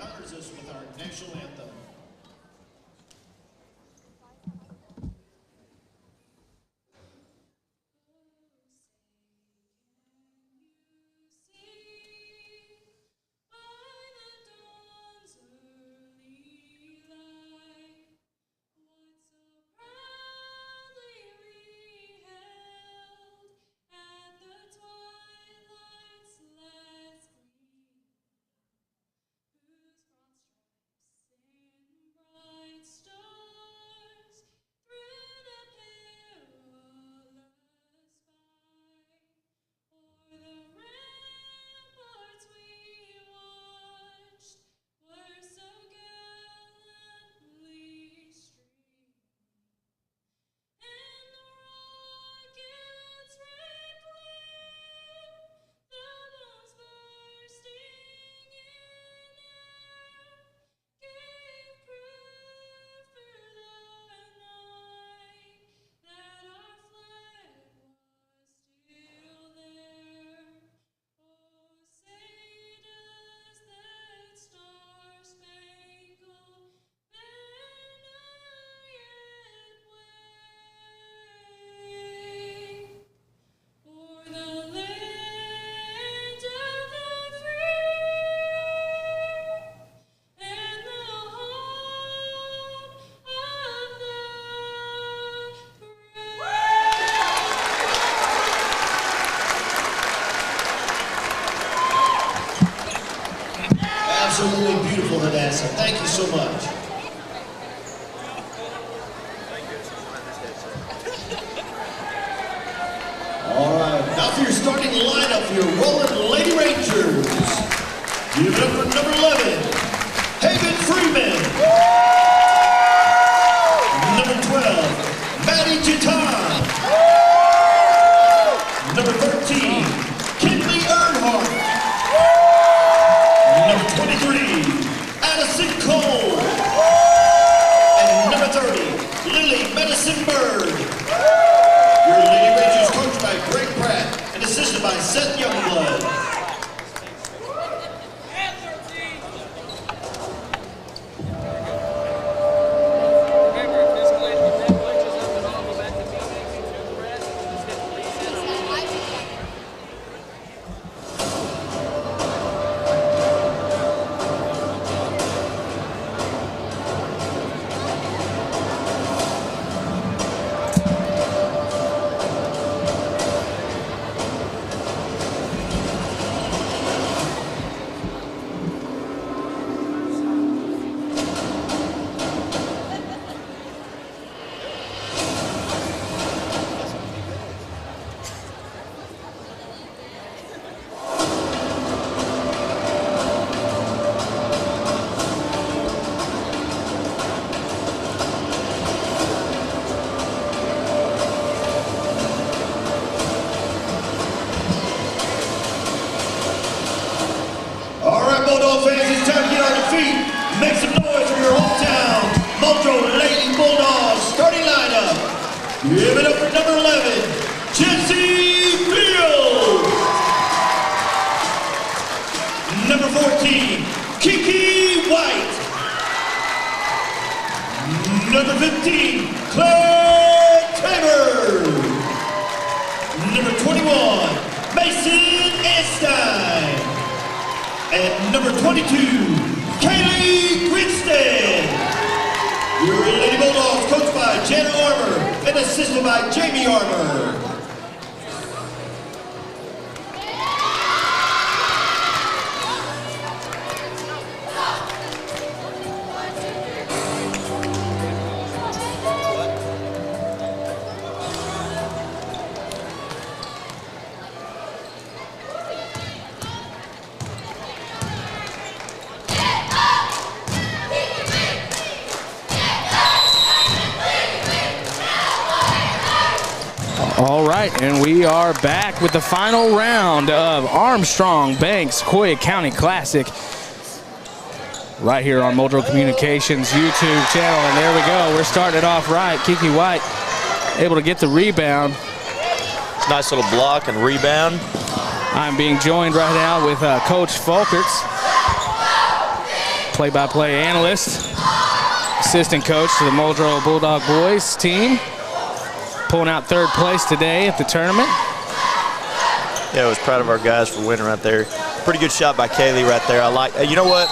honors us with our national anthem. Absolutely beautiful, Hadassah. Thank you so much. All right, now for your starting lineup for your Rolling Lady Rangers. Give it up for number 11, Haven Freeman. Number 12, Maddie Jitan. Number 13, Kinley Earnhardt. Number 23, Addison Cole. And number 30, Lily Medicine Bird. Your Lady Rangers coached by Greg Pratt and assisted by Seth Youngblood. Make some noise for your hometown, Muldrow Lady Bulldogs starting lineup. Give it up for number 11, Jesse Fields. Number 14, Kiki White. Number 15, Claire Tabor. Number 21, Mason Einstein. And number 22, Kaylee Grinstead. Your Lady Bulldogs coached by Jenna Armour and assisted by Jamie Armour. All right, and we are back with the final round of Armstrong Bank Sequoyah County Classic right here on Muldrow Communications YouTube channel. And there we go. We're starting it off right. Kiki White able to get the rebound. Nice little block and rebound. I'm being joined right now with Coach Folkerts. play-by-play analyst, assistant coach to the Muldrow Bulldog boys team. Pulling out third place today at the tournament. Yeah, I was proud of our guys for winning right there. Pretty good shot by Kaylee right there. I like, you know what,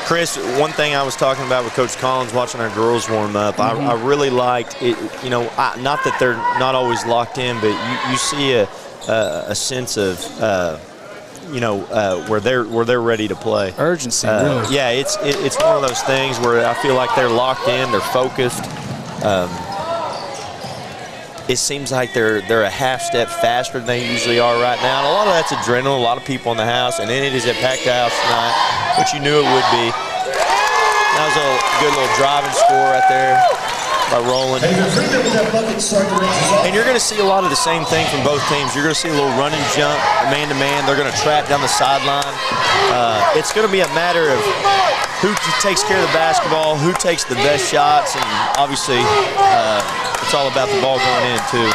Chris, one thing I was talking about with Coach Collins watching our girls warm up, I really liked it, you know, not that they're not always locked in, but you see a sense of, you know, where they're ready to play. Urgency, really. Yeah, it's one of those things where I feel like they're locked in, they're focused. It seems like they're a half step faster than they usually are right now. And a lot of that's adrenaline, a lot of people in the house, and then it is a packed house tonight, which you knew it would be. That was a good little driving score right there by Roland. And you're going to see a lot of the same thing from both teams. You're going to see a little running jump, man-to-man. They're going to trap down the sideline. It's going to be a matter of who takes care of the basketball, who takes the best shots, and obviously it's all about the ball going in, too.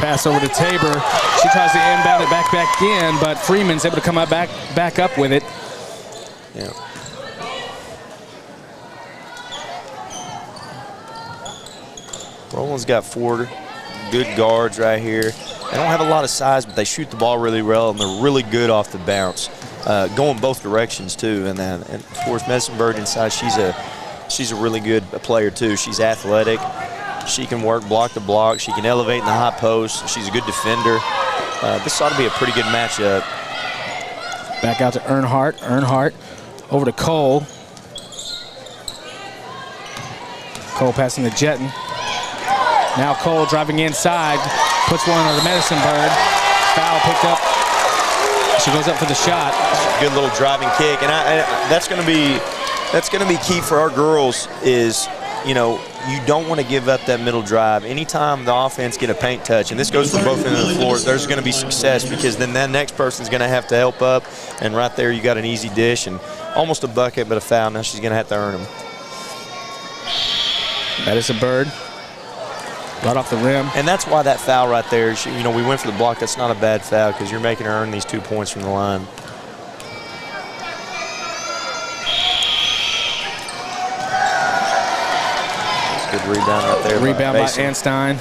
Pass over to Tabor. She tries to inbound it back in, but Freeman's able to come out back up with it. Yeah. Roland's got 4 good guards right here. They don't have a lot of size, but they shoot the ball really well, and they're really good off the bounce, going both directions too. And of course, Madison Bird inside, she's a really good player too. She's athletic. She can work block to block. She can elevate in the high post. She's a good defender. This ought to be a pretty good matchup. Back out to Earnhardt. Earnhardt over to Cole. Cole passing to Jetton. Now Cole driving inside, puts one on the Medicine Bird. Foul picked up. She goes up for the shot. Good little driving kick, and that's going to be key for our girls. Is, you know, you don't want to give up that middle drive. Anytime the offense get a paint touch, and this goes for both ends of the floor, there's going to be success, because then that next person's going to have to help up, and right there you got an easy dish and almost a bucket, but a foul. Now she's going to have to earn them. Madison Bird. Right off the rim. And that's why that foul right there, you know, we went for the block. That's not a bad foul, because you're making her earn these 2 points from the line. That's a good rebound right there. Rebound by Anstein.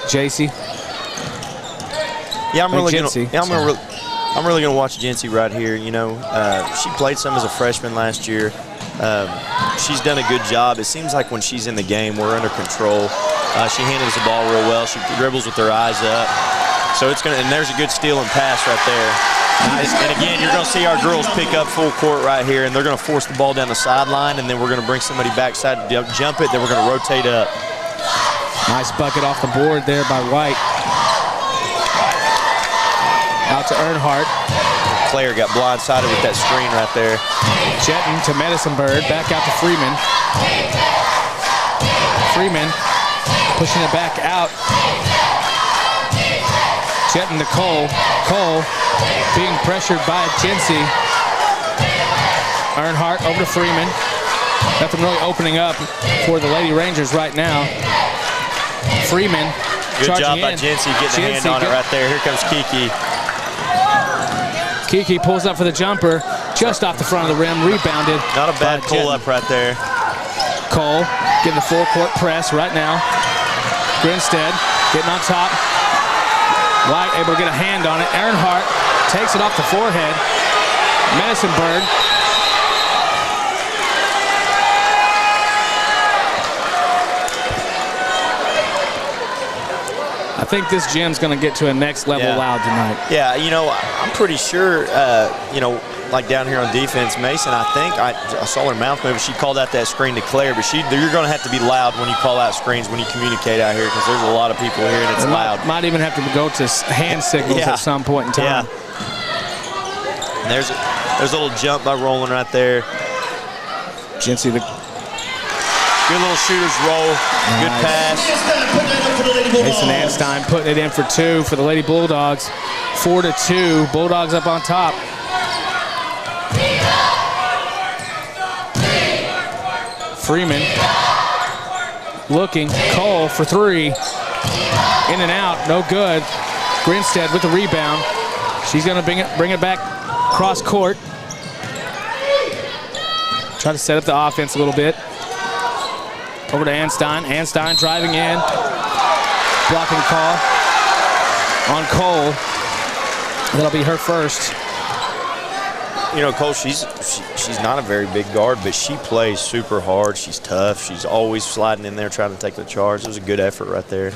JC. Yeah, I'm really gonna watch Jency right here. You know, she played some as a freshman last year. She's done a good job. It seems like when she's in the game, we're under control. She handles the ball real well. She dribbles with her eyes up. So it's gonna, and there's a good steal and pass right there. Nice. And again, you're gonna see our girls pick up full court right here, and they're gonna force the ball down the sideline, and then we're gonna bring somebody backside to jump it. Then we're gonna rotate up. Nice bucket off the board there by White. Out to Earnhardt. Claire got blindsided with that screen right there. Jetton to Medicine Bird. Back out to Freeman. Freeman pushing it back out. Jetton to Cole. Cole being pressured by Jency. Earnhardt over to Freeman. Nothing really opening up for the Lady Rangers right now. Freeman. Good job by Jency getting a hand on it right there. Here comes Kiki. Kiki pulls up for the jumper, just off the front of the rim, rebounded. Not a bad pull-up right there. Cole getting the full court press right now. Grinstead getting on top. White able to get a hand on it. Earnhardt takes it off the forehead. Medicine Bird. I think this gym's going to get to a next level loud tonight. Yeah, you know, I'm pretty sure, you know, like down here on defense, Mason, I think I saw her mouth move. She called out that screen to Claire, but you're going to have to be loud when you call out screens, when you communicate out here, because there's a lot of people here and it's loud. Might even have to go to hand signals at some point in time. Yeah. And there's a little jump by Roland right there. Jency, good little shooter's roll. Nice. Good pass. Mason Anstein putting it in for 2 for the Lady Bulldogs. 4-2. Bulldogs up on top. Freeman looking. Cole for 3. In and out. No good. Grinstead with the rebound. She's going to bring it back cross court. Try to set up the offense a little bit. Over to Anstein. Anstein driving in. Blocking call on Cole. That'll be her first. You know, Cole, she's not a very big guard, but she plays super hard. She's tough. She's always sliding in there trying to take the charge. It was a good effort right there.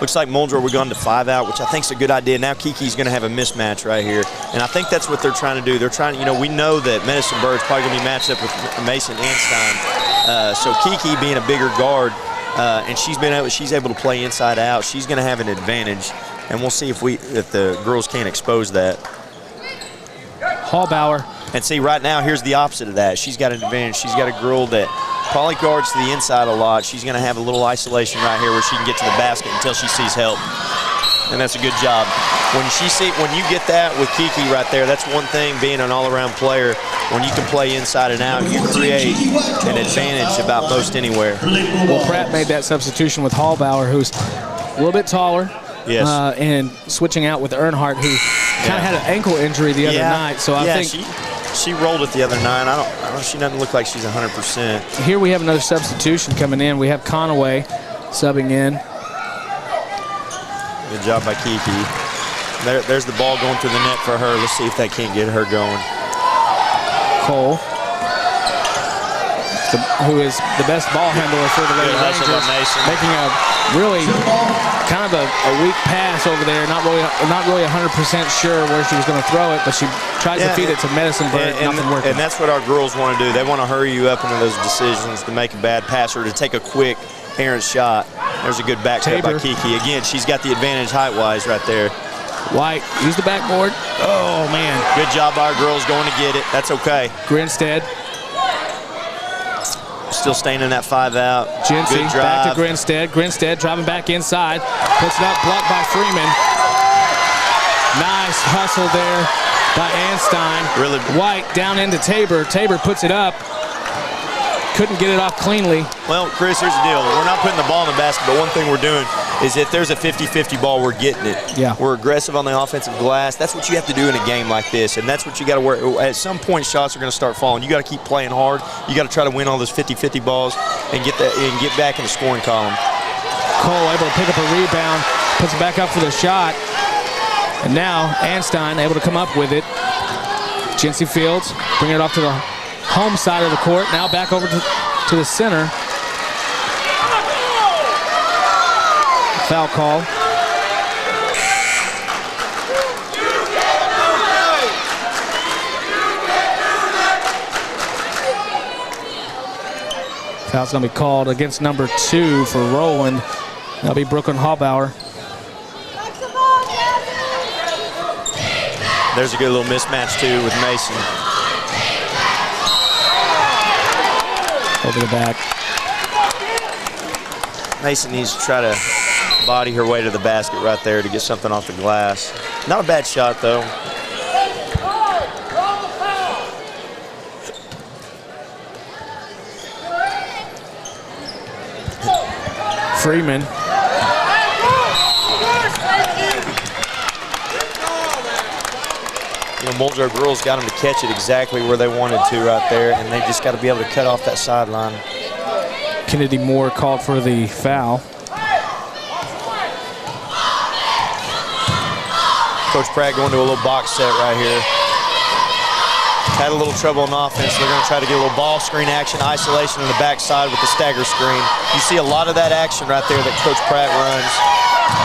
Looks like Muldrow, we're going to 5 out, which I think is a good idea. Now Kiki's going to have a mismatch right here. And I think that's what they're trying to do. They're trying to, you know, we know that Medicine Bird's probably going to be matched up with Mason Anstein. So Kiki being a bigger guard, and she's able to play inside out, she's going to have an advantage. And we'll see if the girls can't expose that. Hallbauer. And see, right now, here's the opposite of that. She's got an advantage. She's got a girl that probably guards to the inside a lot. She's going to have a little isolation right here where she can get to the basket until she sees help. And that's a good job. When you get that with Kiki right there, that's one thing being an all-around player. When you can play inside and out, you create an advantage about most anywhere. Well, Pratt made that substitution with Hallbauer, who's a little bit taller. Yes. And switching out with Earnhardt, who kind of had an ankle injury the other night. So I think she rolled it the other night. She doesn't look like she's 100%. Here we have another substitution coming in. We have Conaway subbing in. Good job by Kiki. There's the ball going through the net for her. Let's see if that can't get her going. Cole, who is the best ball handler for the Lady Rangers, making a really kind of a weak pass over there. Not really 100% sure where she was going to throw it, but she tries to feed it to Medicine Bird. Nothing working. And that's what our girls want to do. They want to hurry you up into those decisions to make a bad pass or to take a quick errant shot. There's a good back cut by Kiki. Again, she's got the advantage height-wise right there. White, use the backboard. Oh, man. Good job by our girls going to get it. That's okay. Grinstead. Still staying in that 5 out. Jinsey back to Grinstead. Grinstead driving back inside. Puts it up, blocked by Freeman. Nice hustle there by Anstein. Really. White down into Tabor. Tabor puts it up. Couldn't get it off cleanly. Well, Chris, here's the deal. We're not putting the ball in the basket, but one thing we're doing is if there's a 50-50 ball, we're getting it. Yeah. We're aggressive on the offensive glass. That's what you have to do in a game like this, and that's what you got to work. At some point, shots are going to start falling. You got to keep playing hard. You got to try to win all those 50-50 balls and get back in the scoring column. Cole able to pick up a rebound, puts it back up for the shot, and now Anstein able to come up with it. Jinsey Fields bring it off to the home side of the court. Now back over to the center. Foul call. Foul's going to be called against number 2 for Rowland. That'll be Brooklyn Hallbauer. There's a good little mismatch, too, with Mason. Over the back. Mason needs to try to body her way to the basket right there to get something off the glass. Not a bad shot, though. Freeman. You know, Muldrow girls got them to catch it exactly where they wanted to right there, and they just got to be able to cut off that sideline. Kennedy Moore called for the foul. Coach Pratt going to a little box set right here. Had a little trouble on offense. They're going to try to get a little ball screen action, isolation on the backside with the stagger screen. You see a lot of that action right there that Coach Pratt runs,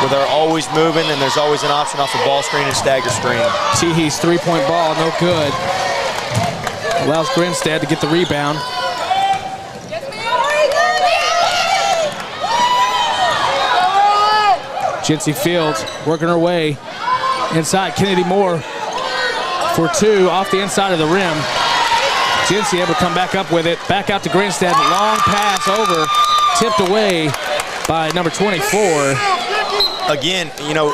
where they're always moving and there's always an option off the ball screen and stagger screen. Teehee's three-point ball, no good. Allows Grinstead to get the rebound. Jinsey Fields working her way inside. Kennedy Moore for 2 off the inside of the rim. Jinsey able to come back up with it. Back out to Grinstead. Long pass over. Tipped away by number 24. Again, you know,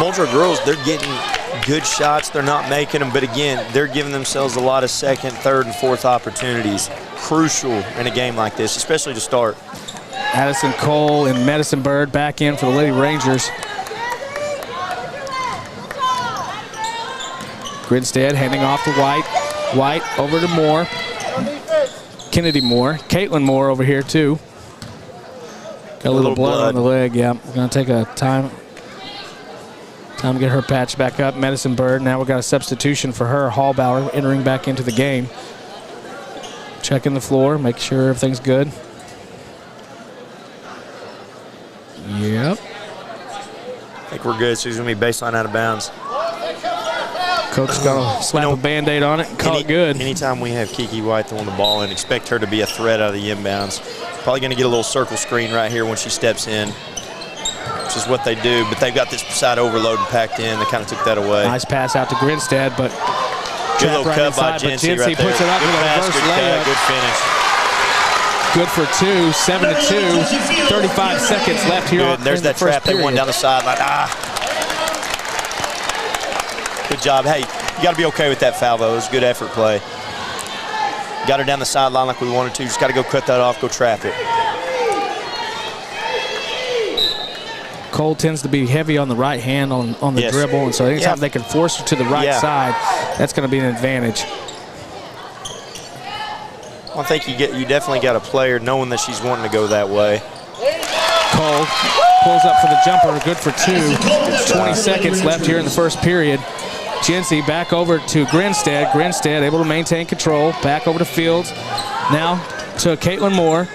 Muldrow girls, they're getting good shots. They're not making them, but again, they're giving themselves a lot of second, third, and fourth opportunities. Crucial in a game like this, especially to start. Addison Cole and Medicine Bird back in for the Lady Rangers. Grinstead handing off to White. White over to Moore. Kennedy Moore. Caitlin Moore over here too. Got a little blood on the leg. Yeah, we're gonna take a time to get her patched back up. Medicine Bird. Now we've got a substitution for her. Hallbauer entering back into the game. Checking the floor, make sure everything's good. Yep. I think we're good. She's going to be baseline out of bounds. Coach got to slap a Band-Aid on it and call it good. Anytime we have Kiki White throwing the ball in, expect her to be a threat out of the inbounds. Probably going to get a little circle screen right here when she steps in, which is what they do. But they've got this side overload and packed in. They kind of took that away. Nice pass out to Grinstead, but good little right cut inside, by Jency right puts there. it up Good with a pass, reverse good layup. cut, good finish. Good for 2, 7-2. 35 seconds left here. Good. There's that trap they won down the sideline. Good job. Hey, you got to be okay with that foul, though. It was a good effort play. Got her down the sideline like we wanted to. Just got to go cut that off, go trap it. Cole tends to be heavy on the right hand on the dribble, and so anytime they can force her to the right side, that's going to be an advantage. I think you definitely got a player knowing that she's wanting to go that way. Cole pulls up for the jumper, good for 2. 20 seconds left here in the first period. Jency back over to Grinstead. Grinstead able to maintain control. Back over to Fields. Now to Caitlin Moore.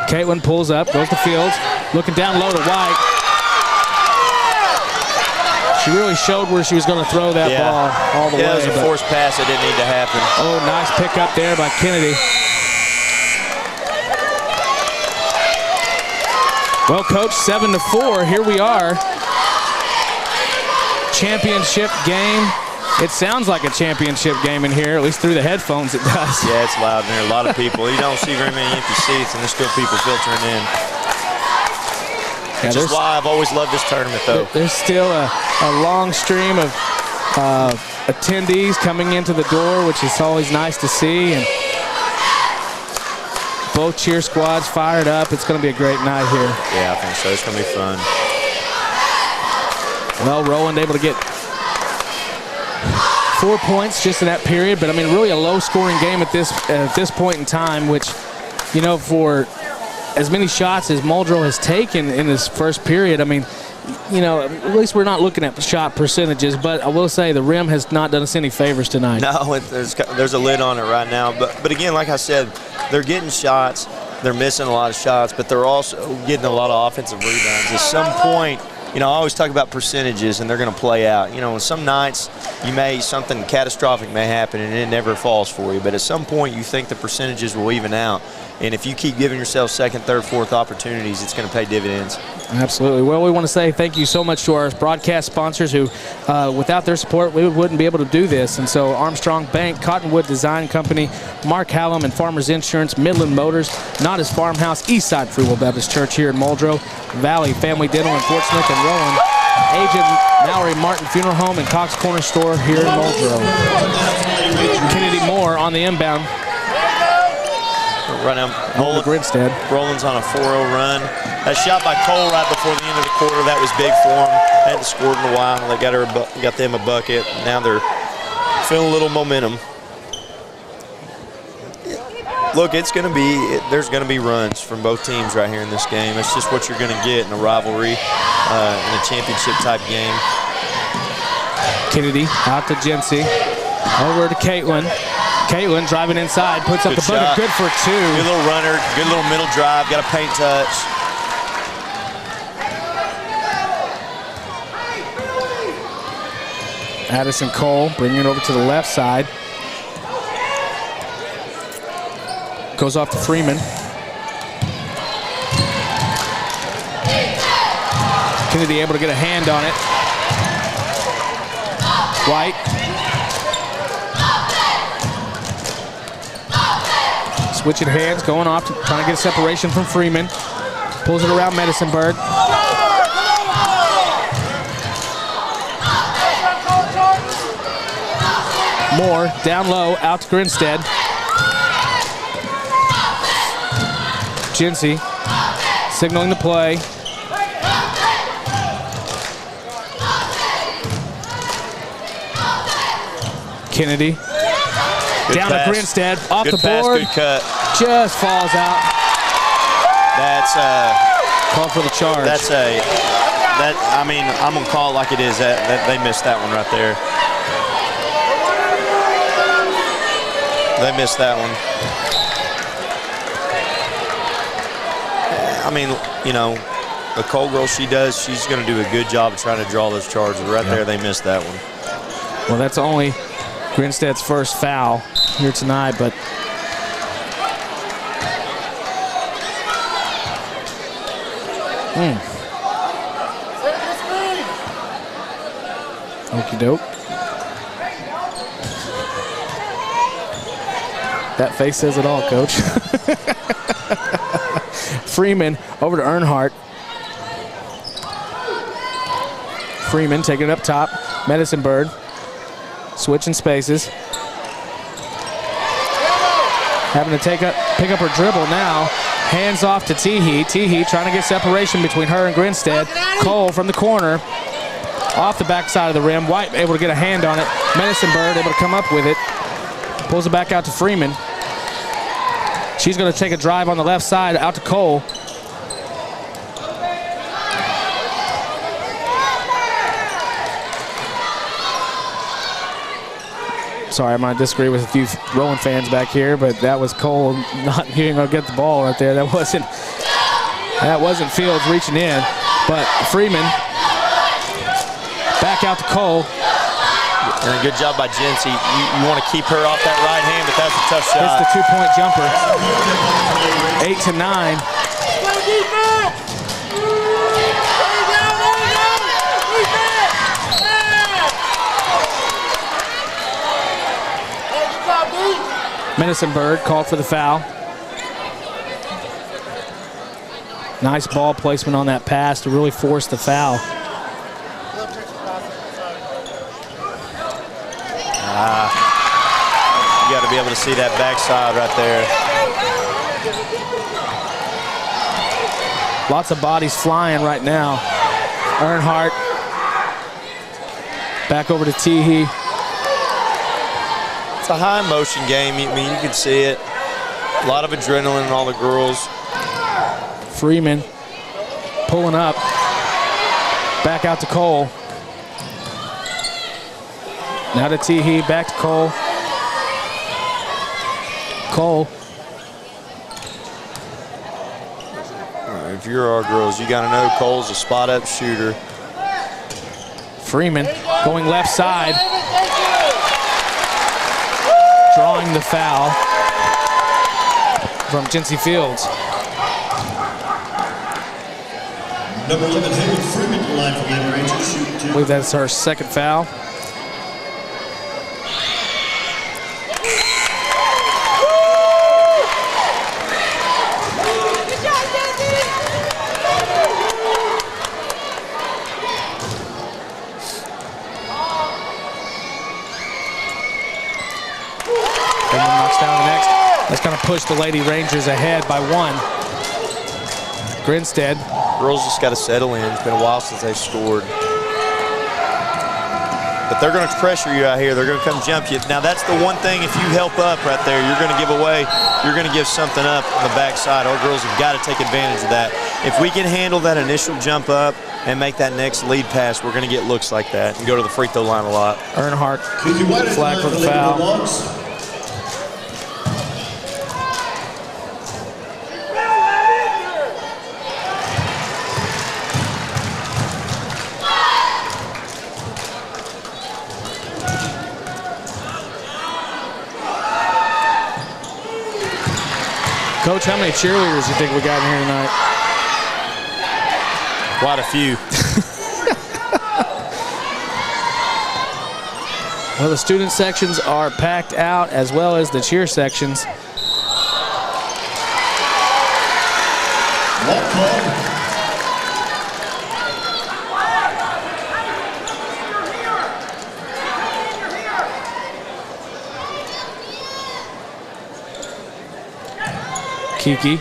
Caitlin pulls up, goes to Fields. Looking down low to White. She really showed where she was going to throw that ball all the way. Yeah, it was a forced pass that didn't need to happen. Oh, nice pickup there by Kennedy. Well, Coach, 7-4. Here we are. Championship game. It sounds like a championship game in here, at least through the headphones it does. Yeah, it's loud in there. A lot of people. You don't see very many empty seats, and there's still people filtering in. Which is why I've always loved this tournament, though. There's still a long stream of attendees coming into the door, which is always nice to see. And both cheer squads fired up. It's going to be a great night here. Yeah, I think so. It's going to be fun. Well, Rowland able to get 4 points just in that period, but I mean, really a low-scoring game at this point in time, which, you know, for as many shots as Muldrow has taken in this first period, I mean, you know, at least we're not looking at shot percentages, but I will say the rim has not done us any favors tonight. No, there's a lid on it right now. But again, like I said, they're getting shots. They're missing a lot of shots, but they're also getting a lot of offensive rebounds. At some point, you know, I always talk about percentages, and they're going to play out. You know, some nights something catastrophic may happen, and it never falls for you. But at some point, you think the percentages will even out. And if you keep giving yourself second, third, fourth opportunities, it's going to pay dividends. Absolutely. Well, we want to say thank you so much to our broadcast sponsors who, without their support, we wouldn't be able to do this. And so Armstrong Bank, Cottonwood Design Company, Mark Hallam and Farmers Insurance, Midland Motors, Nodda's Farmhouse, Eastside Free Will Baptist Church here in Muldrow, Valley Family Dental in Fort Smith and Rowan, Agent Mallory Martin Funeral Home and Cox Corner Store here in Muldrow. Kennedy Moore on the inbound. Run out. Grinstead. Roland's on a 4-0 run. That shot by Cole right before the end of the quarter, that was big for them. They hadn't scored in a while. They got them a bucket. Now they're feeling a little momentum. Look, there's going to be runs from both teams right here in this game. It's just what you're going to get in a rivalry, in a championship-type game. Kennedy out to Jency. Over to Caitlin. Caitlin driving inside, puts up the bucket, good for 2. Good little runner, good little middle drive, got a paint touch. Addison Cole bringing it over to the left side. Goes off to Freeman. Kennedy able to get a hand on it. White. Switching hands, going off, trying to get a separation from Freeman. Pulls it around Medicine Bird. Moore down low, out to Grinstead. Jency signaling the play. Kennedy. Good Down pass. to Grinstead. Off Good the pass, board. good cut. Just falls out. That's Call for the charge. I mean, I'm gonna call it like it is. That they missed that one right there. They missed that one. I mean, you know, the Cole girl, she's going to do a good job of trying to draw those charges. Right there, they missed that one. Well, that's only Grinstead's first foul here tonight, but okie doke. That face says it all, Coach. Freeman over to Earnhardt. Freeman taking it up top. Medicine Bird switching spaces. Having to pick up her dribble now. Hands off to Teehee. Teehee trying to get separation between her and Grinstead. Cole from the corner. Off the backside of the rim. White able to get a hand on it. Medicine Bird able to come up with it. Pulls it back out to Freeman. She's going to take a drive on the left side out to Cole. Sorry, I might disagree with a few Rowan fans back here, but that was Cole not getting to get the ball right there. That wasn't Fields reaching in, but Freeman back out to Cole. And a good job by Jency. You want to keep her off that right hand, but that's a tough shot. It's the two-point jumper. 8-9. Medicine Bird called for the foul. Nice ball placement on that pass to really force the foul. You got to be able to see that backside right there. Lots of bodies flying right now. Earnhardt back over to Teehee. It's a high motion game. I mean, you can see it. A lot of adrenaline in all the girls. Freeman pulling up. Back out to Cole. Now to Teehee, back to Cole. Cole. If you're our girls, you got to know Cole's a spot-up shooter. Freeman going left side. Drawing the foul from Jency Fields. Number 11, Hayden Freeman, the line for Lady Rangers, shoot I two. believe that's her second foul. That's going to push the Lady Rangers ahead by one. Grinstead. Girls just got to settle in. It's been a while since they've scored. But they're going to pressure you out here. They're going to come jump you. Now, that's the one thing, if you help up right there, you're going to give away, you're going to give something up on the backside. Our girls have got to take advantage of that. If we can handle that initial jump up and make that next lead pass, we're going to get looks like that and go to the free throw line a lot. Earnhardt, flag for the foul. Coach, how many cheerleaders do you think we got in here tonight? Quite a few. Well, the student sections are packed out as well as the cheer sections. Kiki.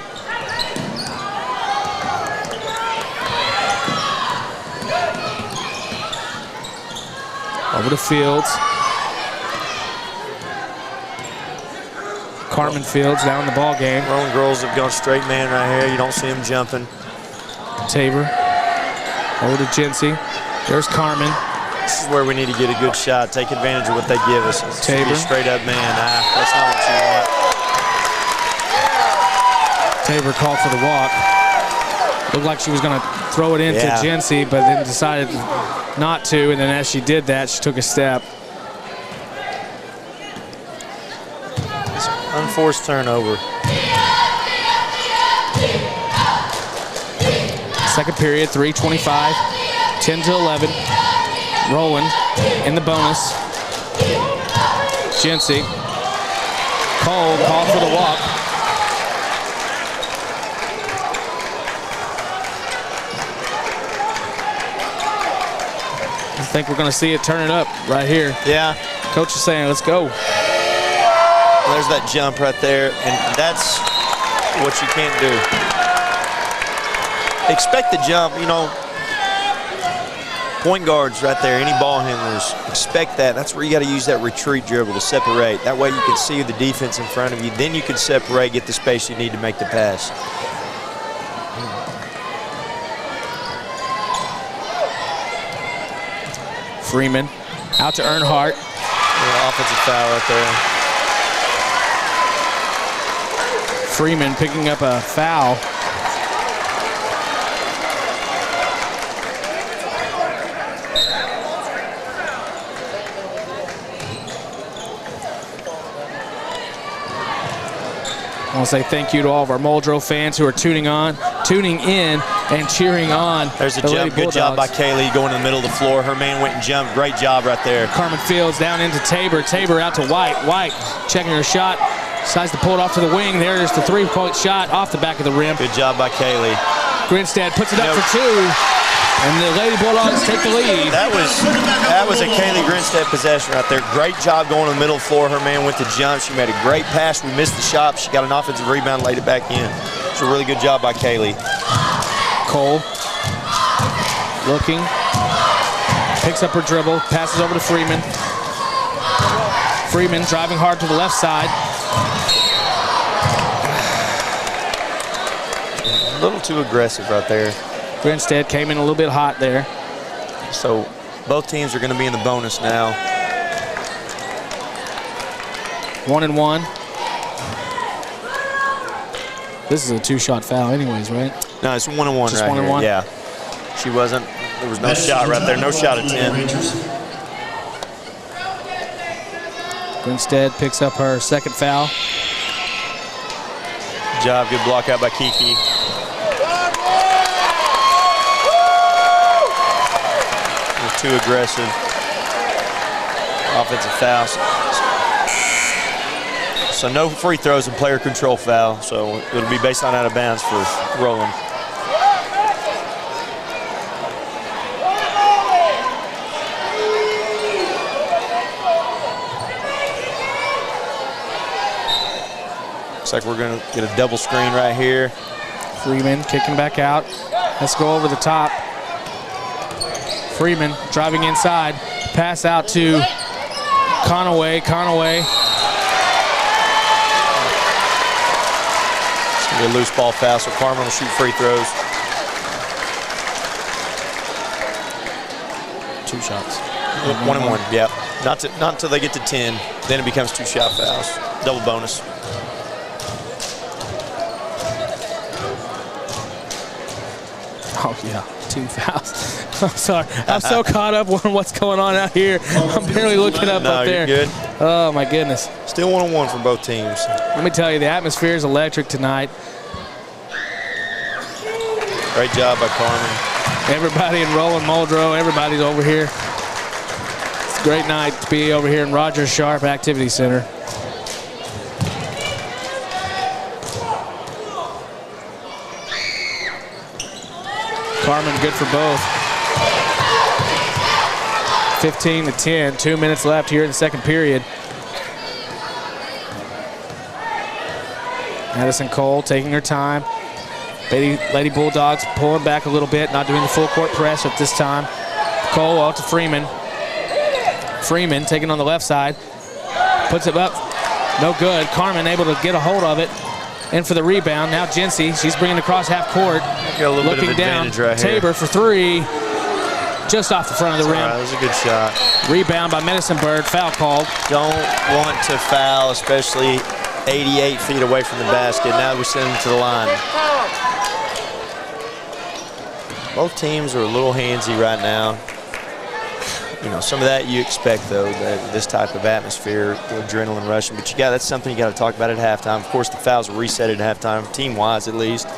Over to Fields. Carmen Fields down in the ball game. Rowan girls have gone straight man right here. You don't see them jumping. Tabor. Over to Jency. There's Carmen. This is where we need to get a good shot. Take advantage of what they give us. It's Tabor. a straight up man. That's not what you want. Tabor called for the walk. Looked like she was going to throw it into Jency, but then decided not to. And then as she did that, she took a step. Unforced turnover. Second period, 3:25, 10-11. Rowland in the bonus. Jency. Cole called for the walk. I think we're going to see it turn it up right here. Yeah. Coach is saying, let's go. There's that jump right there, and that's what you can't do. Expect the jump, you know. Point guards right there, any ball handlers, expect that. That's where you got to use that retreat dribble to separate. That way you can see the defense in front of you. Then you can separate, get the space you need to make the pass. Freeman out to Earnhardt. Offensive foul right there. Freeman picking up a foul. I want to say thank you to all of our Muldrow fans who are tuning in, and cheering on. There's a the jump. Lady Good job by Bulldogs. Kaylee going in the middle of the floor. Her man went and jumped. Great job right there. Carmen Fields down into Tabor. Tabor out to White. White checking her shot. Decides to pull it off to the wing. There's the three-point shot off the back of the rim. Good job by Kaylee. Grinstead puts it up for two. And the Lady Bulldogs take the lead. That was a Kaylee Grinstead possession right there. Great job going in the middle floor. Her man went to jump. She made a great pass. We missed the shot. She got an offensive rebound, laid it back in. It's a really good job by Kaylee. Cole looking. Picks up her dribble. Passes over to Freeman. Freeman driving hard to the left side. A little too aggressive right there. Grinstead came in a little bit hot there. So both teams are going to be in the bonus now. 1-1. This is a two-shot foul anyways, right? No, it's 1-1 Just right 1-1? here. Yeah. She wasn't, there was no shot right there. No shot at 10. Grinstead picks up her second foul. Good job. Good block out by Kiki. Too aggressive. Offensive foul. So no free throws and player control foul. So it'll be based on out of bounds for Rowland. Looks like we're going to get a double screen right here. Freeman kicking back out. Let's go over the top. Freeman driving inside. Pass out to Conaway. Conaway. It's going to be a loose ball foul, so Carmen will shoot free throws. Two shots. 1-1, yeah. Not until they get to 10. Then it becomes two-shot fouls. Double bonus. Oh, yeah, two fouls. I'm sorry. I'm so caught up on what's going on out here. I'm barely looking up there. You're good. Oh, my goodness. Still 1-1 for both teams. Let me tell you, the atmosphere is electric tonight. Great job by Carmen. Everybody in Rowland, Muldrow, everybody's over here. It's a great night to be over here in Rogers Sharp Activity Center. Carmen good for both. 15-10, 2 minutes left here in the second period. Madison Cole taking her time. Lady Bulldogs pulling back a little bit, not doing the full court press at this time. Cole out to Freeman. Freeman taking on the left side. Puts it up. No good. Carmen able to get a hold of it. And for the rebound, now Jency. She's bringing it across half court. Got a little looking bit of down. advantage right Tabor here. for three. Just off the front of the rim. That was a good shot. Rebound by Medicine Bird. Foul called. Don't want to foul, especially 88 feet away from the basket. Now we send them to the line. Both teams are a little handsy right now. You know, some of that you expect, though, this type of atmosphere, the adrenaline rushing. But that's something you got to talk about at halftime. Of course, the fouls are reset at halftime, team-wise at least.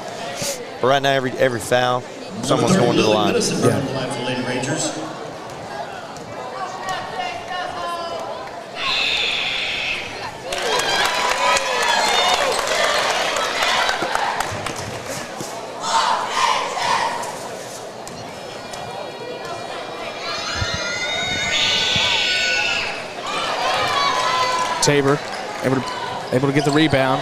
But right now, every foul, someone's going to the line. Lady Rangers. Tabor able to get the rebound.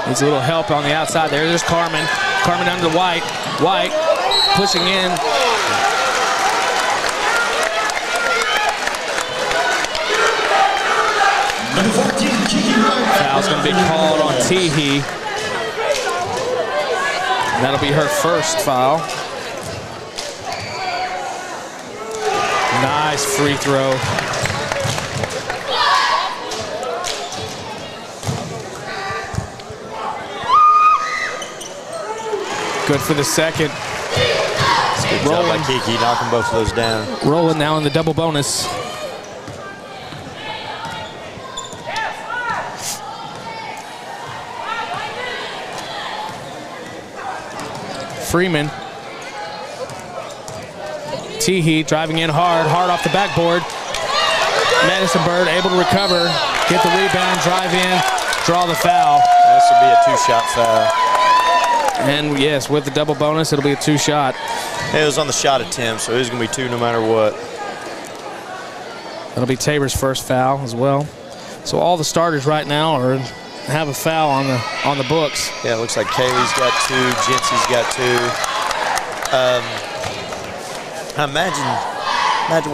Needs a little help on the outside there. There's Carmen. Carmen under White. White pushing in. Number 14, Kiki Ryan. Foul's going to be called on Teehee. That'll be her first foul. Nice free throw. Good for the second. Good job by Kiki, knocking both of those down. Rolling now in the double bonus. Freeman. Teehee driving in hard off the backboard. Madison Bird able to recover, get the rebound, drive in, draw the foul. This will be a two-shot foul. And yes, with the double bonus, it'll be a two-shot. It was on the shot attempt, so it was going to be two no matter what. That'll be Tabor's first foul as well. So all the starters right now have a foul on the books. Yeah, it looks like Kaylee's got two, Jency's got two. I imagine,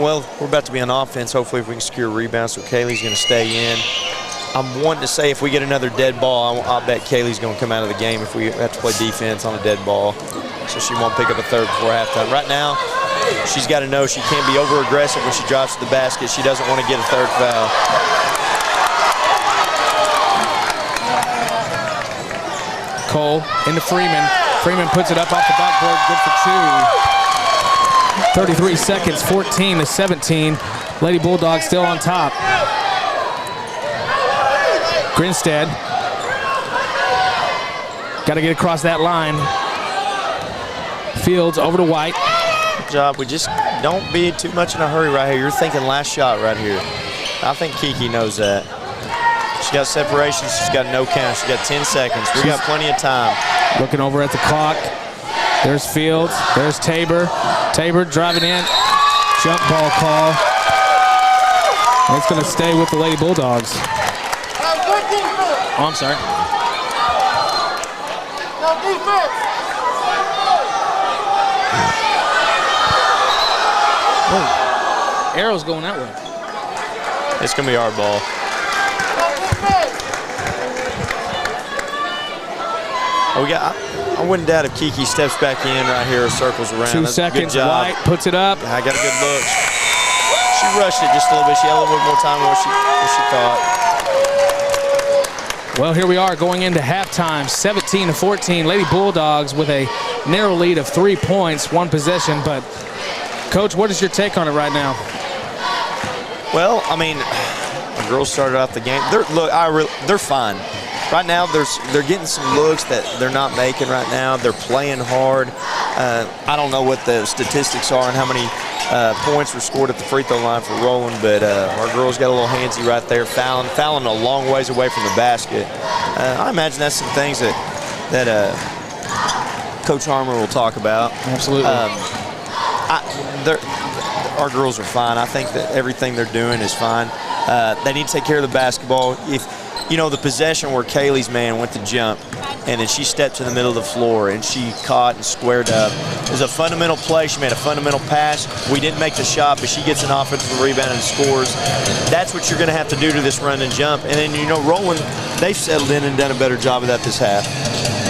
well, we're about to be on offense. Hopefully if we can secure a rebound, so Kaylee's going to stay in. I'm wanting to say if we get another dead ball, I'll bet Kaylee's going to come out of the game if we have to play defense on a dead ball. So she won't pick up a third before halftime. Right now, she's got to know she can't be over-aggressive when she drops to the basket. She doesn't want to get a third foul. Cole into Freeman. Freeman puts it up off the backboard, good for two. 33 seconds, 14-17. Lady Bulldogs still on top. Grinstead. Got to get across that line. Fields over to White. Good job. We just don't be too much in a hurry right here. You're thinking last shot right here. I think Kiki knows that. She's got separation. She's got no count. She's got 10 seconds. We got plenty of time. Looking over at the clock. There's Fields. There's Tabor. Tabor driving in. Jump ball call. And it's going to stay with the Lady Bulldogs. Oh, I'm sorry. Oh, arrow's going that way. It's going to be our ball. I wouldn't doubt if Kiki steps back in right here or circles around. 2 That's seconds, a good job. White puts it up. I got a good look. She rushed it just a little bit. She had a little bit more time than what she thought. Well, here we are going into halftime, 17-14. Lady Bulldogs with a narrow lead of 3 points, one possession. But, Coach, what is your take on it right now? Well, I mean, the girls started off the game. They're fine. Right now, they're getting some looks that they're not making right now. They're playing hard. I don't know what the statistics are and how many points were scored at the free throw line for Roland, but our girls got a little handsy right there, fouling a long ways away from the basket. I imagine that's some things that Coach Harmer will talk about. Absolutely. Our girls are fine. I think that everything they're doing is fine. They need to take care of the basketball. If you know the possession where Kaylee's man went to jump, and then she stepped to the middle of the floor, and she caught and squared up. It was a fundamental play. She made a fundamental pass. We didn't make the shot, but she gets an offensive rebound and scores. That's what you're going to have to do to this run and jump. And then, you know, Roland, they've settled in and done a better job of that this half.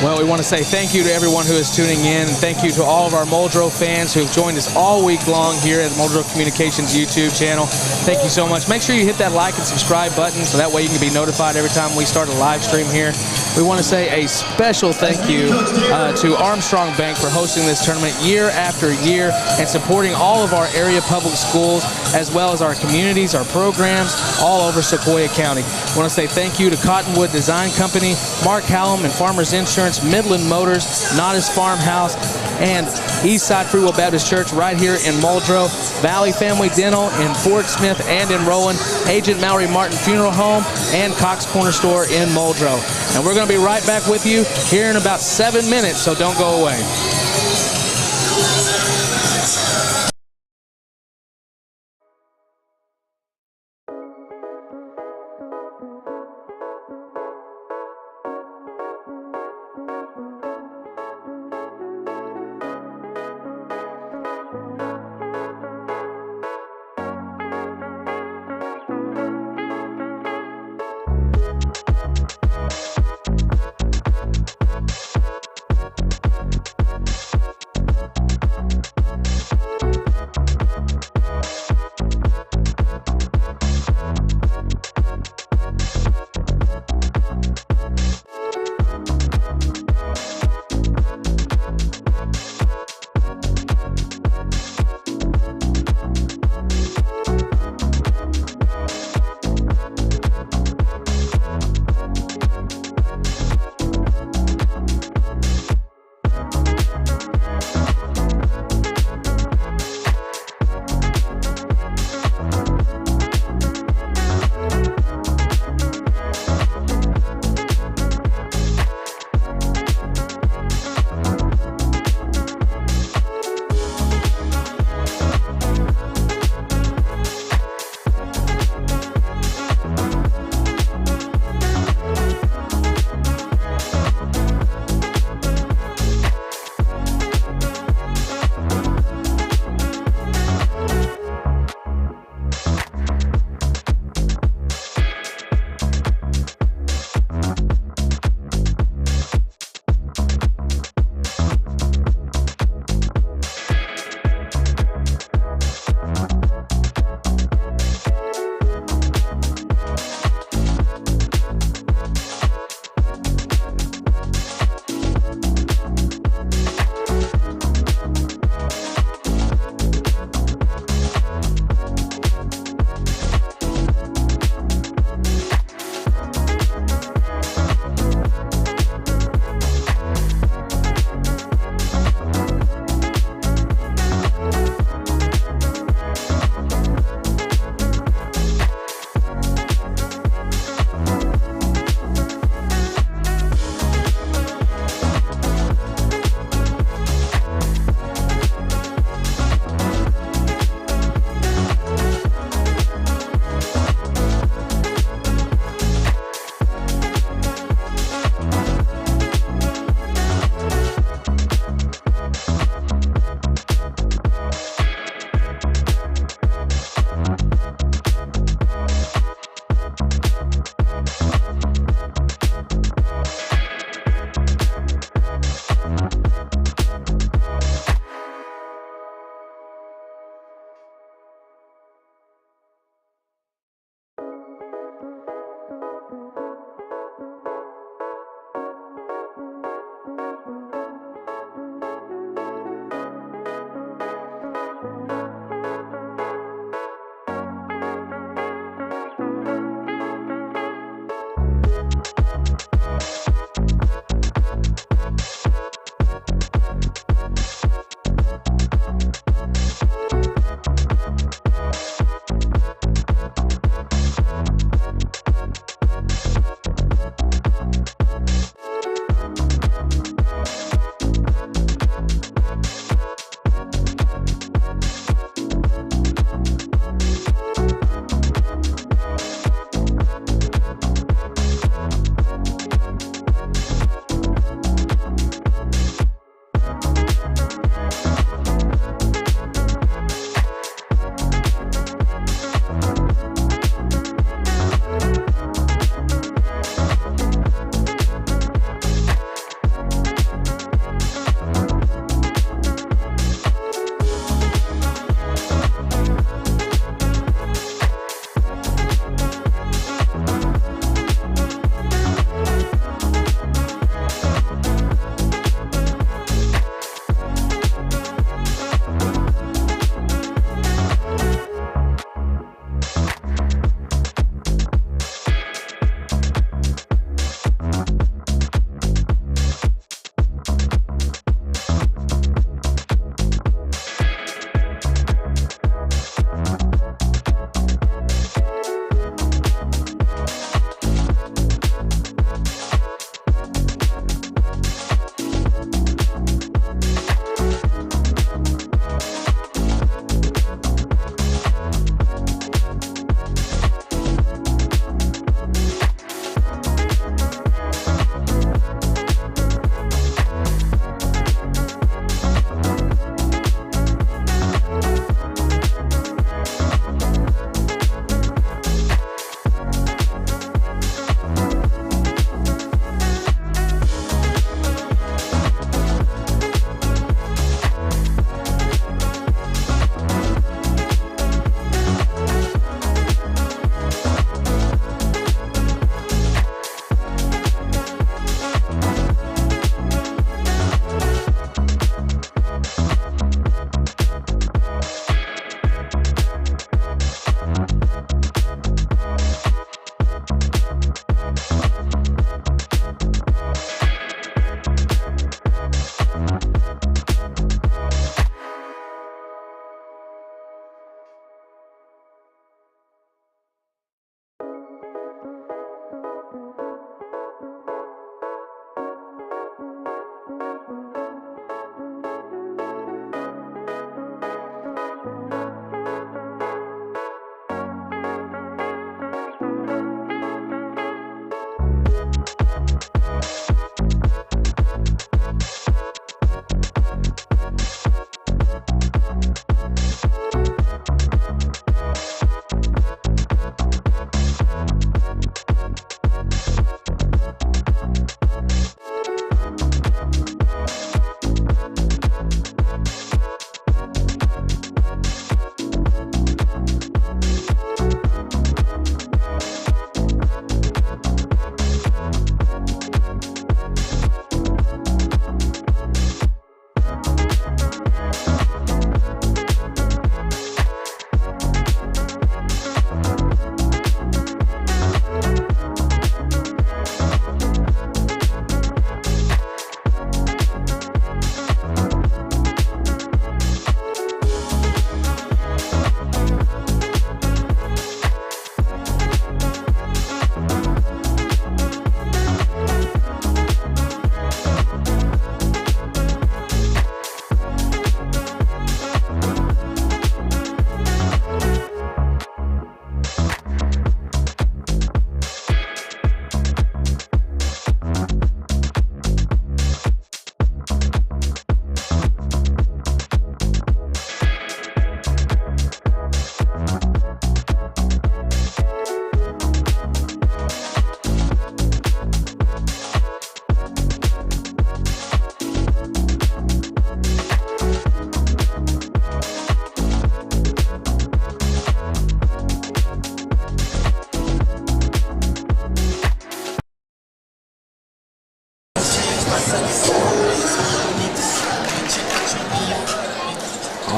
Well, we want to say thank you to everyone who is tuning in, and thank you to all of our Muldrow fans who have joined us all week long here at the Muldrow Communications YouTube channel. Thank you so much. Make sure you hit that like and subscribe button so that way you can be notified every time we start a live stream here. We want to say a special thank you to Armstrong Bank for hosting this tournament year after year and supporting all of our area public schools as well as our communities, our programs all over Sequoyah County. We want to say thank you to Cottonwood Design Company, Mark Hallam and Farmers Insurance, Midland Motors, Nodda's Farmhouse, and Eastside Free Will Baptist Church right here in Muldrow, Valley Family Dental in Fort Smith and in Rowan, Agent Mallory Martin Funeral Home, and Cox Corner Store in Muldrow. And we're going to be right back with you here in about 7 minutes, so don't go away.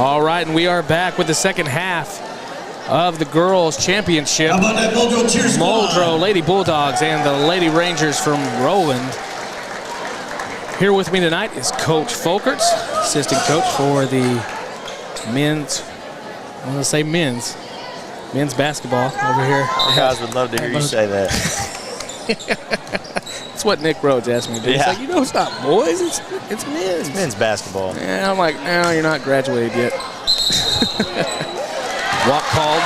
All right, and we are back with the second half of the girls' championship. How about that Muldrow cheer squad? Muldrow Lady Bulldogs and the Lady Rangers from Roland. Here with me tonight is Coach Folkerts, assistant coach for the men's, I want to say men's basketball over here. Guys would love to hear you say that. That's what Nick Rhodes asked me to do. He's like, it's not boys, it's men's. It's men's basketball. Yeah, I'm like, no, you're not graduated yet. Walk called.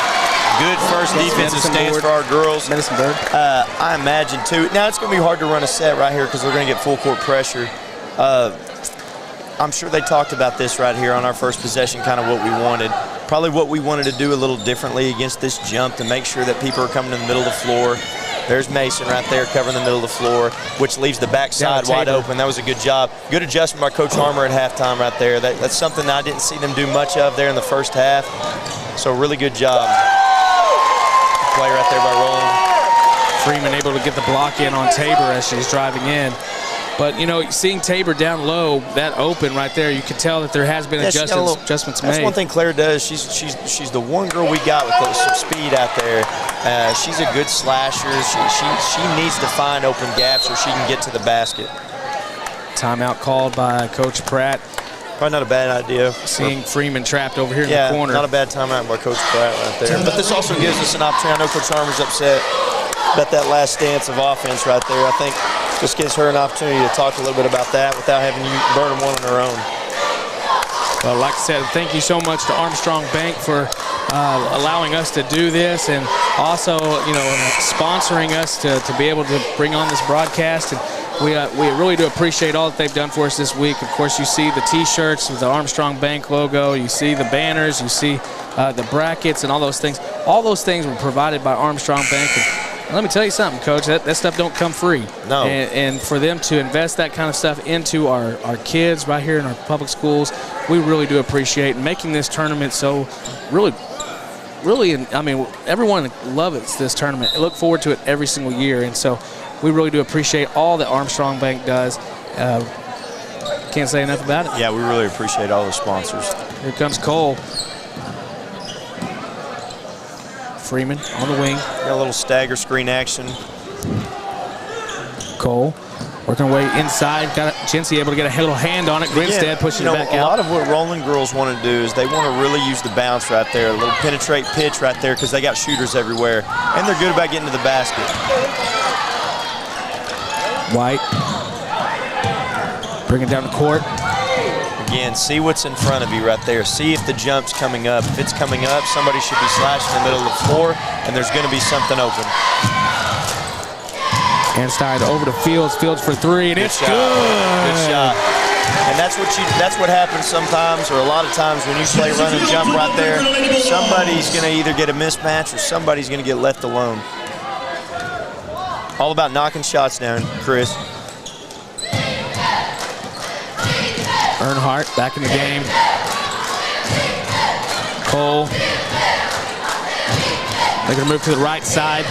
Good first defensive stance for our girls. Medicine Bird. I imagine, too. Now, it's going to be hard to run a set right here because we're going to get full court pressure. I'm sure they talked about this right here on our first possession, kind of what we wanted. Probably what we wanted to do a little differently against this jump to make sure that people are coming to the middle of the floor. There's Mason right there covering the middle of the floor, which leaves the backside wide open. That was a good job. Good adjustment by Coach Harmer at halftime right there. That's something that I didn't see them do much of there in the first half. So really good job. Play right there by Roland. Freeman able to get the block in on Tabor as she's driving in. But, seeing Tabor down low, that open right there, you can tell that there has been adjustments made. That's one thing Claire does. She's the one girl we got with some speed out there. She's a good slasher. She needs to find open gaps where she can get to the basket. Timeout called by Coach Pratt. Probably not a bad idea. Seeing Freeman trapped over here in the corner. Not a bad timeout by Coach Pratt right there. But this also gives us an opportunity. I know Coach Harmer's upset about that last stance of offense right there. I think this gives her an opportunity to talk a little bit about that without having you burn them one on her own. Well, like I said, thank you so much to Armstrong Bank for allowing us to do this, and also, sponsoring us to be able to bring on this broadcast. And we really do appreciate all that they've done for us this week. Of course, you see the T-shirts with the Armstrong Bank logo. You see the banners. You see the brackets and all those things. All those things were provided by Armstrong Bank. And let me tell you something, Coach, that stuff don't come free. No. And for them to invest that kind of stuff into our kids right here in our public schools, we really do appreciate making this tournament so really, I mean, everyone loves this tournament. I look forward to it every single year. And so we really do appreciate all that Armstrong Bank does. Can't say enough about it. Yeah, we really appreciate all the sponsors. Here comes Cole. Freeman on the wing. Got a little stagger screen action. Cole working away inside. Got Jency able to get a little hand on it. Grinstead pushing it back out. A lot of what Roland girls want to do is they want to really use the bounce right there, a little penetrate pitch right there, because they got shooters everywhere, and they're good about getting to the basket. White. Bring it down the court. Again, see what's in front of you right there. See if the jump's coming up. If it's coming up, somebody should be slashing in the middle of the floor, and there's going to be something open. Handstide over to Fields. Fields for three, and it's good. Good shot. And that's what happens sometimes, or a lot of times when you play run and jump right there, somebody's going to either get a mismatch or somebody's going to get left alone. All about knocking shots down, Chris. Earnhardt back in the game. Cole. They're going to move to the right side.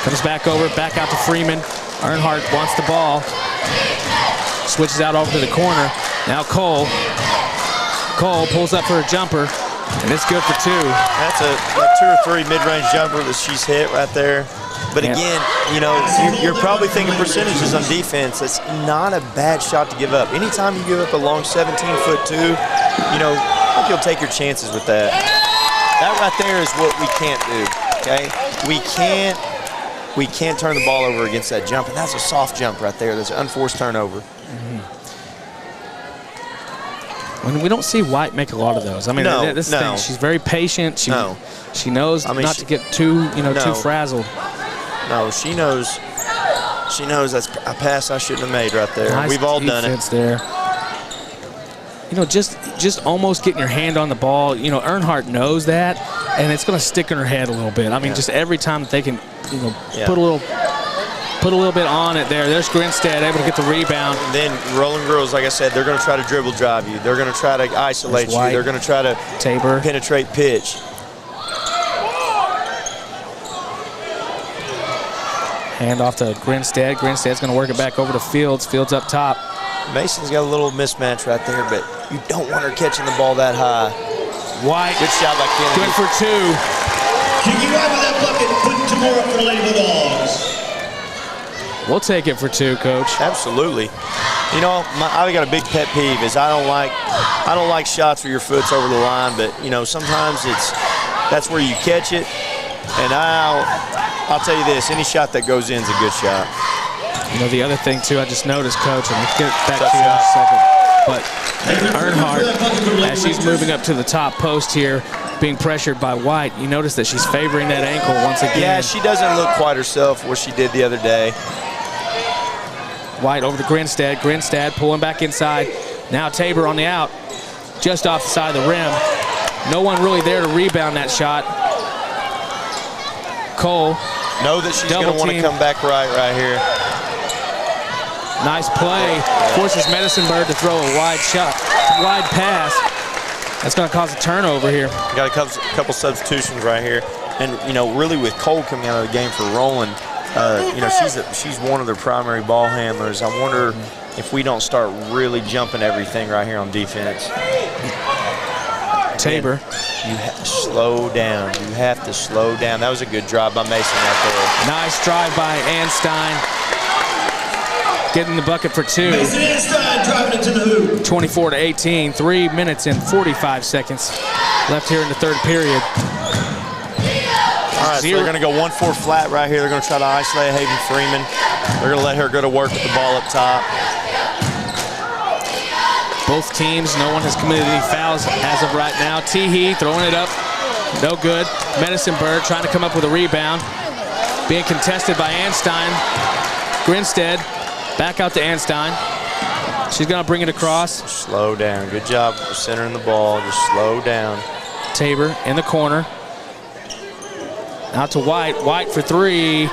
Comes back over, back out to Freeman. Earnhardt wants the ball. Switches out over to the corner. Now Cole. Cole pulls up for a jumper, and it's good for two. That's a 2 or 3 mid-range jumper that she's hit right there. But again, you're probably thinking percentages on defense. It's not a bad shot to give up. Anytime you give up a long 17-foot two, I think you'll take your chances with that. That right there is what we can't do, okay? We can't turn the ball over against that jump, and that's a soft jump right there. That's an unforced turnover. When we don't see White make a lot of those. I mean, this thing, she's very patient. She knows not to get too frazzled. No, she knows that's a pass I shouldn't have made right there. Nice We've all done it. There. Just almost getting your hand on the ball. Earnhardt knows that, and it's going to stick in her head a little bit. I mean, just every time that they can, put a little bit on it there. There's Grinstead able to get the rebound. And then Roland girls, like I said, they're going to try to dribble drive you. They're going to try to isolate you. They're going to try to Tabor. Penetrate pitch. Hand off to Grinstead. Grinstead's going to work it back over to Fields. Fields up top. Mason's got a little mismatch right there, but you don't want her catching the ball that high. White. Good shot by Kennedy. Good for 2. Can you ride with that bucket? Put 2 more up for the Lady Bulldogs. We'll take it for 2, Coach. Absolutely. You know, I've got a big pet peeve is I don't like shots where your foot's over the line, but you know, sometimes that's where you catch it. And I'll tell you this, any shot that goes in is a good shot. You know, the other thing too, I just noticed, Coach, and we'll get back to you in a second, but Earnhardt, as she's moving up to the top post here, being pressured by White, you notice that she's favoring that ankle once again. Yeah, she doesn't look quite herself what she did the other day. White over to Grinstead. Grinstead pulling back inside. Now Tabor on the out, just off the side of the rim. No one really there to rebound that shot. Cole. Know that she's going to want to come back right here. Nice play. Forces Medicine-Bird to throw a wide pass. That's going to cause a turnover here. Got a couple substitutions right here. And, you know, really with Cole coming out of the game for Roland, you know, she's one of their primary ball handlers. I wonder if we don't start really jumping everything right here on defense. Tabor. You have to slow down. You have to slow down. That was a good drive by Mason right there. Nice drive by Anstein. Getting the bucket for 2. Mason Anstein driving into the hoop. 24-18. 3 minutes and 45 seconds left here in the third period. All right, so they're going to go 1-4 flat right here. They're going to try to isolate Haven Freeman. They're going to let her go to work with the ball up top. Both teams, no one has committed any fouls as of right now. Teehee throwing it up, no good. Medicine-Bird trying to come up with a rebound. Being contested by Anstein. Grinstead, back out to Anstein. She's gonna bring it across. Slow down, good job centering the ball, just slow down. Tabor in the corner. Out to White, White for 3.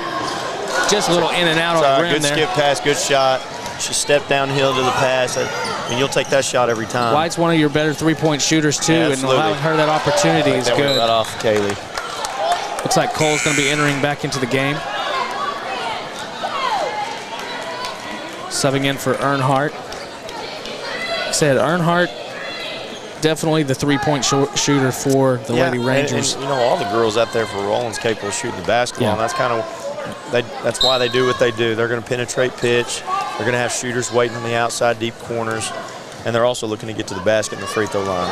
Just a little in and out on the rim good there. Skip pass, good shot. She stepped downhill to the pass. And you'll take that shot every time. White's one of your better three-point shooters, too, and allowing her that opportunity is good. Right off Kaylee. Looks like Cole's going to be entering back into the game. Subbing in for Earnhardt. Said Earnhardt, definitely the three-point shooter for the Lady Rangers. And, you know, all the girls out there for Roland's capable of shooting the basketball, and that's kind of that's why they do what they do. They're going to penetrate pitch. They're going to have shooters waiting on the outside deep corners, and they're also looking to get to the basket and the free throw line.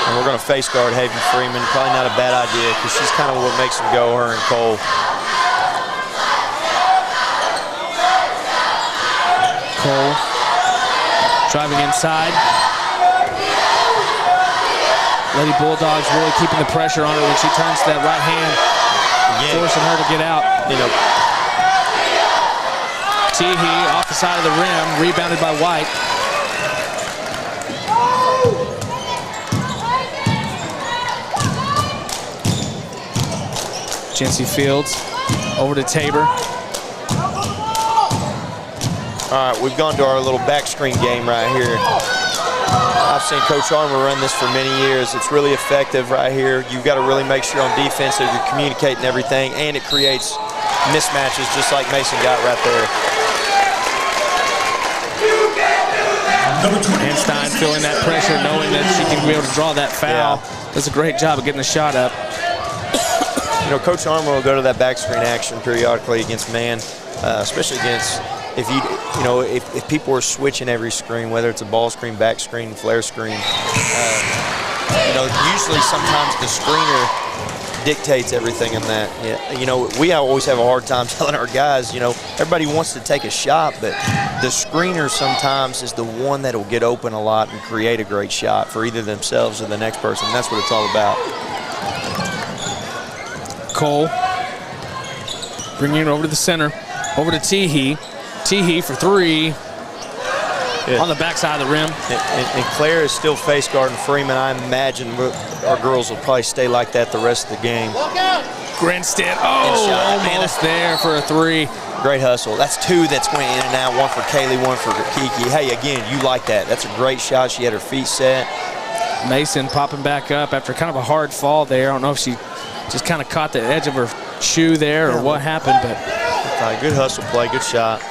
And we're going to face guard Haven Freeman. Probably not a bad idea because she's kind of what makes them go, her and Cole. Cole driving inside. Lady Bulldogs really keeping the pressure on her when she turns to that right hand, forcing her to get out. You know, Teehee off the side of the rim, rebounded by White. Jency Fields over to Tabor. all right, we've gone to our little back screen game right here. I've seen Coach Armour run this for many years. It's really effective right here. You've got to really make sure on defense that you're communicating everything, and it creates mismatches just like Mason got right there. Anstein feeling that pressure, knowing that she can be able to draw that foul. Yeah. Does a great job of getting the shot up. You know, Coach Armour will go to that back screen action periodically against man, especially against if people are switching every screen, whether it's a ball screen, back screen, flare screen. Usually sometimes the screener dictates everything in that. Yeah, you know, we always have a hard time telling our guys, you know, everybody wants to take a shot, but the screener sometimes is the one that'll get open a lot and create a great shot for either themselves or the next person. That's what it's all about. Cole bringing it over to the center, over to Teehee. Teehee for 3 on the backside of the rim. And Claire is still face guarding Freeman. I imagine our girls will probably stay like that the rest of the game. Grinstead, almost there for a 3. Great hustle. That's 2 that's going in and out. One for Kaylee, one for Kiki. Hey, again, you like that. That's a great shot. She had her feet set. Mason popping back up after kind of a hard fall there. I don't know if she just kind of caught the edge of her shoe there or what happened, but good hustle play, good shot.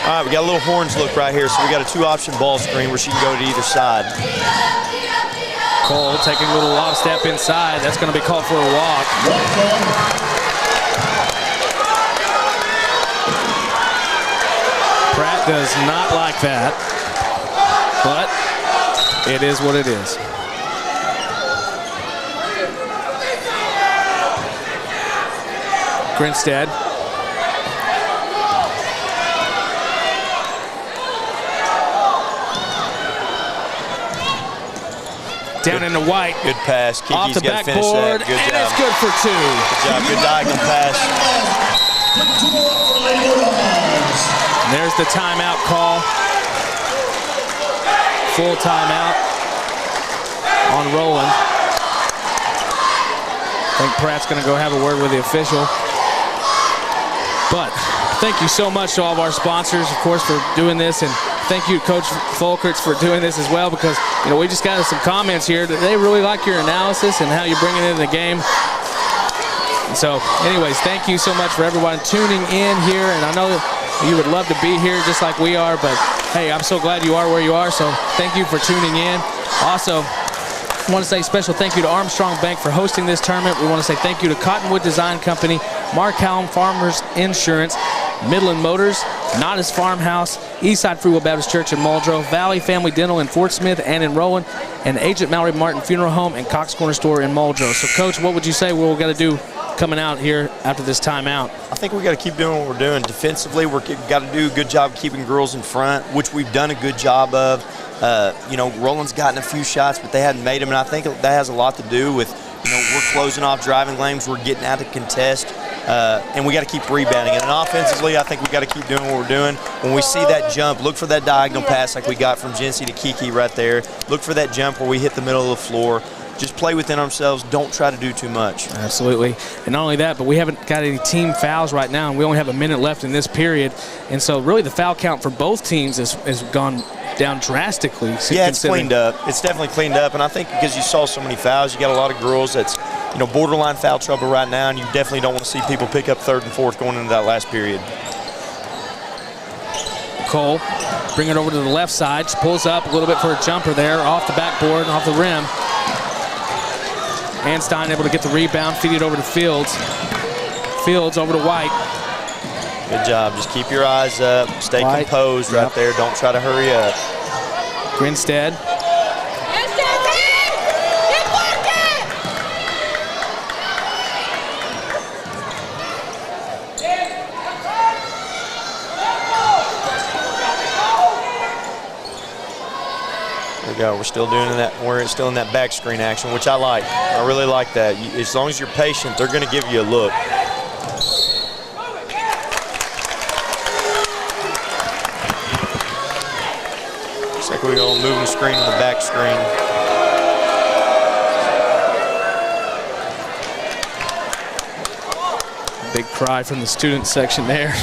All right, we got a little horns look right here, so we got a 2-option ball screen where she can go to either side. Cole taking a little off step inside. That's going to be called for a walk. Pratt does not like that, but it is what it is. Grinstead. Down into White. Good pass. Off the Kiki's got to finish backboard, that. Good and job. it's good for 2. Good job. Good diagonal pass. And there's the timeout call. Full timeout on Roland. I think Pratt's going to go have a word with the official. But thank you so much to all of our sponsors, of course, for doing this, and thank you, Coach Folkerts, for doing this as well, because we just got some comments here that they really like your analysis and how you're bringing it in the game. And so, anyways, thank you so much for everyone tuning in here, and I know that you would love to be here just like we are, but hey, I'm so glad you are where you are, so thank you for tuning in. Also, I want to say special thank you to Armstrong Bank for hosting this tournament. We want to say thank you to Cottonwood Design Company, Mark Hallam Farmers Insurance, Midland Motors, Nodda's Farmhouse, Eastside Free Will Baptist Church in Muldrow, Valley Family Dental in Fort Smith and in Rowan, and Agent Mallory Martin Funeral Home and Cox Corner Store in Muldrow. So, Coach, what would you say we're going to do coming out here after this timeout? I think we got to keep doing what we're doing. Defensively, we've got to do a good job keeping girls in front, which we've done a good job of. Roland's gotten a few shots, but they hadn't made them, and I think that has a lot to do with, we're closing off driving lanes, we're getting out to contest, and we got to keep rebounding. And offensively, I think we got to keep doing what we're doing. When we see that jump, look for that diagonal pass like we got from Jency to Kiki right there. Look for that jump where we hit the middle of the floor. Just play within ourselves. Don't try to do too much. Absolutely. And not only that, but we haven't got any team fouls right now, and we only have a minute left in this period. And so really the foul count for both teams has gone down drastically. Yeah, it's cleaned up. It's definitely cleaned up. And I think because you saw so many fouls, you got a lot of girls that's, borderline foul trouble right now, and you definitely don't want to see people pick up 3rd and 4th going into that last period. Cole, bring it over to the left side. She pulls up a little bit for a jumper there, off the backboard and off the rim. Anstein able to get the rebound, feed it over to Fields. Fields over to White. Good job. Just keep your eyes up. Stay composed right there. Don't try to hurry up. Grinstead. There we go. We're still doing that. We're still in that back screen action, which I like. I really like that. As long as you're patient, they're going to give you a look. Looks like we're going to move the screen to the back screen. Big cry from the student section there.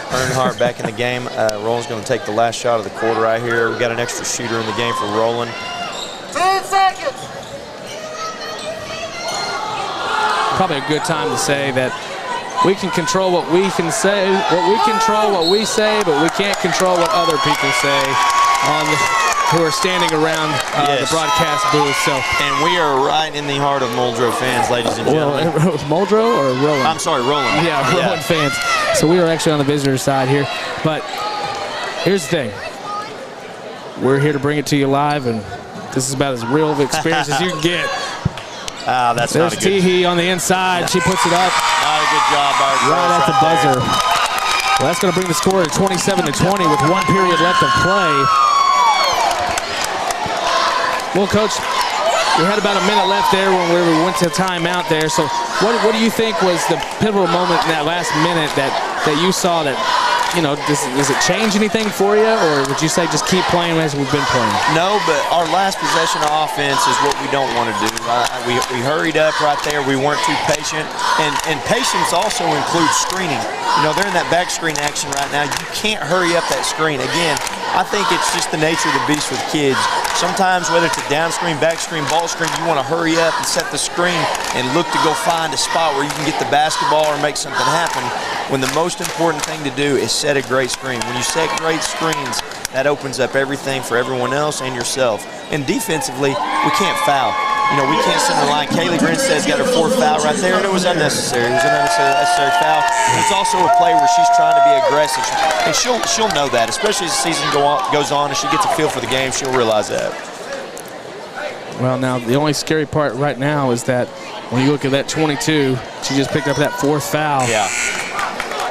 Earnhardt back in the game. Roland's going to take the last shot of the quarter right here. We got an extra shooter in the game for Roland. 10 seconds. Probably a good time to say that we can control what we can say, we control what we say, but we can't control what other people say who are standing around the broadcast booth. And we are right in the heart of Muldrow fans, ladies and gentlemen. Muldrow or Roland? I'm sorry, Roland. Yeah, Roland fans. So we are actually on the visitor side here. But here's the thing. We're here to bring it to you live, and this is about as real of an experience as you can get. That's There's not a good Teehee on the inside. She puts it up. Not a good job by our right at the buzzer. Well, that's going to bring the score to 27-20 with 1 period left of play. Well, Coach, we had about a minute left there when we went to timeout there. So what do you think was the pivotal moment in that last minute that you saw that, does it change anything for you, or would you say just keep playing as we've been playing? No, but our last possession of offense is what we don't want to do. We hurried up right there. We weren't too patient. And patience also includes screening. They're in that back screen action right now. You can't hurry up that screen. Again, I think it's just the nature of the beast with kids. Sometimes, whether it's a down screen, back screen, ball screen, you want to hurry up and set the screen and look to go find a spot where you can get the basketball or make something happen, when the most important thing to do is set set a great screen. When you set great screens, that opens up everything for everyone else and yourself. And defensively, we can't foul. You know, we can't sit in the line. Kaylee Grinstead's got her 4th foul right there, and it was unnecessary. It was an unnecessary foul. And it's also a play where she's trying to be aggressive. And she'll know that, especially as the season goes on and she gets a feel for the game, she'll realize that. Well, now, the only scary part right now is that when you look at that 22, she just picked up that 4th foul. Yeah.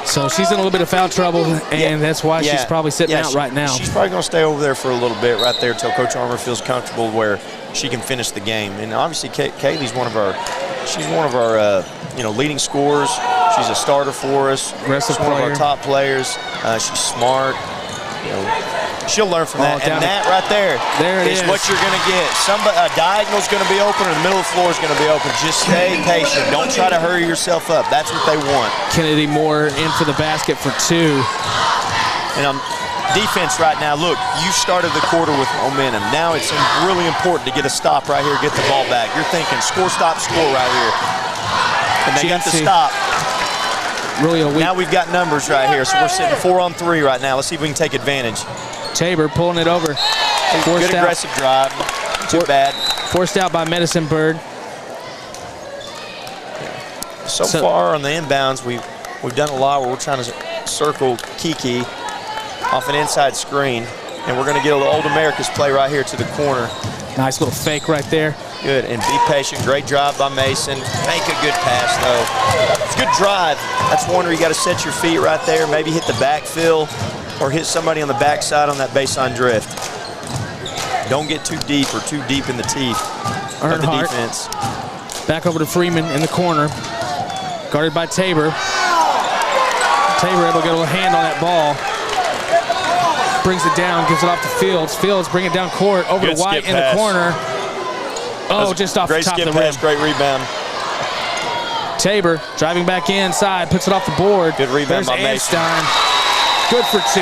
So she's in a little bit of foul trouble, and that's why she's probably sitting out right now. She's probably going to stay over there for a little bit right there until Coach Armour feels comfortable where she can finish the game. And obviously, Kaylee's one of our leading scorers. She's a starter for us. Aggressive She's one of our top players. She's smart. You know, she'll learn from that. And that right there is what you're going to get. A diagonal's going to be open, or the middle of the floor is going to be open. Just stay patient. Don't try to hurry yourself up. That's what they want. Kennedy Moore in for the basket for 2. And defense right now, look, you started the quarter with momentum. Now it's really important to get a stop right here, get the ball back. You're thinking score, stop, score right here. And they got the stop. Really a weak. Now we've got numbers right here, so we're sitting 4 on 3 right now. Let's see if we can take advantage. Tabor pulling it over. Good aggressive drive. Too bad. Forced out by Medicine Bird. So far on the inbounds, we've done a lot where we're trying to circle Kiki off an inside screen, and we're going to get Old America's play right here to the corner. Nice little fake right there. Good, and be patient. Great drive by Mason. Make a good pass, though. It's a good drive. That's one where you got to set your feet right there, maybe hit the backfill or hit somebody on the backside on that baseline drift. Don't get too deep in the teeth of the defense. Back over to Freeman in the corner. Guarded by Tabor. Tabor able to get a little hand on that ball. Brings it down, gives it off to Fields. Fields bring it down court over to White in the corner. Oh, just off the top of the rim. Great rebound. Tabor driving back inside, puts it off the board. Good rebound by Mason. Good for 2.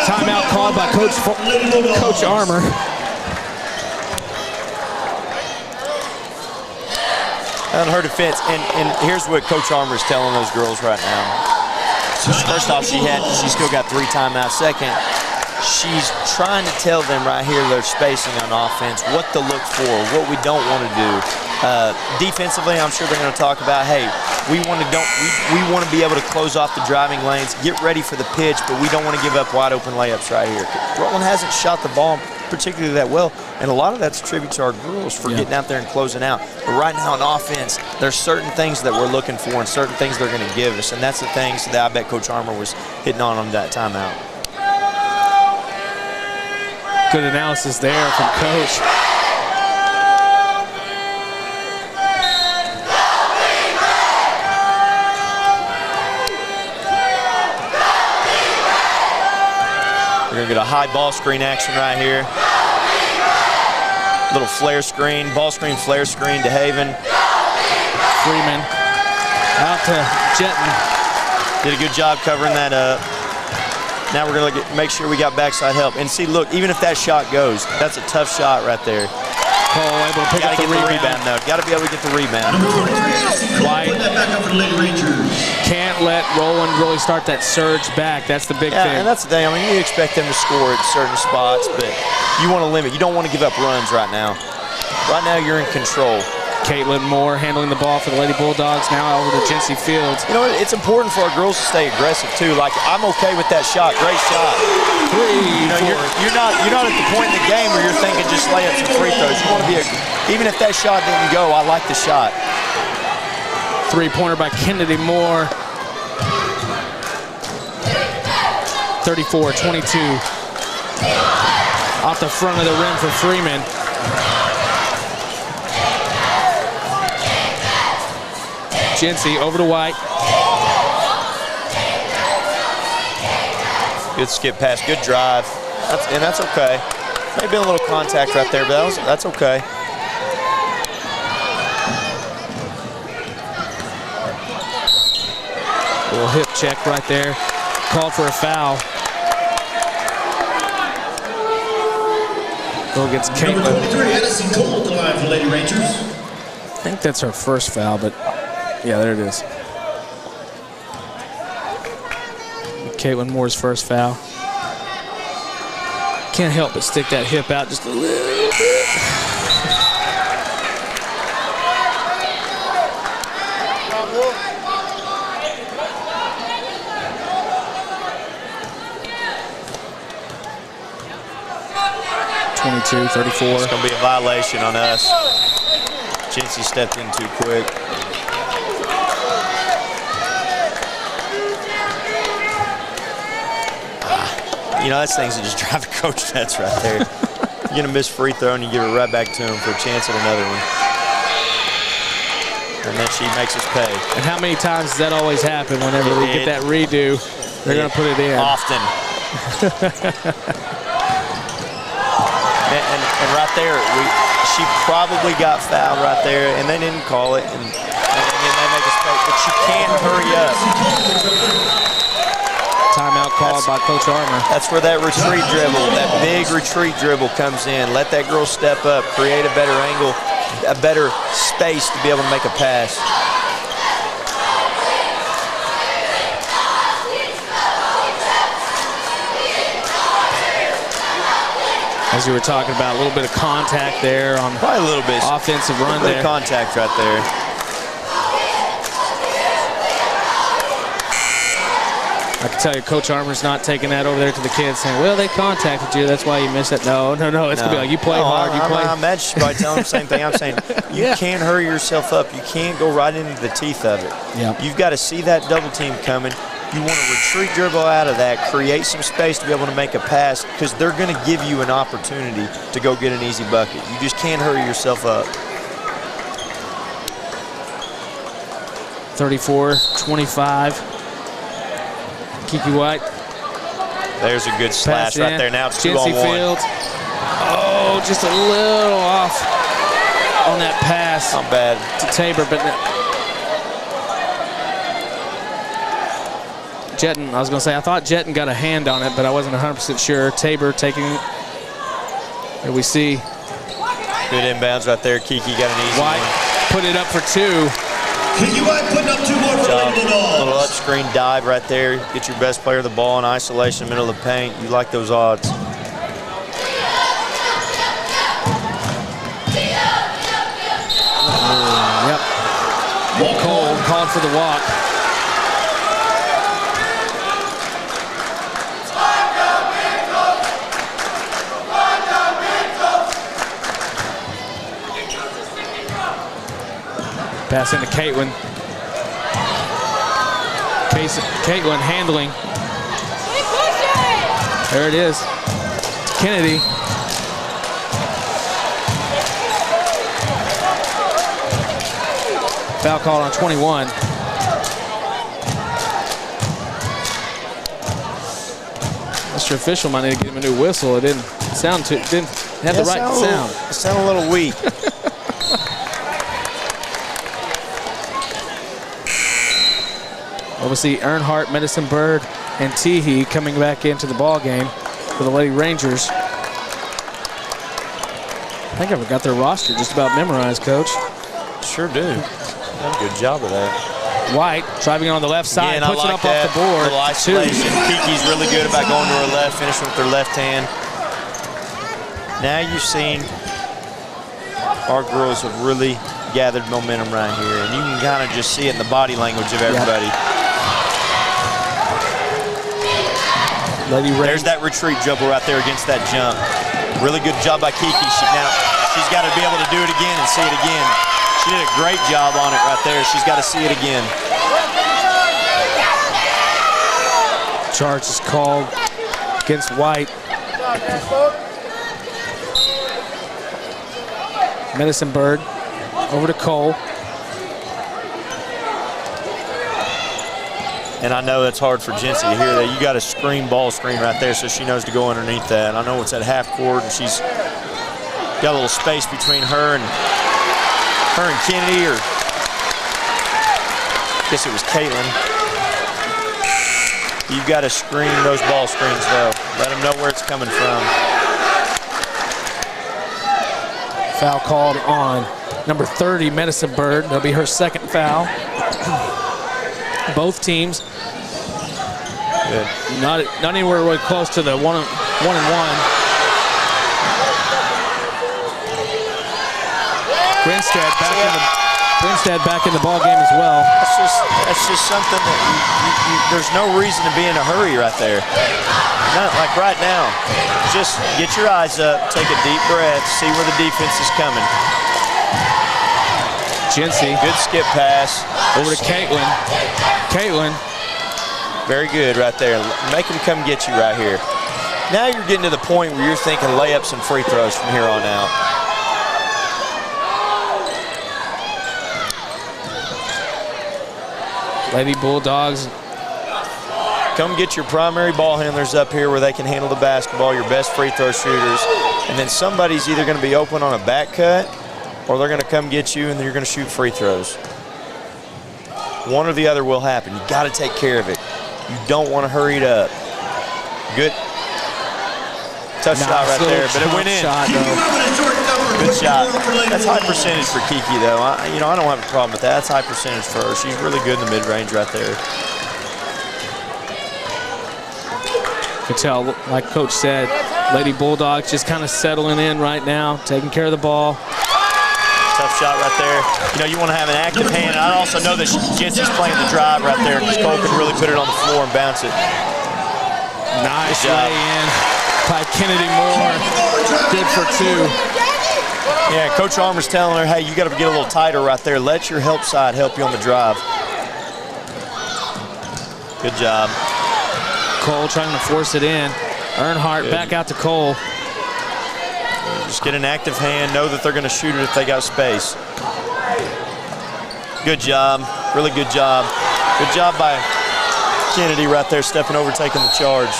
Timeout called by Coach Armour. On her defense, and here's what Coach Armour is telling those girls right now. First off, she still got 3 timeouts. Second, she's trying to tell them right here their spacing on offense, what to look for, what we don't want to do. Defensively, I'm sure they're going to talk about, hey, we want to be able to close off the driving lanes, get ready for the pitch, but we don't want to give up wide open layups right here. Rutland hasn't shot the ball particularly that well, and a lot of that's a tribute to our girls for getting out there and closing out. But right now on offense, there's certain things that we're looking for and certain things they're going to give us, and that's the things that I bet Coach Armour was hitting on that timeout. Good analysis there from Coach. We're going to get a high ball screen action right here. Little flare screen, ball screen, flare screen to Haven. Freeman out to Jetton. Did a good job covering that up. Now we're going to make sure we got backside help. And see, look, even if that shot goes, that's a tough shot right there. Cole able to pick up the rebound. Though. Got to be able to get the rebound. White can't let Roland really start that surge back. That's the big thing. And that's the thing. I mean, you expect them to score at certain spots, but you want to limit. You don't want to give up runs right now. Right now, you're in control. Caitlin Moore handling the ball for the Lady Bulldogs. Now over to Jency Fields. You know, it's important for our girls to stay aggressive too. Like, I'm okay with that shot. Great shot. 3, you know, you're not at the point in the game where you're thinking just lay up some free throws. You want to be even if that shot didn't go, I like the shot. 3-pointer by Kennedy Moore. 34-22. Off the front of the rim for Freeman. Jency over to White. Good skip pass, good drive. That's okay. Maybe a little contact right there, but that's okay. A little hip check right there. Called for a foul. Go against Caitlin. Number 23, Addison Cole at the line for Lady Rangers. I think that's her first foul, but yeah, there it is. Caitlin Moore's first foul. Can't help but stick that hip out just a little bit. .22, 34. It's going to be a violation on us. Jency stepped in too quick. You know, that's things that just drive the coach nuts right there. You're going to miss free throw and you give it right back to him for a chance at another one. And then she makes us pay. And how many times does that always happen whenever they get that redo? They're going to put it in. Often. and right there, she probably got fouled right there, and they didn't call it. And they make us pay, but she can't hurry up. Timeout called by Coach Armour. That's where that retreat dribble, that big retreat dribble comes in. Let that girl step up, create a better angle, a better space to be able to make a pass. As you were talking about, a little bit of contact there on probably a little bit offensive run there. Contact right there. I can tell you, Coach Armour's not taking that over there to the kids, saying, "Well, they contacted you. That's why you missed it." No. It's gonna be like you play hard. You play. I'm just probably telling them the same thing. I'm saying you can't hurry yourself up. You can't go right into the teeth of it. Yeah. You've got to see that double team coming. You want to retreat dribble out of that, create some space to be able to make a pass, because they're going to give you an opportunity to go get an easy bucket. You just can't hurry yourself up. 34-25. Kiki White. There's a good slash right there. Now it's 2-on-1. Fields. Oh, just a little off on that pass. Not bad. To Tabor, but Jetton, I was going to say, I thought Jetton got a hand on it, but I wasn't 100% sure. Tabor taking it. Here we see. Good inbounds right there. Kiki got an easy White one. put it up for two. Kiki White putting up 2 more for the Bulldogs. Little up screen dive right there. Get your best player the ball in isolation, middle of the paint. You like those odds. Yep. Cole called for the walk. Pass into Caitlin. Caitlin handling. There it is. Kennedy. Foul called on 21. Mr. Official might need to give him a new whistle. It didn't sound too. Didn't have the right sound. It sounded a little weak. Obviously, Earnhardt, Medicine Bird, and Teehee coming back into the ball game for the Lady Rangers. I think I've got their roster just about memorized, Coach. Sure do. Done a good job of that. White driving on the left side, Again, puts I like it up off the board. Little isolation. Kiki's really good about going to her left, finishing with her left hand. Now you've seen our girls have really gathered momentum right here, and you can kind of just see it in the body language of everybody. Yep. There's that retreat dribble right there against that jump. Really good job by Kiki. She's got to be able to do it again and see it again. She did a great job on it right there. She's got to see it again. Charge is called against White. Medicine Bird over to Cole. And I know that's hard for Jency to hear that. You got a ball screen right there, so she knows to go underneath that. I know it's at half court, and she's got a little space between her and Kennedy, or I guess it was Caitlin. You've got to screen those ball screens, though. Let them know where it's coming from. Foul called on number 30, Medicine Bird. That'll be her second foul. Both teams Good. Not anywhere really close to the one and one. Grinstead back in the ball game as well. That's just something that there's no reason to be in a hurry right there. Not like right now. Just get your eyes up, take a deep breath, see where the defense is coming. Jinsey. Good skip pass. Over to Caitlin. Caitlin. Very good right there. Make them come get you right here. Now you're getting to the point where you're thinking layups and free throws from here on out. Lady Bulldogs. Come get your primary ball handlers up here where they can handle the basketball, your best free throw shooters, and then somebody's either going to be open on a back cut or they're going to come get you and you're going to shoot free throws. One or the other will happen. You got to take care of it. You don't want to hurry it up. Good. Tough shot right there, but it went in. Good shot. That's high percentage for Kiki, though. I don't have a problem with that. That's high percentage for her. She's really good in the mid-range right there. You can tell, like Coach said, Lady Bulldogs just kind of settling in right now, taking care of the ball. Tough shot right there. You want to have an active hand. And I also know that Jensen's playing the drive right there because Cole can really put it on the floor and bounce it. Nice lay in by Kennedy Moore. Good for two. Yeah, Coach Armour's telling her, hey, you got to get a little tighter right there. Let your help side help you on the drive. Good job. Cole trying to force it in. Earnhardt back out to Cole. Just get an active hand. Know that they're going to shoot it if they got space. Good job. Really good job. Good job by Kennedy right there, stepping over, taking the charge.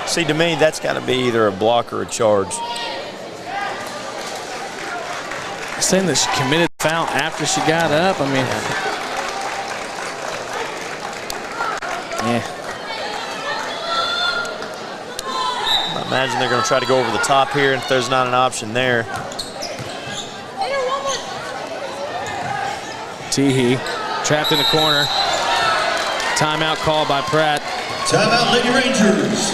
See, to me, that's got to be either a block or a charge. Saying that she committed foul after she got up. I mean, yeah. I imagine they're going to try to go over the top here if there's not an option there. Teehee trapped in the corner. Timeout called by Pratt. Timeout, Lady Rangers.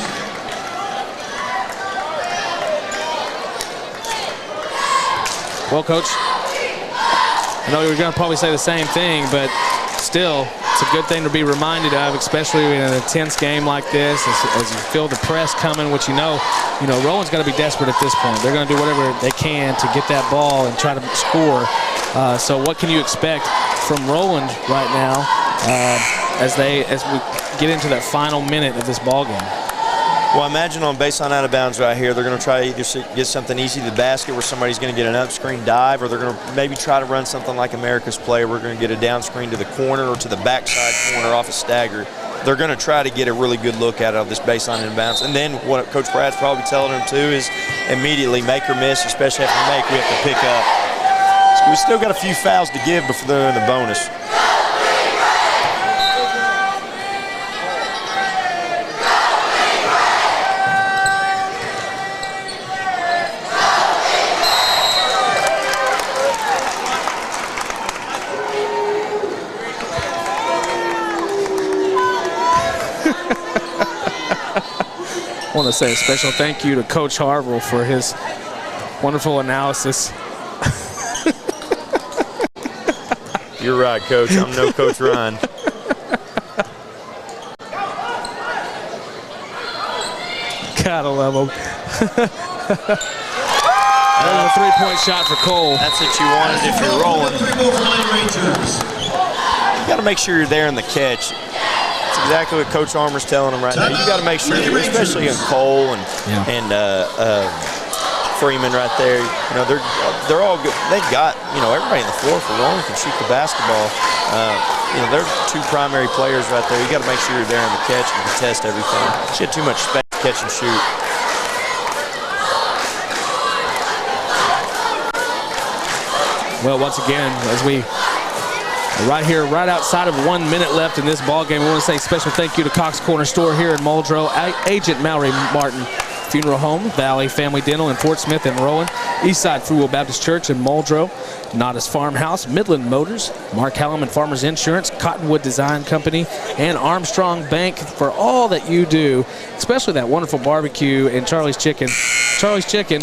Well, Coach, I know you're going to probably say the same thing, but still, it's a good thing to be reminded of, especially in an intense game like this, as you feel the press coming, which Rowan's going to be desperate at this point. They're going to do whatever they can to get that ball and try to score. So what can you expect from Roland right now as we get into that final minute of this ball game? Well, imagine on baseline out of bounds right here, they're going to try to either get something easy to the basket where somebody's going to get an up screen dive, or they're going to maybe try to run something like America's play. We're going to get a down screen to the corner or to the backside corner off a stagger. They're going to try to get a really good look at it of this baseline in bounds. And then what Coach Pratt's probably telling them too is immediately make or miss, especially after make, we have to pick up. So we still got a few fouls to give before they're in the bonus. I want to say a special thank you to Coach Harville for his wonderful analysis. You're right, Coach. I'm no Coach Ryan. Gotta love him. Another three-point shot for Cole. That's what you wanted if you're rolling. You got to make sure you're there in the catch. That's exactly what Coach Armour's telling them right now. You got to make sure, especially in Cole and Freeman right there. They're all good. They got everybody on the floor for Rowan can shoot the basketball. They're two primary players right there. You got to make sure you're there in the catch and contest everything. She had too much space to catch and shoot. Well, once again, as we right here, right outside of 1 minute left in this ball game, we want to say special thank you to Cox Corner Store here in Muldrow. Agent Mallory Martin Funeral Home, Valley Family Dental in Fort Smith and Rowan, Eastside Free Will Baptist Church in Muldrow, Nodda's Farmhouse, Midland Motors, Mark Hallam and Farmers Insurance, Cottonwood Design Company, and Armstrong Bank for all that you do, especially that wonderful barbecue and Charlie's Chicken. Charlie's Chicken,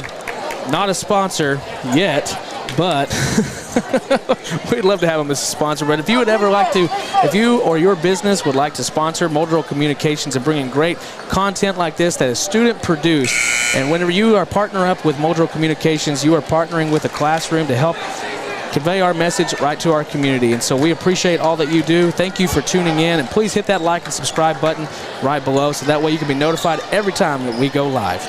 not a sponsor yet, but we'd love to have them as a sponsor. But if you would ever like to, if you or your business would like to sponsor Muldrow Communications and bring in great content like this that is student produced, and whenever you are partner up with Muldrow Communications, you are partnering with a classroom to help convey our message right to our community. And so we appreciate all that you do. Thank you for tuning in, and please hit that like and subscribe button right below so that way you can be notified every time that we go live.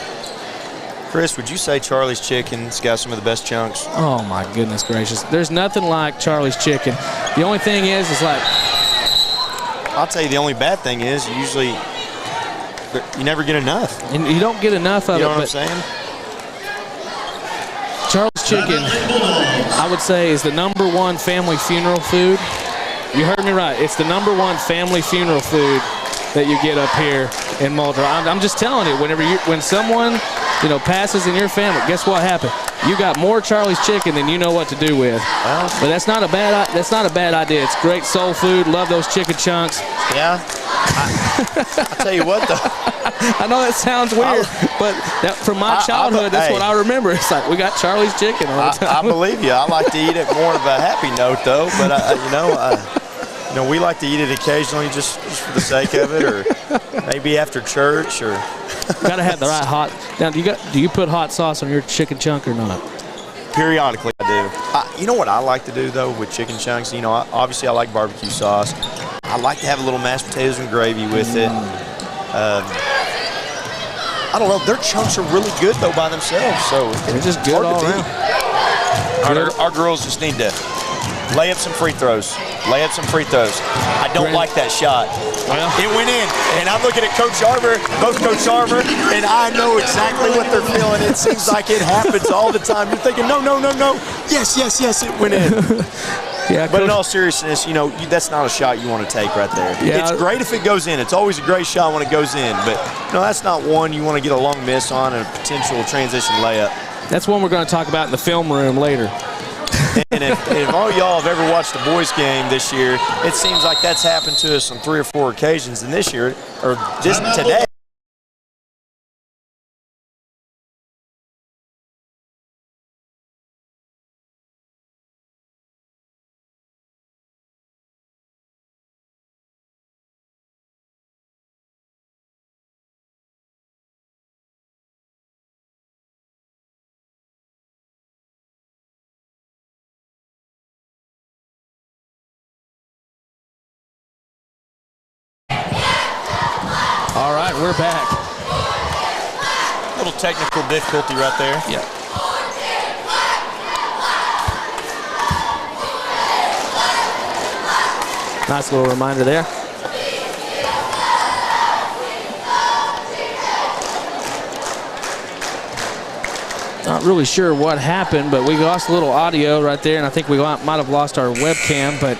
Chris, would you say Charlie's Chicken's got some of the best chunks? Oh my goodness gracious. There's nothing like Charlie's Chicken. The only thing is like, I'll tell you, the only bad thing is usually you never get enough. and you don't get enough of You know it, what I'm but saying? Charlie's Chicken, I would say, is the #1 family funeral food. You heard me right. It's the #1 family funeral food that you get up here in Muldrow. I'm just telling you, when someone passes in your family, guess what happened? You got more Charlie's Chicken than you know what to do with. Well, But that's not a bad idea. It's great soul food. Love those chicken chunks. yeah. I'll tell you what, though. I know that sounds weird, but from my childhood, that's what I remember. It's like we got Charlie's Chicken all the time. I believe you. I like to eat it more of a happy note, though. But we like to eat it occasionally, just for the sake of it, or maybe after church, or. Got to have the right hot. Now, do you put hot sauce on your chicken chunk or not? Periodically, I do. You know what I like to do, though, with chicken chunks? Obviously, I like barbecue sauce. I like to have a little mashed potatoes and gravy with it. I don't know. Their chunks are really good, though, by themselves. So They're just good all around. Our girls just need to lay up some free throws. Lay up some free throws. I don't like that shot. Well, It went in, and I'm looking at Coach Arbor, both Coach Arbor, and I know exactly what they're feeling. It seems like it happens all the time. You're thinking, no. Yes, it went in. yeah, But in Coach, all seriousness, that's not a shot you want to take right there. Yeah. It's great if it goes in. It's always a great shot when it goes in. But, that's not one you want to get a long miss on and a potential transition layup. that's one we're going to talk about in the film room later. And if all y'all have ever watched the boys game this year, it seems like that's happened to us on 3 or 4 occasions. And this year, or just today, All right, we're back. little technical difficulty right there. Yeah. Nice little reminder there. Not really sure what happened, but we lost a little audio right there, and I think we might have lost our webcam, but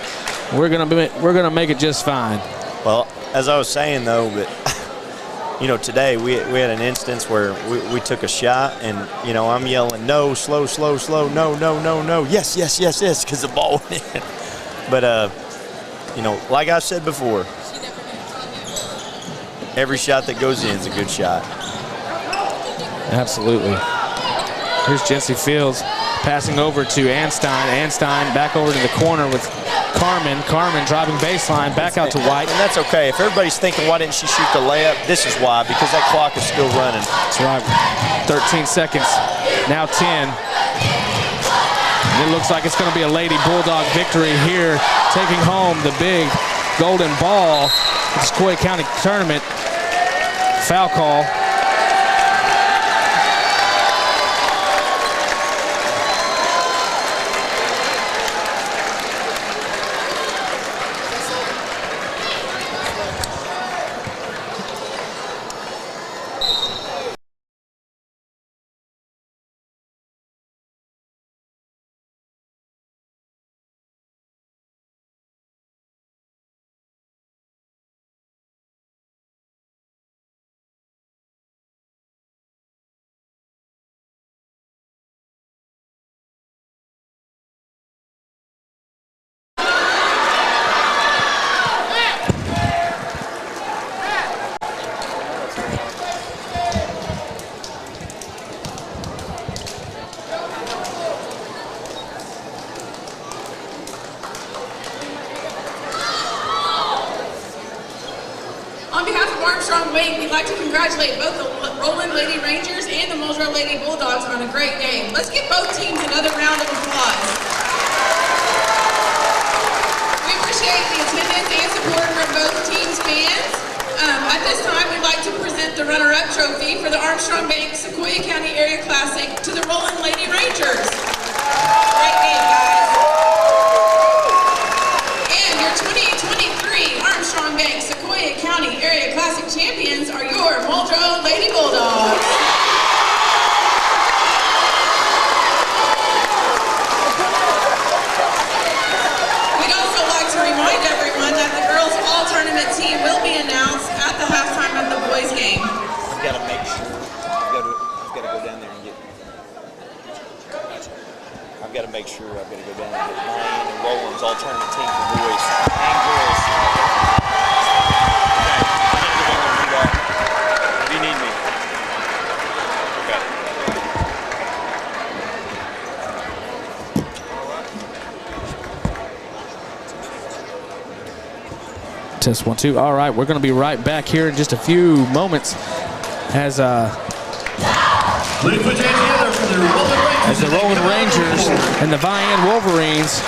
we're gonna make it just fine. Well, as I was saying, though, but today we had an instance where we took a shot, and I'm yelling, no, slow, no, yes, because the ball went in. But like I said before, every shot that goes in is a good shot. Absolutely. Here's Jesse Fields passing over to Anstein. Anstein back over to the corner with Carmen. Carmen driving baseline, back out to White. And that's okay. If everybody's thinking, why didn't she shoot the layup? This is why, because that clock is still running. That's right. 13 seconds, now 10. And it looks like it's going to be a Lady Bulldog victory here, taking home the big golden ball. The Sequoyah County Tournament. Foul call. of Armstrong Wing, we'd like to congratulate both the Roland Lady Rangers and the Muldrow Lady Bulldogs on a great game. Let's give both teams another round of applause. We appreciate the attendance and support from both teams' fans. At this time, we'd like to present the runner-up trophy for the Armstrong Bank Sequoyah County Area Classic to the Roland Lady Rangers. Great game, guys. And your 2023 Armstrong Bank Sequoyah County Area Classic champions are your Muldrow Lady Bulldogs. We'd also like to remind everyone that the girls' all-tournament team will be announced at the halftime of the boys' game. I've got to make sure. I've got to go down there and get. I've got to make sure. I've got to go down and get mine and Roland's all-tournament team for boys and girls. Okay, I'm gonna go down there and do that. Do you need me? Okay. Test 1, 2. All right, we're going to be right back here in just a few moments as Please put your hands together for the Roland Rangers. the Roland Rangers and the Vian Wolverines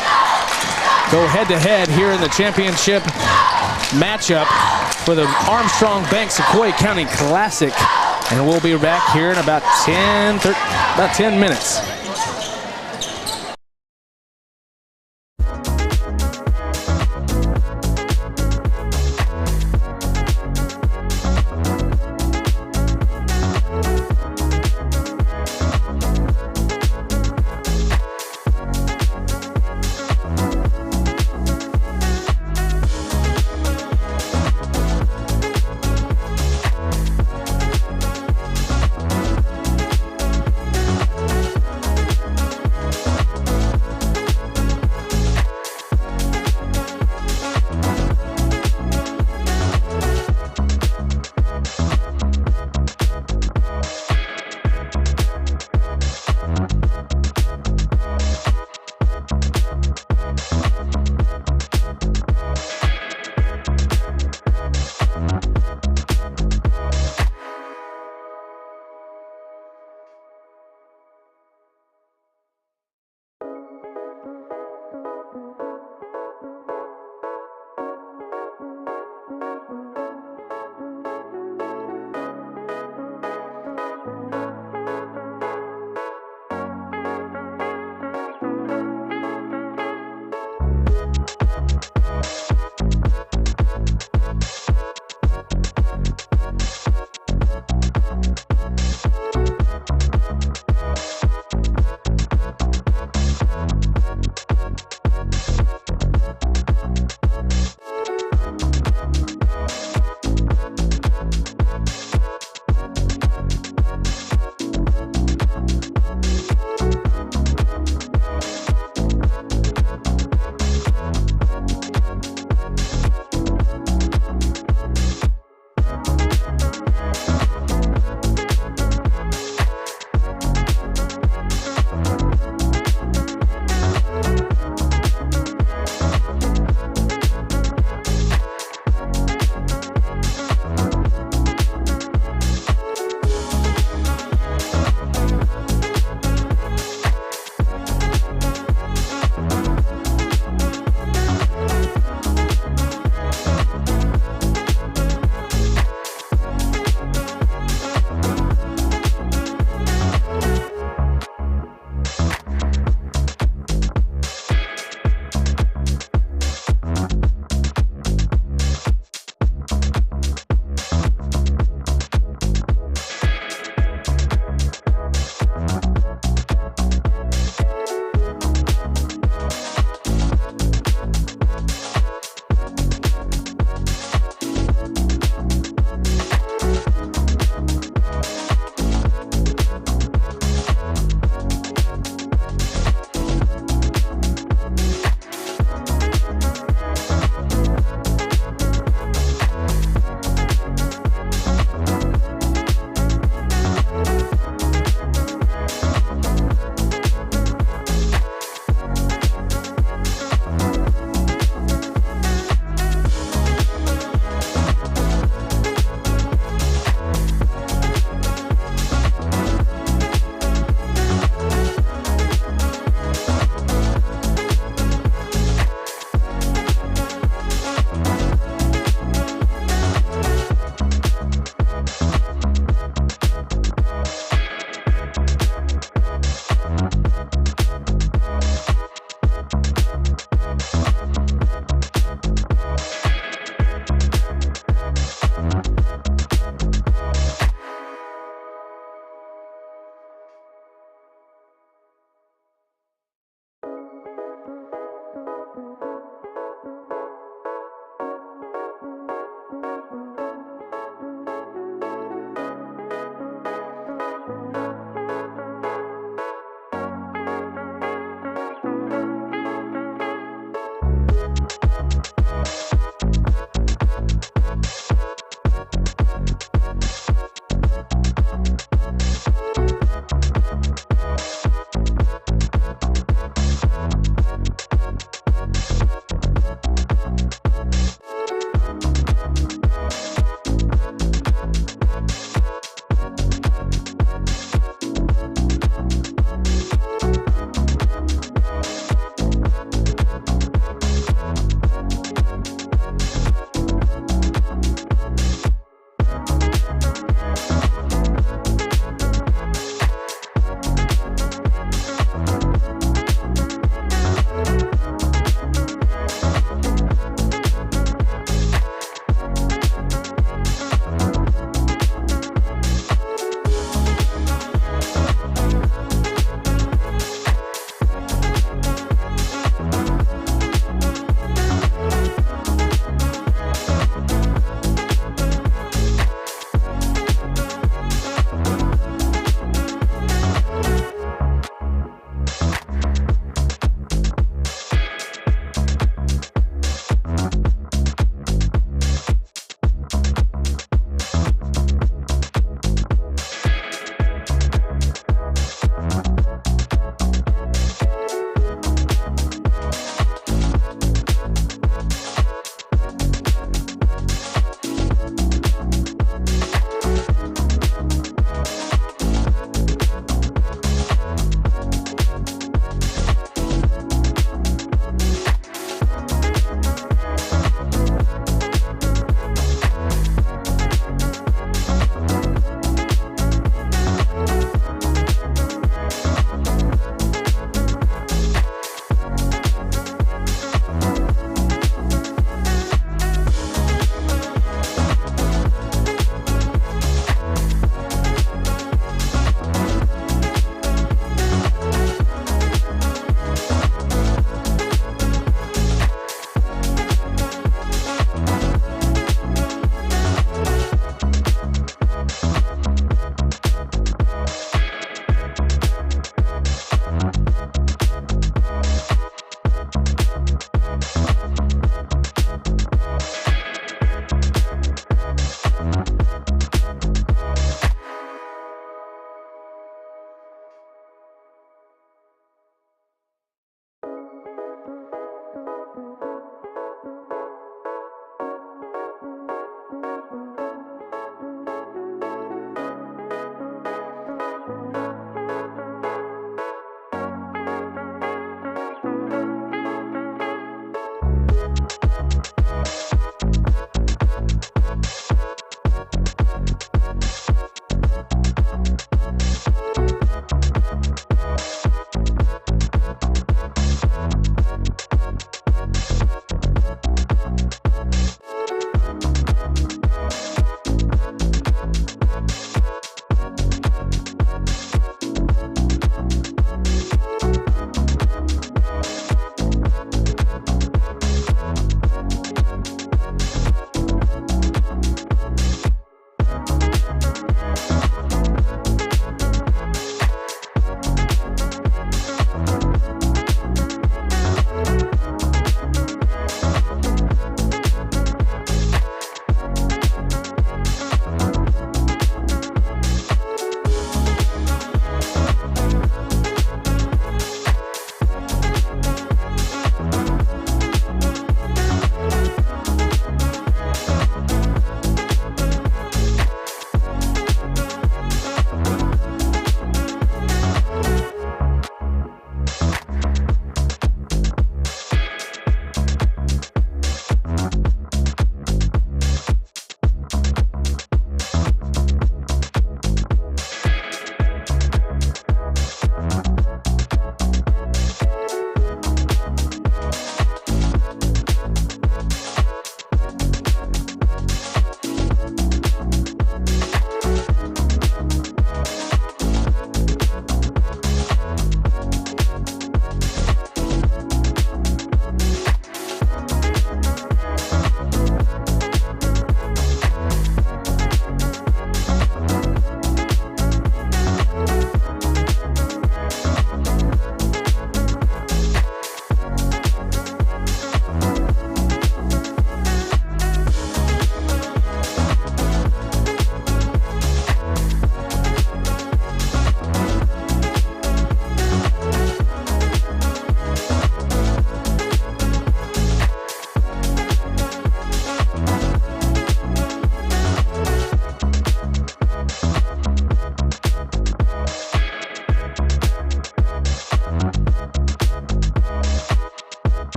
go head-to-head here in the championship matchup for the Armstrong Bank Sequoyah County Classic. And we'll be back here in about 10 minutes.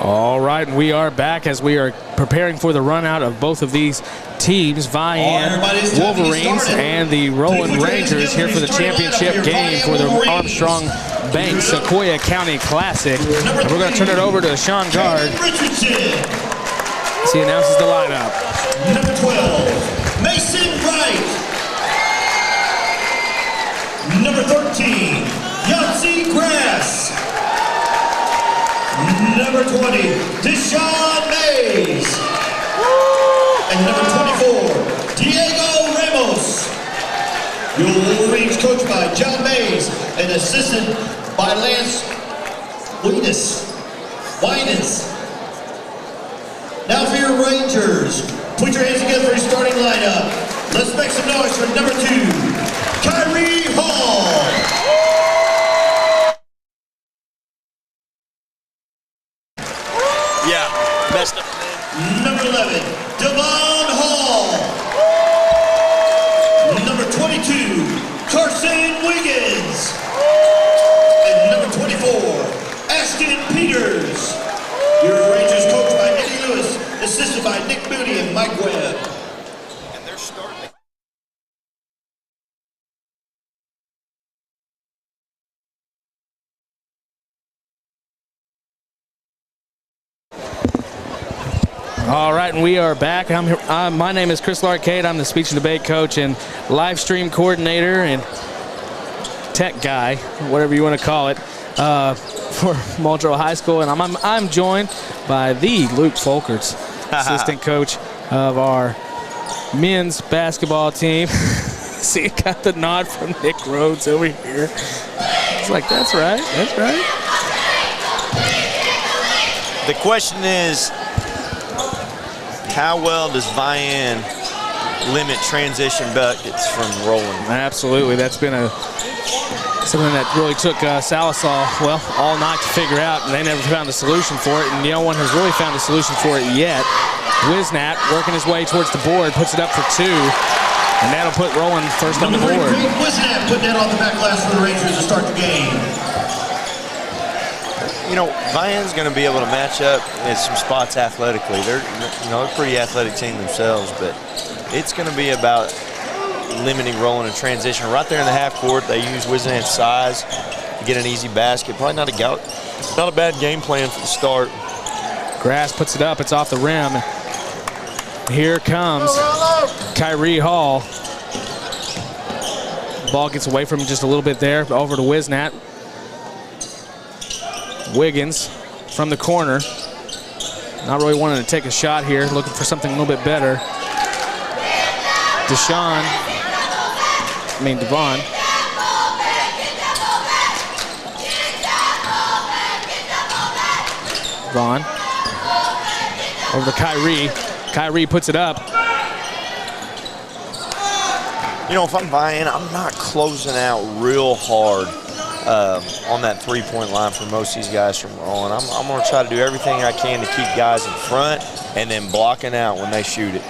All right, and we are back as we are preparing for the run out of both of these teams, Vian Wolverines and the Roland Rangers, here for the championship game for the Armstrong Bank Sequoyah County Classic. And we're going to turn it over to Sean Gard as he announces the lineup. Number 12, Mason Wright. Number 13, Yahtzee Grass. Number 20, Deshaun Mays. And number 24, Diego Ramos. Your Wolverines coached by John Mays and assisted by Lance Winus. Now for your Rangers, put your hands together for your starting lineup. Let's make some noise for number 2, Kyrie Hall. Yeah, messed up. Number 11, Devon Hall. Number 22, Carson Wiggins. And number 24, Ashton Peters. Your Rangers coached by Eddie Lewis, assisted by Nick Moody and Mike Webb. And they're starting. All right, and we are back. My name is Chris Larcade. I'm the speech and debate coach and live stream coordinator and tech guy, whatever you want to call it, for Muldrow High School. And I'm joined by the Luke Folkerts, assistant coach of our men's basketball team. See, got the nod from Nick Rhodes over here. It's like, that's right, that's right. The question is, how well does Vian limit transition buckets from rolling? Absolutely. That's been something that really took Salisaw, well, all night to figure out, and they never found a solution for it, and no one has really found a solution for it yet. Wisnat working his way towards the board, puts it up for 2, and that'll put Roland first on the board. Wisnat putting that on the back glass for the Rangers to start the game. You know, Vian's going to be able to match up in some spots athletically. They're a pretty athletic team themselves, but it's going to be about limiting rolling and transition. Right there in the half court, they use Wisnat's size to get an easy basket. Probably not a bad game plan for the start. Grass puts it up. It's off the rim. Here comes Kyrie Hall. Ball gets away from him just a little bit there. Over to Wisnat. Wiggins from the corner. Not really wanting to take a shot here. Looking for something a little bit better. Devon. Vaughn. Over to Kyrie. Kyrie puts it up. You know, if I'm Vian, I'm not closing out real hard on that three-point line for most of these guys from rolling. I'm going to try to do everything I can to keep guys in front and then blocking out when they shoot it.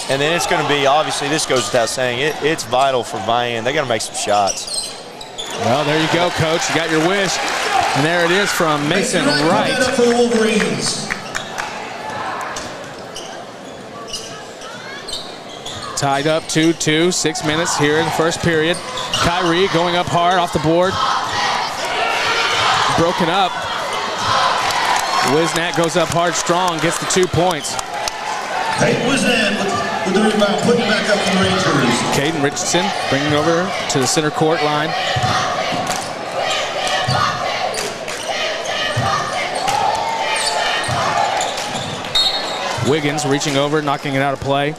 And then it's going to be, obviously, this goes without saying, it's vital for Vian. They got to make some shots. Well, there you go, Coach. You got your wish. And there it is from Mason Wright. For the Wolverines. Tied up 2-2, 6 minutes here in the first period. Kyrie going up hard off the board. Broken up. Wisnat goes up hard, strong, gets the 2 points. Hey, Wisnat with the rebound, putting it back up for the Rangers. Caden Richardson bringing over to the center court line. Wiggins reaching over, knocking it out of play.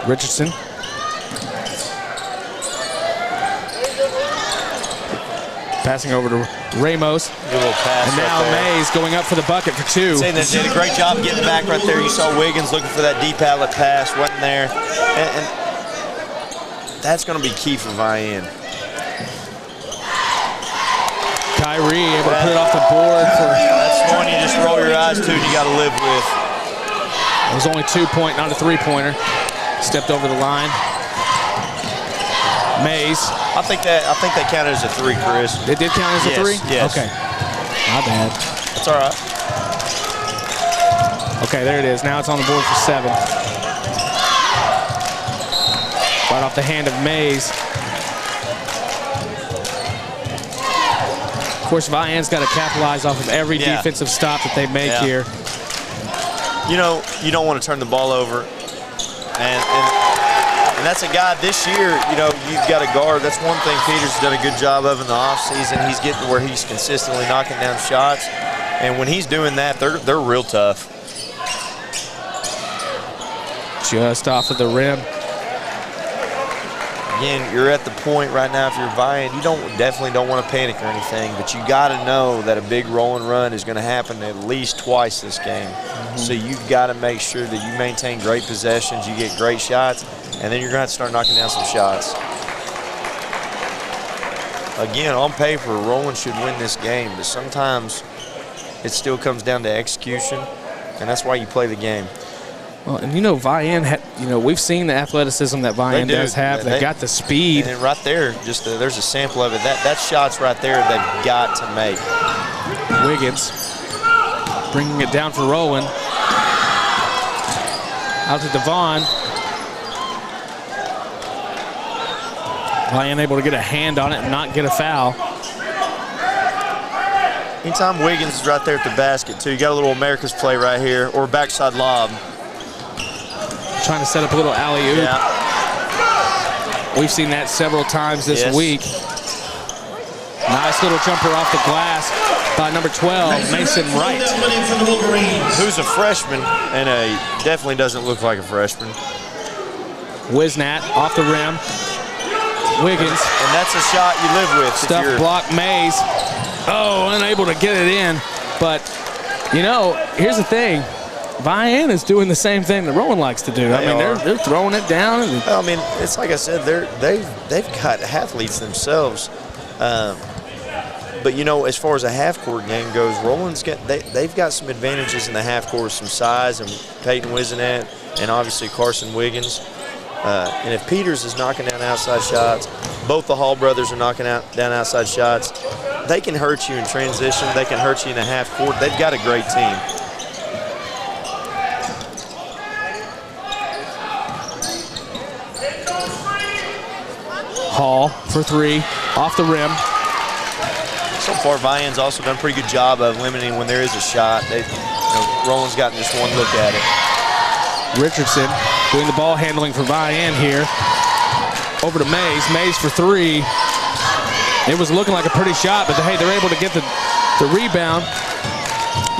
Richardson. Passing over to Ramos. Good little pass. And now Mays going up for the bucket for 2. Saying they did a great job getting back right there. You saw Wiggins looking for that deep outlet pass, wasn't there. And that's going to be key for Vian. Kyrie able to put it off the board. That's one you just roll your eyes to and you got to live with. It was only 2-point, not a 3-pointer. Stepped over the line. Mays. I think that counted as a 3, Chris. It did count as a 3? Yes. Okay. My bad. That's all right. Okay, there it is. Now it's on the board for 7. Right off the hand of Mays. Of course, Vianne's got to capitalize off of every defensive stop that they make here. You know, you don't want to turn the ball over. And that's a guy this year, you know, you've got a guard. That's one thing Peters has done a good job of in the offseason. He's getting where he's consistently knocking down shots. And when he's doing that, they're real tough. Just off of the rim. Again, you're at the point right now, if you're Vian, you definitely don't want to panic or anything, but you got to know that a big roll and run is going to happen at least twice this game. So you've got to make sure that you maintain great possessions, you get great shots, and then you're going to have to start knocking down some shots. Again, on paper, Roland should win this game, but sometimes it still comes down to execution, and that's why you play the game. Well, and you know, Vianne, we've seen the athleticism that Vianne does have. They've got the speed. And right there, there's a sample of it. That shot's right there they've got to make. Wiggins bringing it down for Roland. Out to Devon. Vianne able to get a hand on it and not get a foul. Anytime Wiggins is right there at the basket, too, you got a little America's play right here, or backside lob. Trying to set up a little alley-oop. Yeah. We've seen that several times this week. Nice little jumper off the glass by number 12, Mason Wright. Who's a freshman, and definitely doesn't look like a freshman. Wisnat off the rim. Wiggins. And that's a shot you live with. Stuff block Mays. Oh, unable to get it in. But, you know, here's the thing. Vianne is doing the same thing that Rowan likes to do. They're throwing it down. Well, I mean, it's like I said, they've got athletes themselves. But you know, as far as a half-court game goes, Roland's they've got some advantages in the half-court, some size, and Peyton Wisnat, and obviously Carson Wiggins. And if Peters is knocking down outside shots, both the Hall brothers are knocking down outside shots, they can hurt you in transition. They can hurt you in the half-court. They've got a great team. Hall for 3, off the rim. So far, Vianne's also done a pretty good job of limiting when there is a shot. Roland's gotten just one look at it. Richardson doing the ball handling for Vianne here. Over to Mays. Mays for 3. It was looking like a pretty shot, but hey, they're able to get the rebound.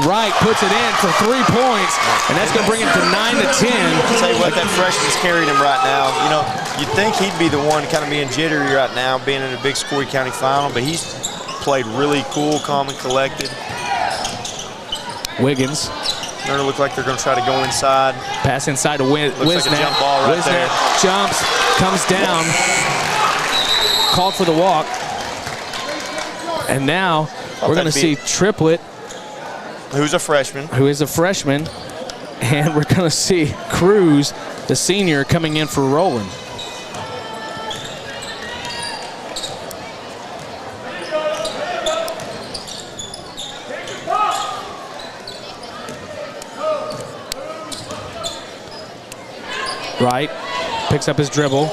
Wright puts it in for 3 points, and that's going to bring it to 9 to 10. I'll tell you what, that freshman's carrying him right now. You know, you'd think he'd be the one kind of being jittery right now, being in a big Sequoyah County final, but he's played really cool, calm, and collected. Wiggins. They're going to look like they're going to try to go inside. Pass inside to Wisnat. Looks like a jump ball right there. Jumps, comes down, called for the walk. And now we're going to see Triplett. Who's a freshman. Who is a freshman. And we're going to see Cruz, the senior, coming in for Roland. Wright picks up his dribble,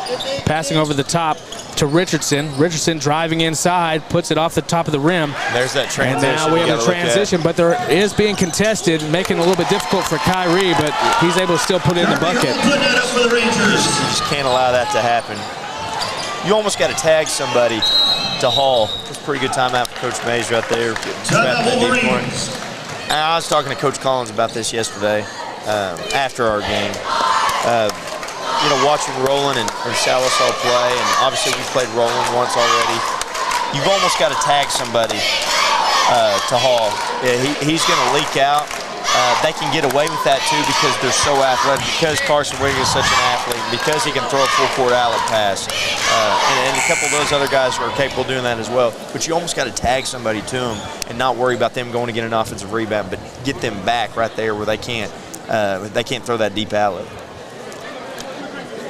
passing over the top to Richardson. Richardson driving inside, puts it off the top of the rim. There's that transition. And now we have a transition, but there is being contested, making it a little bit difficult for Kyrie, but he's able to still put it in the bucket. You just can't allow that to happen. You almost got to tag somebody to Hall. That's a pretty good timeout for Coach Mays right there. I was talking to Coach Collins about this yesterday after our game. You know, watching Roland and Sallisaw play, and obviously we played Roland once already. You've almost got to tag somebody to Hall. Yeah, he's going to leak out. They can get away with that too because they're so athletic, because Carson Wiggins is such an athlete, because he can throw a full-court outlet pass. And a couple of those other guys are capable of doing that as well. But you almost got to tag somebody to them and not worry about them going to get an offensive rebound, but get them back right there where they can't. they can't throw that deep outlet.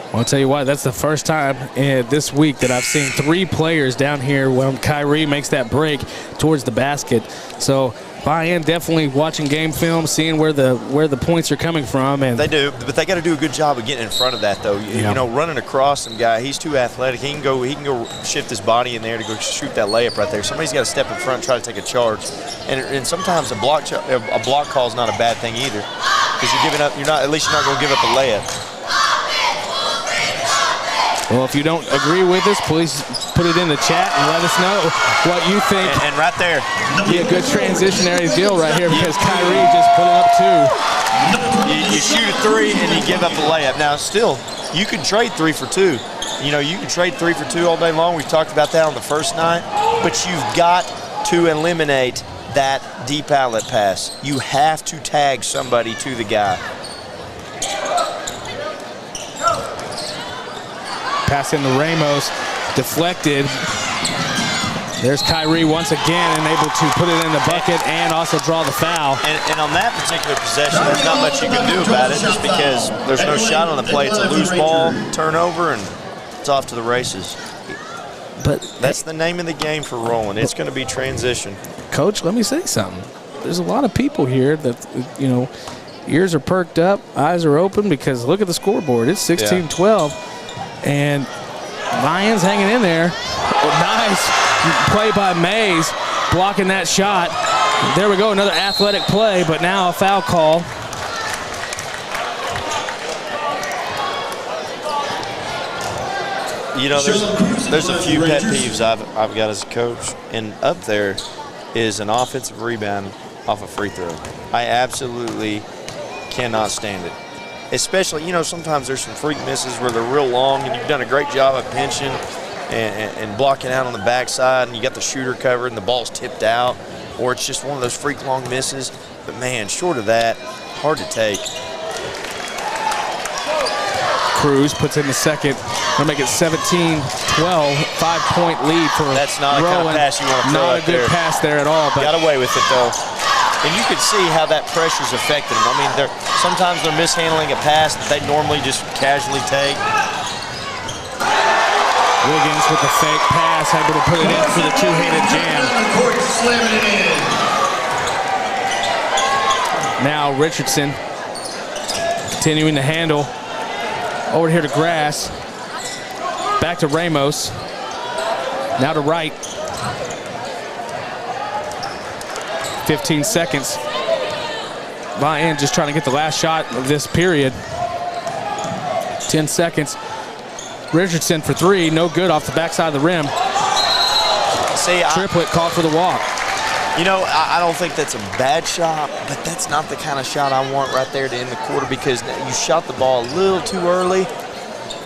Well, I'll tell you what, that's the first time this week that I've seen 3 players down here when Kyrie makes that break towards the basket. So Vian definitely watching game film, seeing where the points are coming from. And they do, but they got to do a good job of getting in front of that, though. You know, running across some guy, he's too athletic. He can go shift his body in there to go shoot that layup right there. Somebody's got to step in front and try to take a charge. And sometimes a block call is not a bad thing either, because you're giving up. At least you're not going to give up a layup. Well, if you don't agree with us, please put it in the chat and let us know what you think. And right there. Yeah, good transitionary deal right here, because Kyrie just put it up 2. You shoot a 3 and you give up a layup. Now, still, you can trade 3 for 2. You know, you can trade 3 for 2 all day long. We've talked about that on the first night. But you've got to eliminate that deep outlet pass. You have to tag somebody to the guy. Pass into Ramos, deflected. There's Kyrie once again and able to put it in the bucket and also draw the foul. And on that particular possession, there's not much you can do about it, just because there's no shot on the play. It's a loose ball, turnover, and it's off to the races. But that's the name of the game for Roland. It's going to be transition. Coach, let me say something. There's a lot of people here that, you know, ears are perked up, eyes are open, because look at the scoreboard. It's 16-12. And Vian's hanging in there. Nice play by Mays, blocking that shot. There we go, another athletic play, but now a foul call. You know, there's a few pet peeves I've got as a coach, and up there is an offensive rebound off a free throw. I absolutely cannot stand it. Especially, you know, sometimes there's some freak misses where they're real long, and you've done a great job of pinching and blocking out on the backside, and you got the shooter covered and the ball's tipped out, or it's just one of those freak long misses. But man, short of that, hard to take. Cruz puts in the second. Gonna make it 17-12, 5-point lead for Roland. That's not a kind of pass you want to throw Not up a good there. pass there at all. But got away with it though. And you could see how that pressure's affected them. I mean, sometimes they're mishandling a pass that they normally just casually take. Wiggins with the fake pass, able to put it in for the two-handed jam. Now Richardson continuing to handle. Over here to Grass. Back to Ramos. Now to Wright. 15 seconds. Vian just trying to get the last shot of this period. 10 seconds. Richardson for 3, no good off the backside of the rim. See, Triplet called for the walk. You know, I don't think that's a bad shot, but that's not the kind of shot I want right there to end the quarter, because you shot the ball a little too early,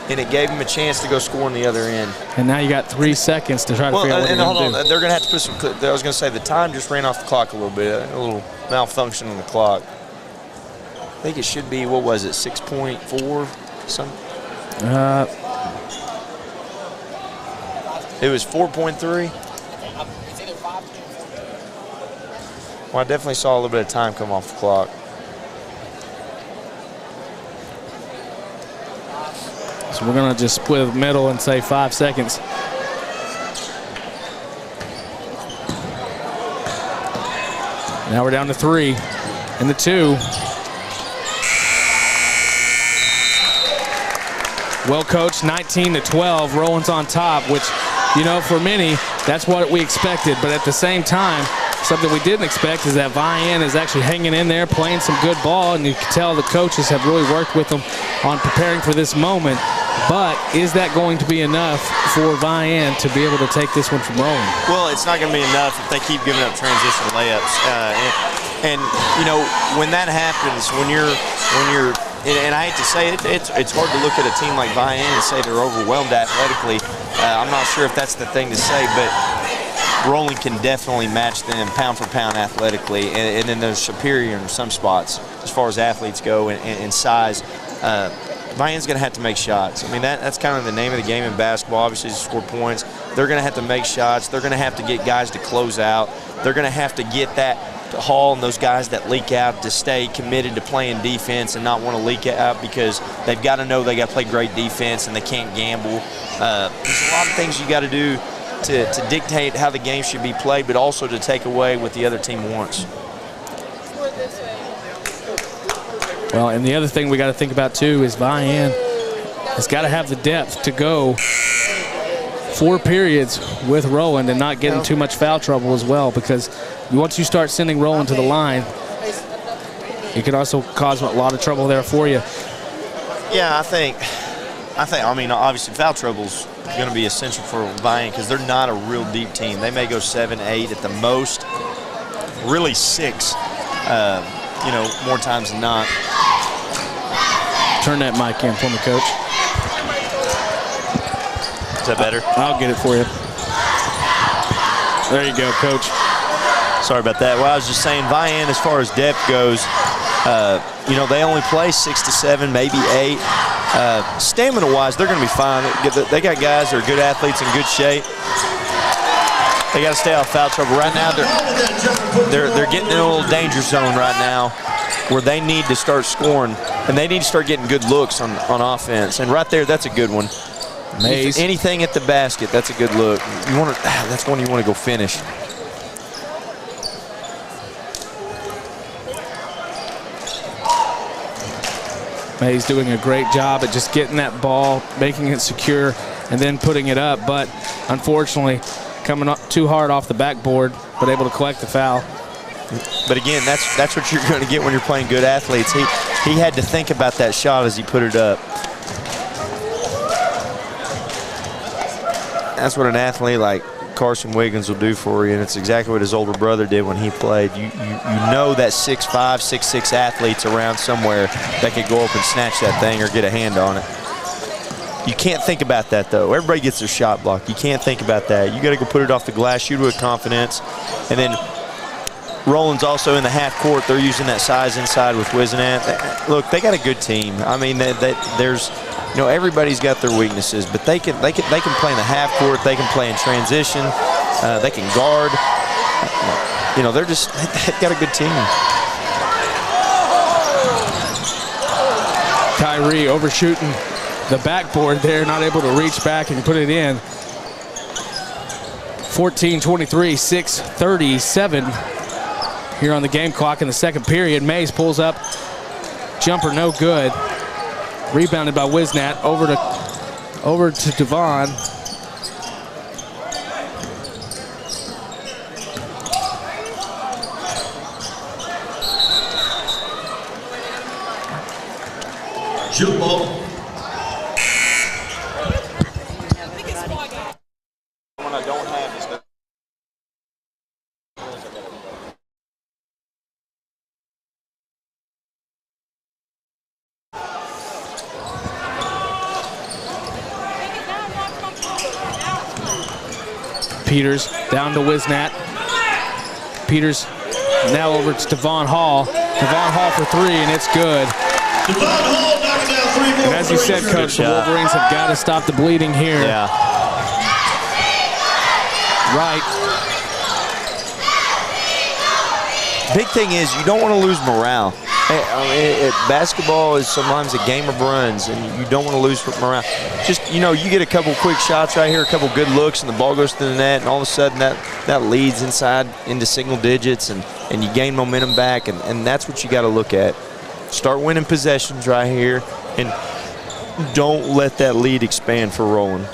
and it gave him a chance to go score on the other end. And now you got 3 seconds to try to figure out what they're going to do. They're going to have to put some. I was going to say the time just ran off the clock a little bit, a little malfunction on the clock. I think it should be, what was it, 6.4 something? It was 4.3. Well, I definitely saw a little bit of time come off the clock. So we're going to just split the middle and say 5 seconds. Now we're down to 3 and the 2. Well coached, 19-12. Roland's on top, which, you know, for many, that's what we expected. But at the same time, something we didn't expect is that Vian is actually hanging in there, playing some good ball, and you can tell the coaches have really worked with them on preparing for this moment. But is that going to be enough for Vian to be able to take this one from Roland? Well, it's not going to be enough if they keep giving up transition layups. And you know, when that happens, when you're, and I hate to say it, it's hard to look at a team like Vian and say they're overwhelmed athletically. I'm not sure if that's the thing to say, but Roland can definitely match them pound for pound athletically, and then they're superior in some spots as far as athletes go and size. Vian's going to have to make shots. I mean, that's kind of the name of the game in basketball, obviously, to score points. They're going to have to make shots. They're going to have to get guys to close out. They're going to have to get that Hall and those guys that leak out to stay committed to playing defense and not want to leak out because they've got to know they got to play great defense and they can't gamble. There's a lot of things you got to do to dictate how the game should be played, but also to take away what the other team wants. Well, and the other thing we got to think about too is Vian has got to have the depth to go 4 periods with Roland and not get in too much foul trouble as well, because once you start sending Roland to the line, it can also cause a lot of trouble there for you. Yeah, I mean, obviously foul trouble's going to be essential for Vian because they're not a real deep team. They may go 7, 8 at the most, really 6, more times than not. Turn that mic in for me, Coach. Is that better? I'll get it for you. There you go, Coach. Sorry about that. Well, I was just saying, Vian, as far as depth goes, they only play 6 to 7, maybe 8. Stamina-wise, they're going to be fine. They got guys that are good athletes in good shape. They got to stay out of foul trouble. Right now, they're getting in a little danger zone right now where they need to start scoring, and they need to start getting good looks on offense. And right there, that's a good one. Mays. Anything at the basket, that's a good look. That's one you want to go finish. Mays doing a great job at just getting that ball, making it secure, and then putting it up. But unfortunately, coming up too hard off the backboard, but able to collect the foul. But again, that's what you're going to get when you're playing good athletes. He had to think about that shot as he put it up. That's what an athlete like Carson Wiggins will do for you, and it's exactly what his older brother did when he played. You know that 6'5", 6'6" athlete's around somewhere that could go up and snatch that thing or get a hand on it. You can't think about that, though. Everybody gets their shot blocked. You can't think about that. You got to go put it off the glass, shoot with confidence, and then Roland's also in the half court. They're using that size inside with Wizenant. Look, they got a good team. I mean, there's. Everybody's got their weaknesses, but they can play in the half court. They can play in transition. They can guard. They've got a good team. Kyrie overshooting the backboard there, not able to reach back and put it in. 14-23, 6:37 here on the game clock in the second period. Mays pulls up, jumper no good. Rebounded by Wiznat, over to Devon. Shoot ball. When I don't have is the Peters down to Wiznat. Peters now over to Devon Hall. Devon Hall for 3, and it's good. Devon Hall knocks down 3 more. And as you said, Coach, the Wolverines have got to stop the bleeding here. Yeah. Right. Big thing is you don't want to lose morale. Basketball is sometimes a game of runs, and you don't want to lose morale. Just, you get a couple quick shots right here, a couple good looks, and the ball goes to the net, and all of a sudden that leads inside into single digits, and you gain momentum back, and that's what you got to look at. Start winning possessions right here, and don't let that lead expand for Roland.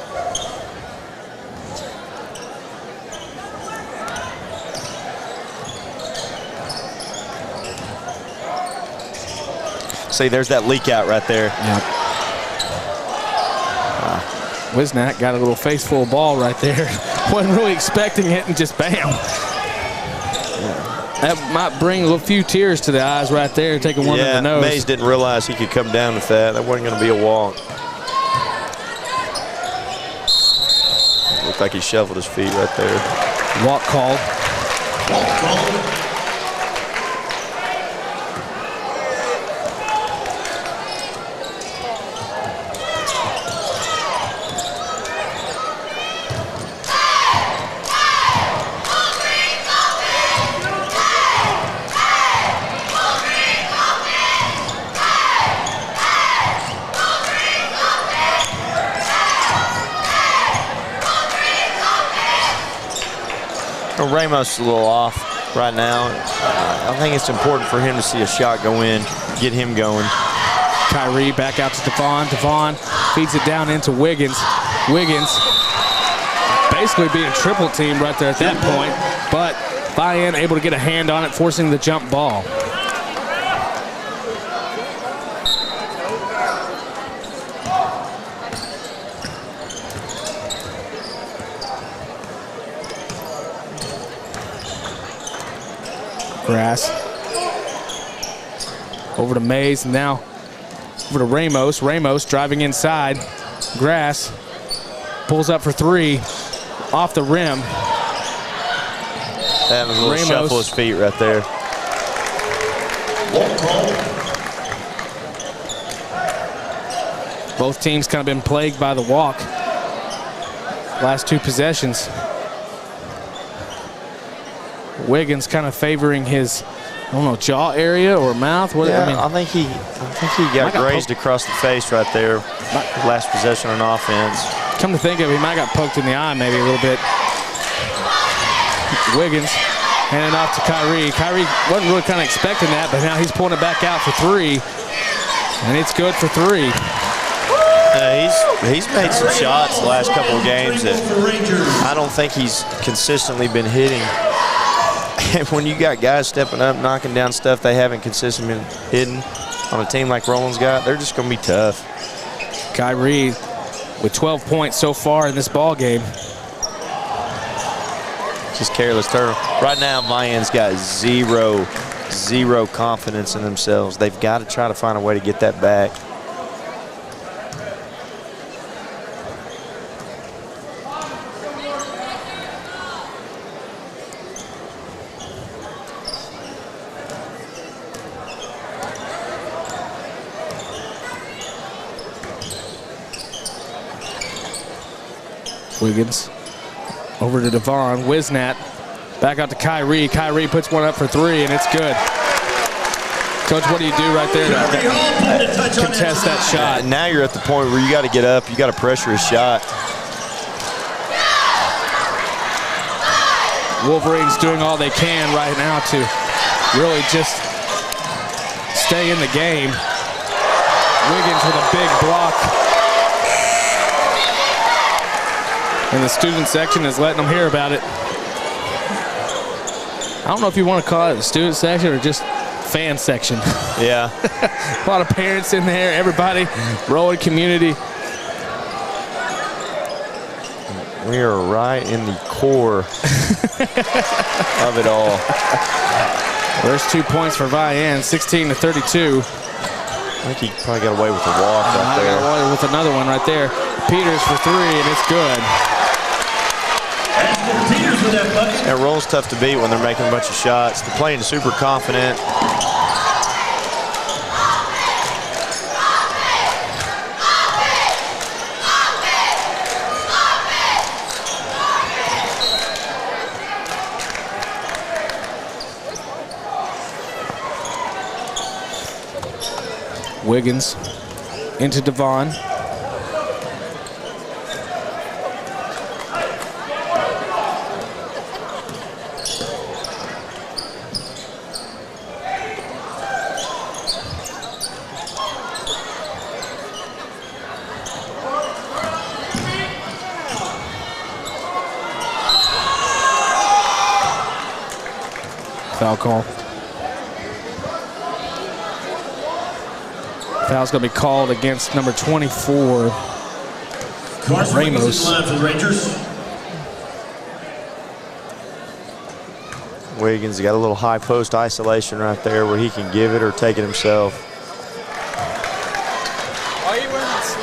See, there's that leak out right there. Yep. Wiznat got a little face full of ball right there. Wasn't really expecting it, and just bam. Yeah. That might bring a few tears to the eyes right there, taking one in the nose. Mays didn't realize he could come down with that. That wasn't going to be a walk. Looked like he shoveled his feet right there. Walk called. Walk called. Well, Ramos is a little off right now. I think it's important for him to see a shot go in, get him going. Kyrie back out to Devon. Devon feeds it down into Wiggins. Wiggins basically being triple teamed right there at that point, but Vian able to get a hand on it, forcing the jump ball. Grass. Over to Mays, and now over to Ramos. Ramos driving inside. Grass pulls up for three. Off the rim. That was a little shuffle his feet right there. Both teams kind of been plagued by the walk. Last two possessions. Wiggins kind of favoring his, I don't know, jaw area or mouth. What, Yeah, I mean, I think he got grazed across the face right there. Last possession on offense. Come to think of it, he might have got poked in the eye maybe a little bit. Wiggins handing off to Kyrie. Kyrie wasn't really kind of expecting that, but now he's pulling it back out for three. And it's good for three. He's made some shots the last couple of games that I don't think he's consistently been hitting. And when you got guys stepping up, knocking down stuff they haven't consistently been hitting on a team like Roland's got, they're just going to be tough. Kyrie with 12 points so far in this ball game. Just careless turn. Right now, Vian's got zero confidence in themselves. They've got to try to find a way to get that back. Wiggins over to Devon. Wisnat back out to Kyrie. Kyrie puts one up for three, and it's good. Coach, what do you do right there to contest that shot? Now you're at the point where you got to get up. You got to pressure his shot. Wolverines doing all they can right now to really just stay in the game. Wiggins with a big block. And the student section is letting them hear about it. I don't know if you want to call it a student section or just fan section. Yeah. A lot of parents in there, everybody, Rowan community. We are right in the core of it all. There's 2 points for Vian, 16-32. I think he probably got away with the walk right there. Got away with another one right there. Peters for three, and it's good. That roll's tough to beat when they're making a bunch of shots. They're playing super confident. Wiggins into Devon. Foul call. Foul's going to be called against number 24, Ramos. For the Rangers. Wiggins got a little high post isolation right there where he can give it or take it himself. Why are you wearing this?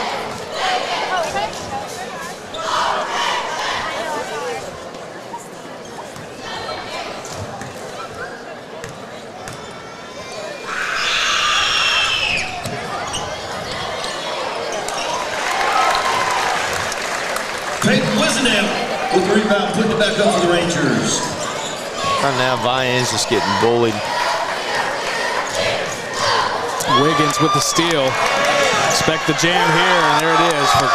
With the rebound, putting it back up for the Rangers. Right now, Vian's just getting bullied. Wiggins with the steal. Expect the jam here, and there it is for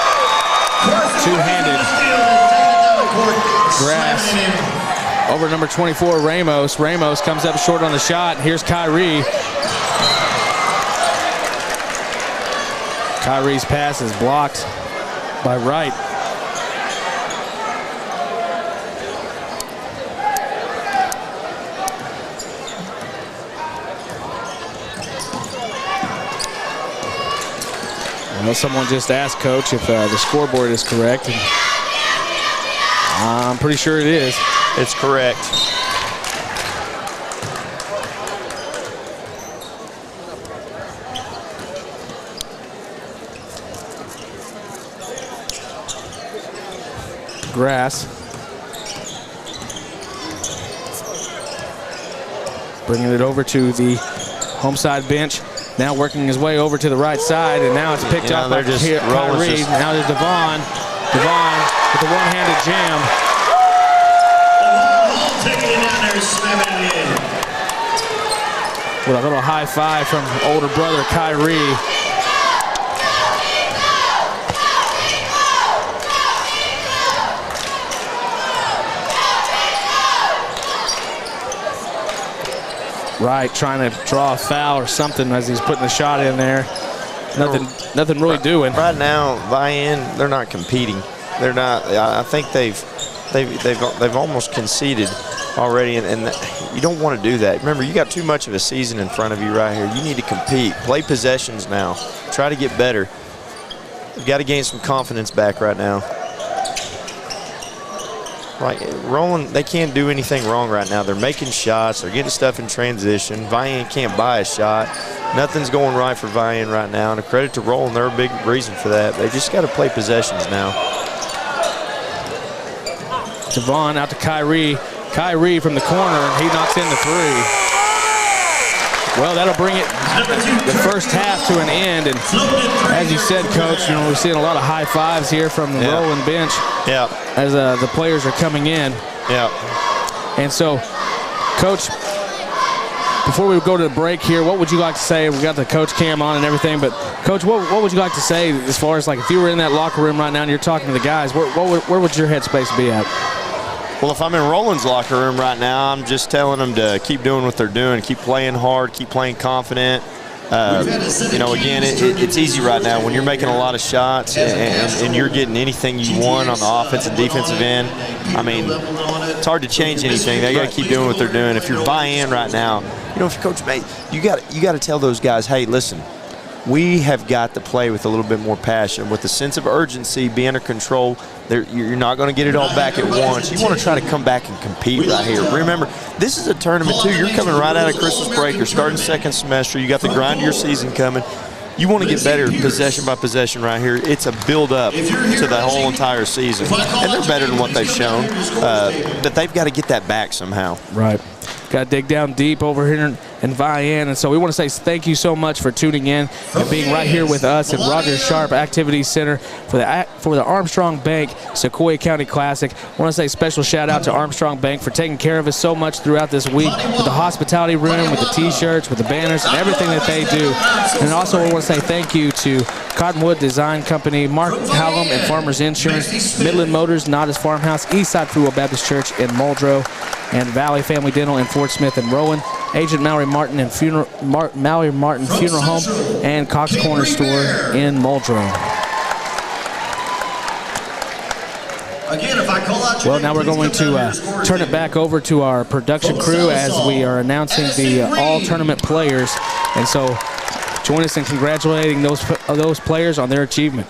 two-handed. Grass over number 24, Ramos. Ramos comes up short on the shot. Here's Kyrie. Kyrie's pass is blocked by Wright. Well, someone just asked Coach if the scoreboard is correct. And I'm pretty sure it is. It's correct. Grass. Bringing it over to the home side bench. Now working his way over to the right side, and now it's picked up by Kyrie. Now there's Devon. Devon with the one-handed jam. Taking it down there, slamming it in. With a little high five from older brother Kyrie. Right, trying to draw a foul or something as he's putting the shot in there. Nothing really doing. Right now, Vian, they're not competing. They're not. I think they've almost conceded already, and you don't want to do that. Remember, you got too much of a season in front of you right here. You need to compete. Play possessions now. Try to get better. You've got to gain some confidence back right now. Like, Roland, they can't do anything wrong right now. They're making shots. They're getting stuff in transition. Vian can't buy a shot. Nothing's going right for Vian right now. And a credit to Roland, they're a big reason for that. They just got to play possessions now. Devon out to Kyrie. Kyrie from the corner. He knocks in the three. Well, that'll bring it the first half to an end. And as you said, Coach, you know, we're seeing a lot of high fives here from the Roland bench as the players are coming in. And so, Coach, before we go to the break here, what would you like to say? We got the coach cam on and everything, but Coach, what would you like to say as far as, like, if you were in that locker room right now and you're talking to the guys, where would your headspace be at? Well, if I'm in Roland's locker room right now, I'm just telling them to keep doing what they're doing, keep playing hard, keep playing confident. You know, again, it's easy right now when you're making a lot of shots and you're getting anything you want on the offensive and defensive end. I mean, it's hard to change anything. They got to keep doing what they're doing. If you're buy-in right now, you know, if you're Coach May, you got to tell those guys, hey, listen, we have got to play with a little bit more passion, with a sense of urgency, be under control. You're not going to get it all back at once. You want to try to come back and compete right here. Remember, this is a tournament, too. You're coming right out of Christmas break. You're starting second semester. You got the grind of your season coming. You want to get better possession by possession right here. It's a build-up to the whole entire season. And they're better than what they've shown. But they've got to get that back somehow. Right. Got to dig down deep over here in Vian. And so we want to say thank you so much for tuning in and being right here with us at Rogers Sharp Activities Center for the Armstrong Bank Sequoyah County Classic. I want to say special shout out to Armstrong Bank for taking care of us so much throughout this week with the hospitality room, with the t-shirts, with the banners, and everything that they do. And also we want to say thank you to Cottonwood Design Company, Mark Hallam and Farmers Insurance, Midland Motors, Nodda's Farmhouse, Eastside Free Will Baptist Church in Muldrow, and Valley Family Dental in Fort Smith and Rowan, Agent Mallory Martin and Mallory Martin Funeral Home, and Cox Corner Store in Muldrow. Well, now we're going to turn it back over to our production crew as we are announcing the all-tournament players. And so join us in congratulating those players on their achievement.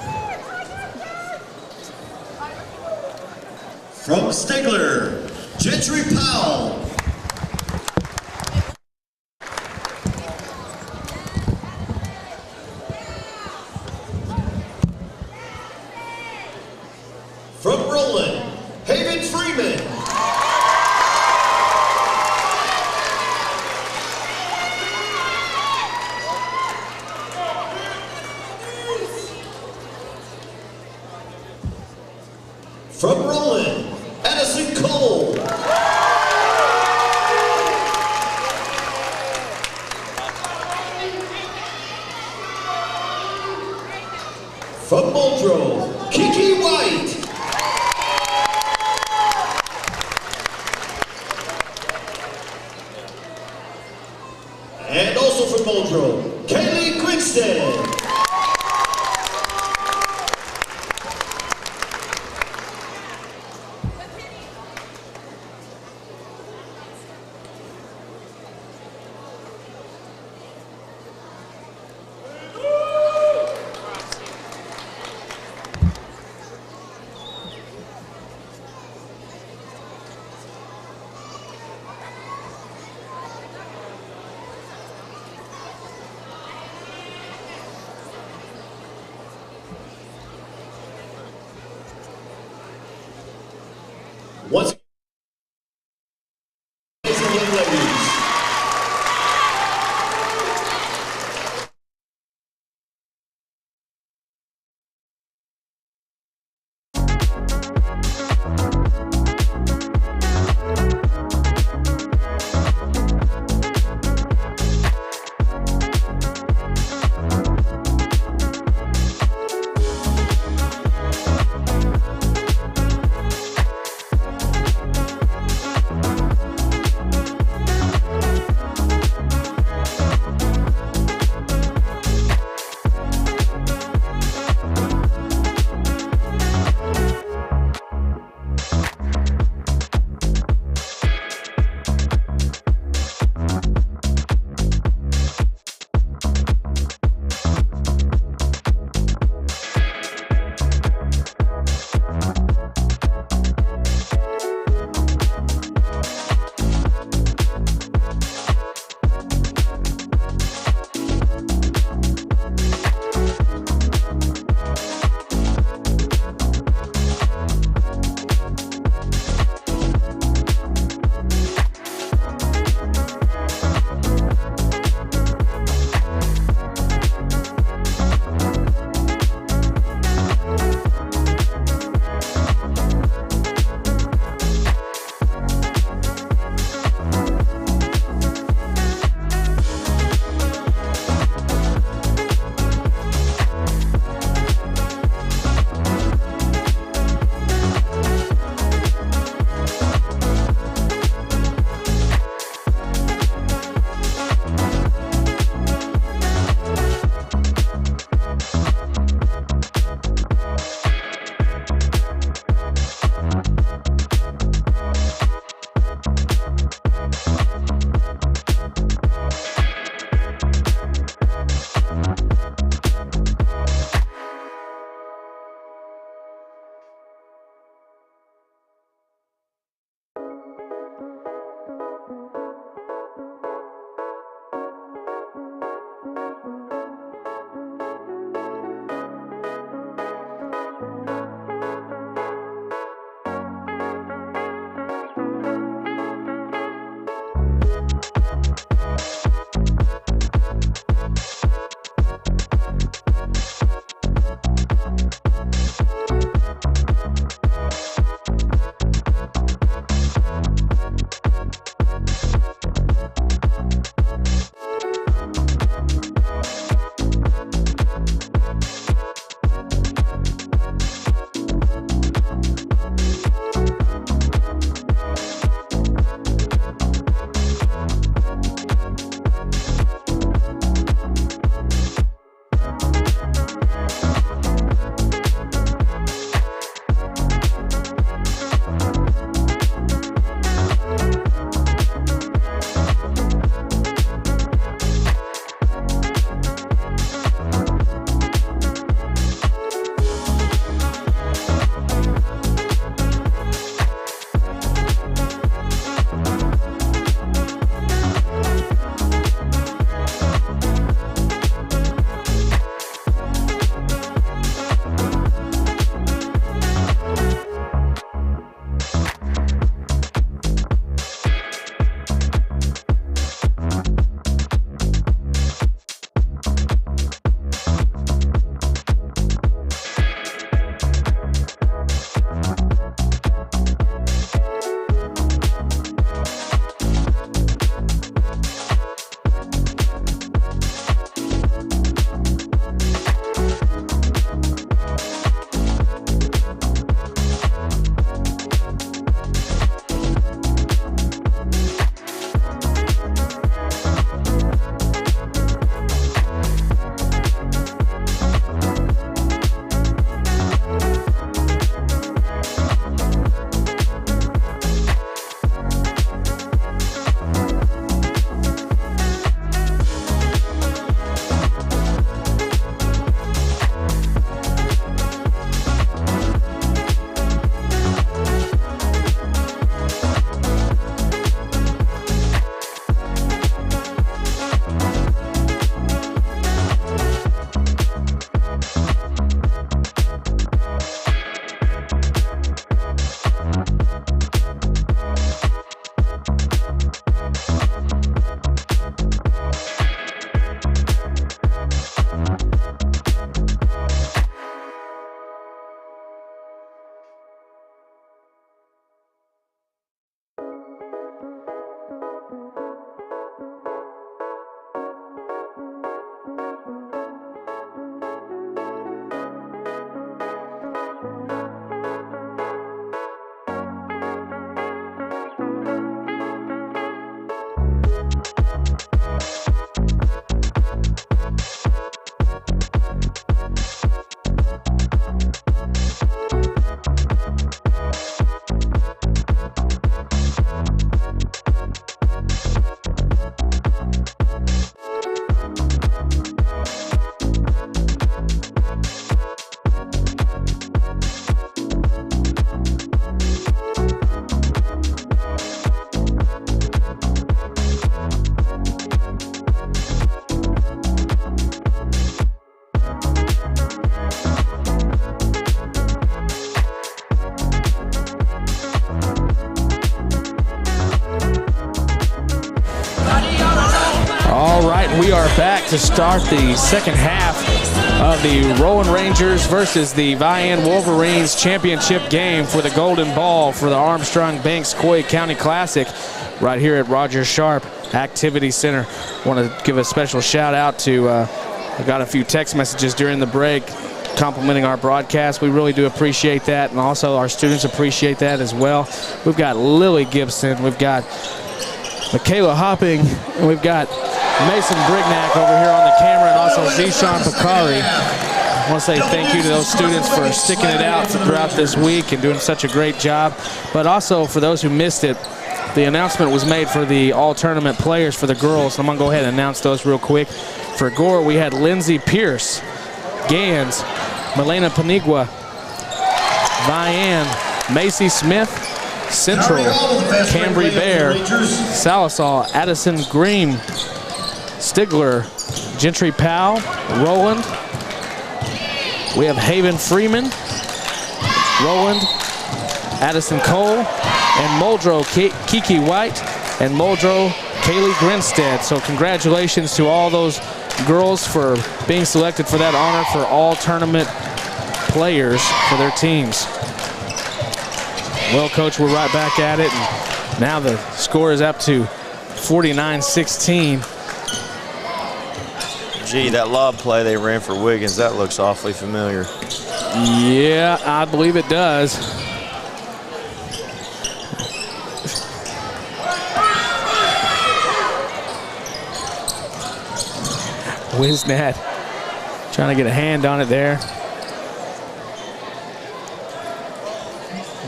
From Stigler, Gentry Powell. From Roland, Haven Freeman. From Roland, Addison Cole. From Muldrow, Kiki White. back to start the second half of the Rowan Rangers versus the Vian Wolverines championship game for the Golden Ball for the Armstrong Banks Sequoyah County Classic right here at Rogers Sharp Activity Center. Want to give a special shout out to, I got a few text messages during the break complimenting our broadcast. We really do appreciate that, and also our students appreciate that as well. We've got Lily Gibson, we've got Michaela Hopping, and we've got Mason Brignac over here on the camera, and also Zishan Pakari. I want to say thank you to those students for sticking it out throughout this week and doing such a great job. But also for those who missed it, the announcement was made for the all-tournament players for the girls. I'm going to go ahead and announce those real quick. For Gore, we had Lindsay Pierce, Gans, Milena Panigua, Vian, Macy Smith, Central, Cambry Bear, Salisal, Addison Green, Stigler, Gentry Powell, Roland. We have Haven Freeman, Roland, Addison Cole, and Muldrow Kiki White, and Muldrow Kaylee Grinstead. So congratulations to all those girls for being selected for that honor for all tournament players for their teams. Well, Coach, we're right back at it, and now the score is up to 49-16. Gee, that lob play they ran for Wiggins, that looks awfully familiar. Yeah, I believe it does. Wisnat trying to get a hand on it there.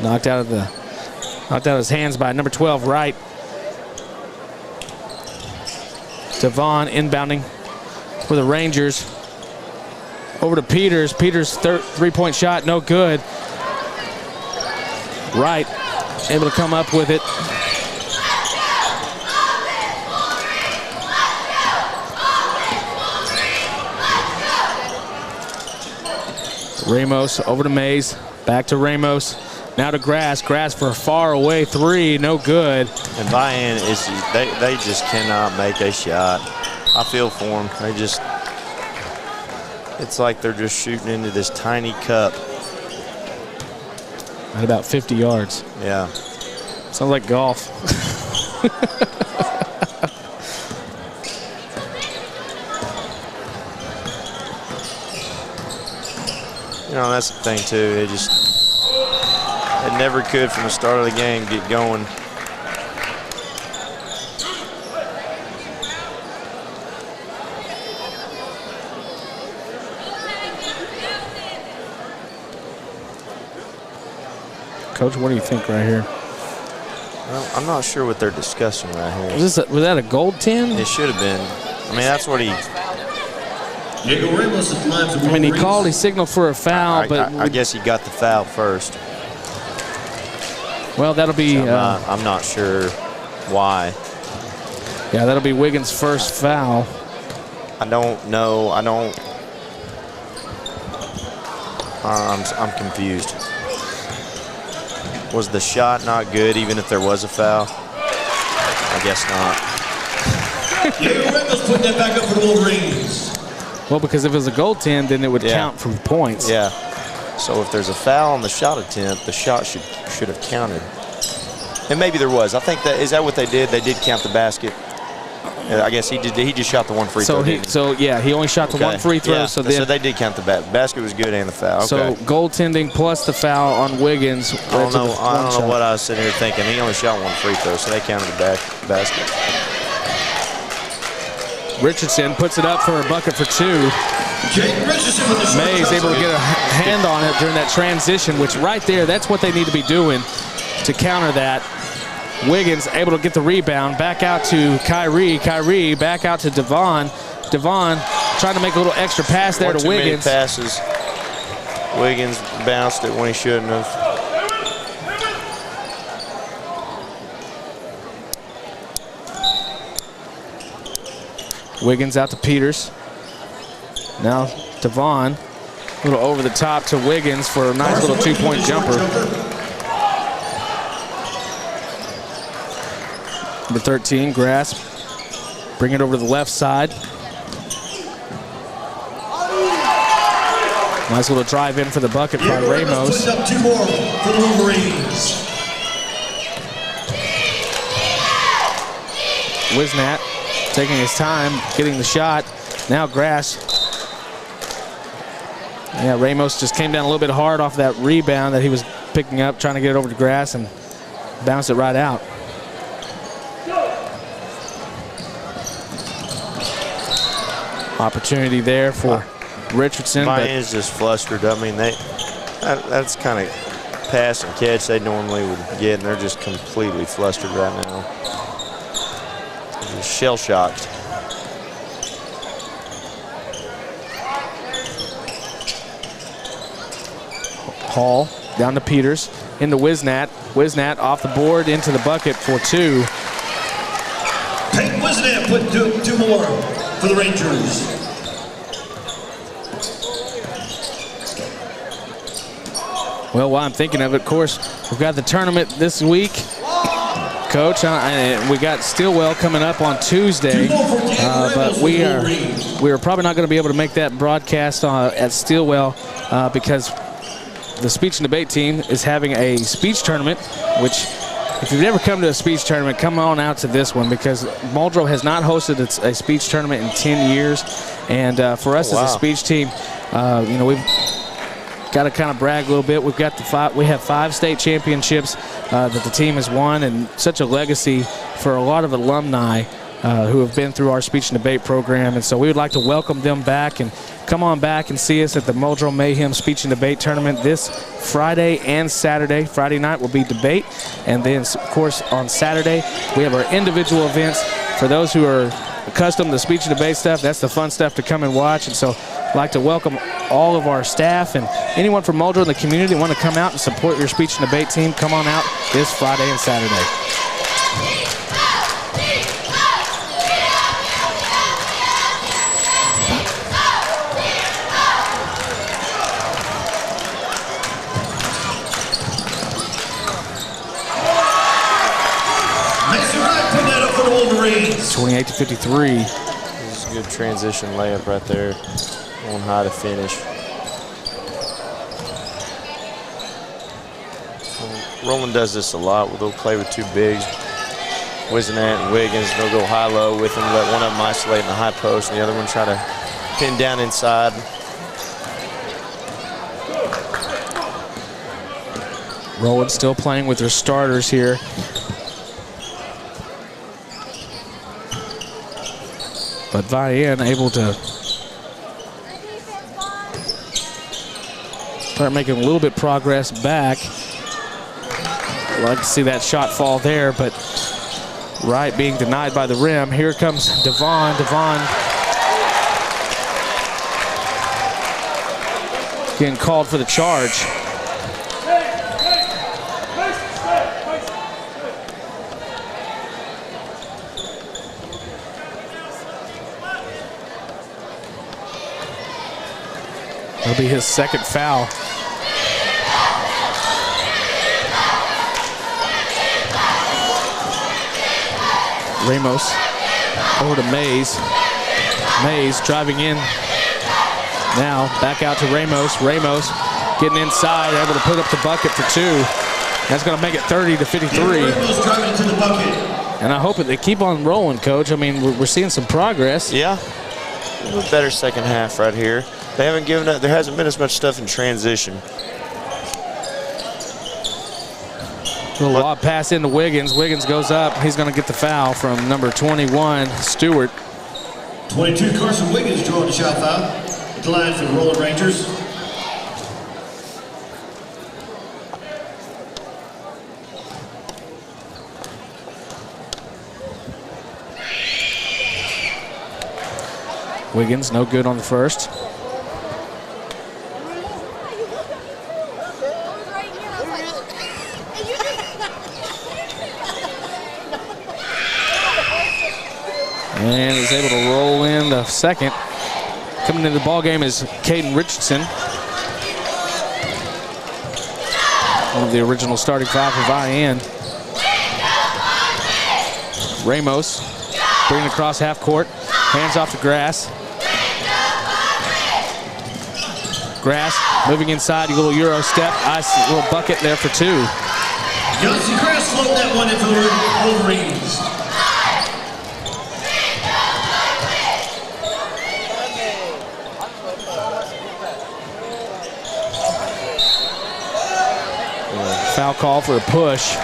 Knocked out of his hands by number 12, Wright. Devon inbounding for the Rangers. Over to Peters. Peters' three-point shot, no good. Wright able to come up with it. Ramos over to Mays. Back to Ramos. Now to Grass. Grass for a far away three, no good. And Vian is they just cannot make a shot. I feel for them. They just, it's like they're just shooting into this tiny cup. At about 50 yards. Yeah. Sounds like golf. You know, that's the thing too. It never could from the start of the game get going. Coach, what do you think right here? Well, I'm not sure what they're discussing right here. Was that a gold 10? It should have been. I mean, that's what he. I mean, he signaled for a foul, but I guess he got the foul first. Well, that'll be. So I'm not sure why. Yeah, that'll be Wiggins' first foul. I don't know. I'm confused. Was the shot not good, even if there was a foul? I guess not. Reynolds putting that back up for the Wolverines. Well, because if it was a goaltend, then it would count for points. Yeah. So if there's a foul on the shot attempt, the shot should have counted. And maybe there was. I think is that what they did? They did count the basket. I guess he did. He just shot the one free throw. He only shot the one free throw. Yeah. So they did count the basket was good and the foul. Okay. So goaltending plus the foul on Wiggins. I don't know what I was sitting here thinking. He only shot one free throw, so they counted the basket. Richardson puts it up for a bucket for two. Mays able to get a hand on it during that transition, which right there, that's what they need to be doing to counter that. Wiggins able to get the rebound. Back out to Kyrie. Kyrie back out to Devon. Devon trying to make a little extra pass there to Wiggins. Many passes. Wiggins bounced it when he shouldn't have. Wiggins out to Peters. Now Devon, a little over the top to Wiggins for a nice little two-point jumper. Number 13, Grass. Bring it over to the left side. Nice little drive in for the bucket by Diego Ramos. puts up 2 more for the Wolverines. Wisnat taking his time, getting the shot. Now Grass. Yeah, Ramos just came down a little bit hard off that rebound that he was picking up, trying to get it over to Grass and bounce it right out. Opportunity there for Richardson. Vian's just flustered. I mean, that's kind of pass and catch they normally would get, and they're just completely flustered right now. Just shell-shocked. Hall down to Peters, into Wisnat. Wisnat off the board into the bucket for 2. Peyton Wisnat put 2 more for the Rangers. Well, while I'm thinking of it, of course, we've got the tournament this week, Coach. We got Stillwell coming up on Tuesday, but we are probably not going to be able to make that broadcast at Stillwell because the speech and debate team is having a speech tournament, which if you've never come to a speech tournament, come on out to this one because Muldrow has not hosted a speech tournament in 10 years. And for us as a speech team, we've got to kind of brag a little bit. We have 5 state championships that the team has won, and such a legacy for a lot of alumni who have been through our speech and debate program. And so we would like to welcome them back and come on back and see us at the Muldrow Mayhem Speech and Debate Tournament this Friday and Saturday. Friday night will be debate, and then, of course, on Saturday we have our individual events. For those who are accustomed to speech and debate stuff, that's the fun stuff to come and watch. And so I'd like to welcome all of our staff and anyone from Muldrow in the community that want to come out and support your speech and debate team. Come on out this Friday and Saturday. Mason Wright put that up for the Wolverines. 28-53. This is a good transition layup right there on high to finish. Roland does this a lot. They'll play with 2 bigs. Wisnat and Wiggins, they'll go high-low with them, let one of them isolate in the high post, and the other one try to pin down inside. Rowan still playing with their starters here. But Vian able to start making a little bit progress back. I'd like to see that shot fall there, but Wright being denied by the rim. Here comes Devon. Devon getting called for the charge. That'll be his second foul. Ramos over to Mays. Mays driving in. Now back out to Ramos. Ramos getting inside, able to put up the bucket for 2. That's going to make it 30-53. Ramos driving to the bucket. And I hope that they keep on rolling, Coach. I mean, we're seeing some progress. Yeah, a little better second half right here. They haven't given up. There hasn't been as much stuff in transition. Little lob pass into Wiggins. Wiggins goes up. He's going to get the foul from number 21, Stewart. 22, Carson Wiggins drawing the shot foul at the line for the Roland Rangers. Wiggins, no good on the first. And is able to roll in the second. Coming into the ball game is Caden Richardson, one of the original starting 5 for Vian. Ramos bringing across half court, hands off the grass. Grass moving inside, a little Euro step. Nice little bucket there for 2. Johnson Grass float that one in for the Wolverines. Foul call for a push.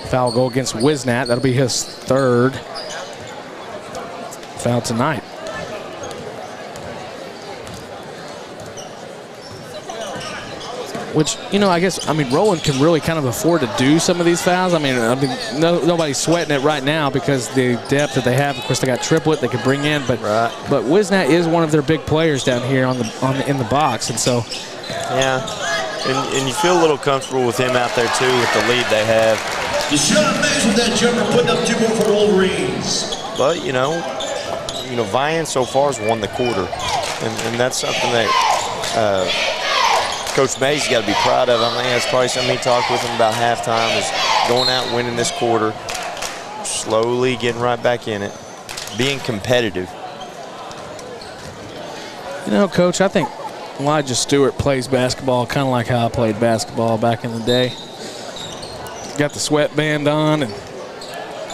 Foul goal against Wisnat. That'll be his 3rd foul tonight. Which, you know, I guess, I mean, Roland can really kind of afford to do some of these fouls. I mean, nobody's sweating it right now because the depth that they have. Of course, they got Triplet they could bring in, but Wisnat is one of their big players down here in the box, and so. Yeah, and you feel a little comfortable with him out there too, with the lead they have. Deshaun Mays with that jumper, putting up 2 more for Wolverines. But you know, Vian so far has won the quarter, and that's something that Coach Mays got to be proud of. I think that's probably something he talked with him about halftime, is going out and winning this quarter, slowly getting right back in it, being competitive. You know, Coach, I think Elijah Stewart plays basketball kind of like how I played basketball back in the day. Got the sweatband on and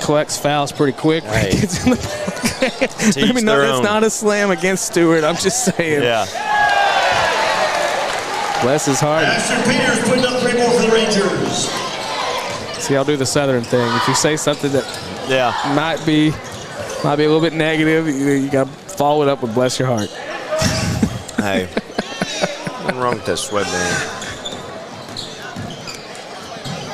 collects fouls pretty quick. Hey. Gets in the pocket. I mean, no, that's not a slam against Stewart. I'm just saying. Yeah. Bless his heart. Master Peters putting up 3 more for the Rangers. See, I'll do the Southern thing. If you say something that might be a little bit negative, you got to follow it up with bless your heart. Hey, nothing wrong with that sweatband.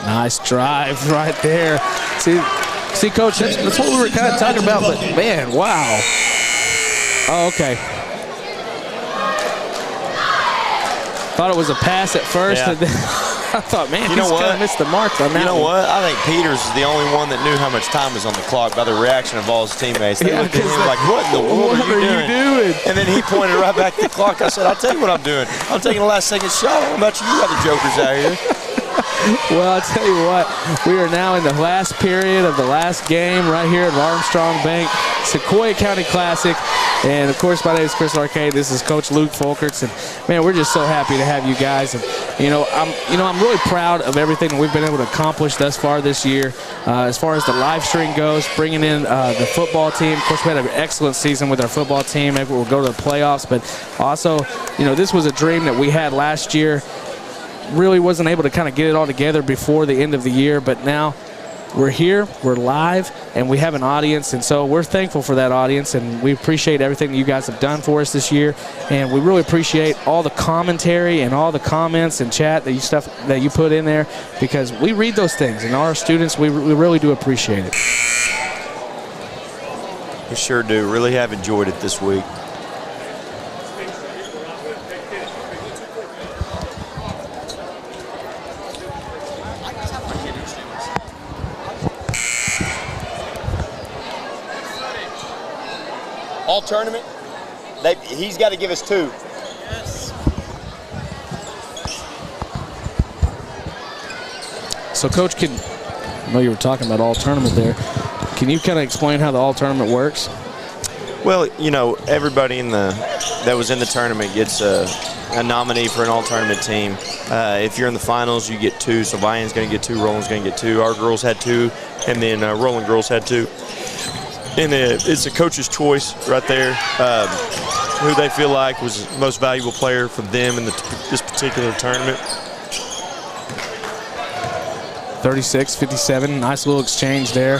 Nice drive right there. See, Coach, that's what we were kind of talking about, but man, wow. Oh, okay. Thought it was a pass at first, and then I thought, man, he's kind of missed the mark on that. You know what? I think Peters is the only one that knew how much time was on the clock by the reaction of all his teammates. They looked at him like, what in the world are you doing? And then he pointed right back at the clock. I said, I'll tell you what I'm doing. I'm taking the last second shot. I don't know about you other jokers out here. Well, I'll tell you what, we are now in the last period of the last game right here at Armstrong Bank Sequoyah County Classic. And, of course, my name is Chris Arcade. This is Coach Luke Folkerts. And, man, we're just so happy to have you guys. And, I'm really proud of everything that we've been able to accomplish thus far this year. As far as the live stream goes, bringing in the football team. Of course, we had an excellent season with our football team. Maybe we'll go to the playoffs. But also, this was a dream that we had last year. Really wasn't able to kind of get it all together before the end of the year, but now we're here, we're live, and we have an audience, and so we're thankful for that audience, and we appreciate everything that you guys have done for us this year, and we really appreciate all the commentary and all the comments and chat that you put in there, because we read those things, and our students, we really do appreciate it. We sure do. Really have enjoyed it this week. All tournament, he's got to give us 2. Yes. So, Coach, I know you were talking about all tournament there. Can you kind of explain how the all tournament works? Well, everybody that was in the tournament gets a nominee for an all tournament team. If you're in the finals, you get 2. So Vian's going to get 2, Roland's going to get 2. Our girls had 2, and then Roland girls had 2. And it's a coach's choice right there, who they feel like was the most valuable player for them in this particular tournament. 36-57, nice little exchange there.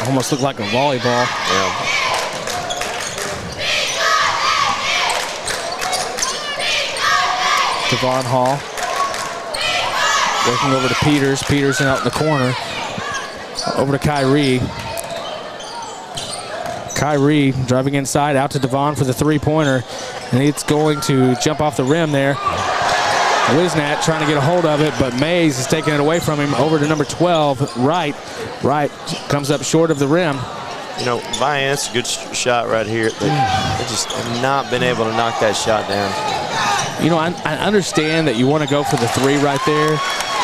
Almost looked like a volleyball. Yeah. Devon Hall working over to Peters. Peterson out in the corner. Over to Kyrie. Kyrie driving inside, out to Devon for the three-pointer, and it's going to jump off the rim there. Wisnat trying to get a hold of it, but Mays is taking it away from him. Over to number 12, Wright. Wright comes up short of the rim. Vian's a good shot right here. They just have not been able to knock that shot down. I understand that you want to go for the 3 right there,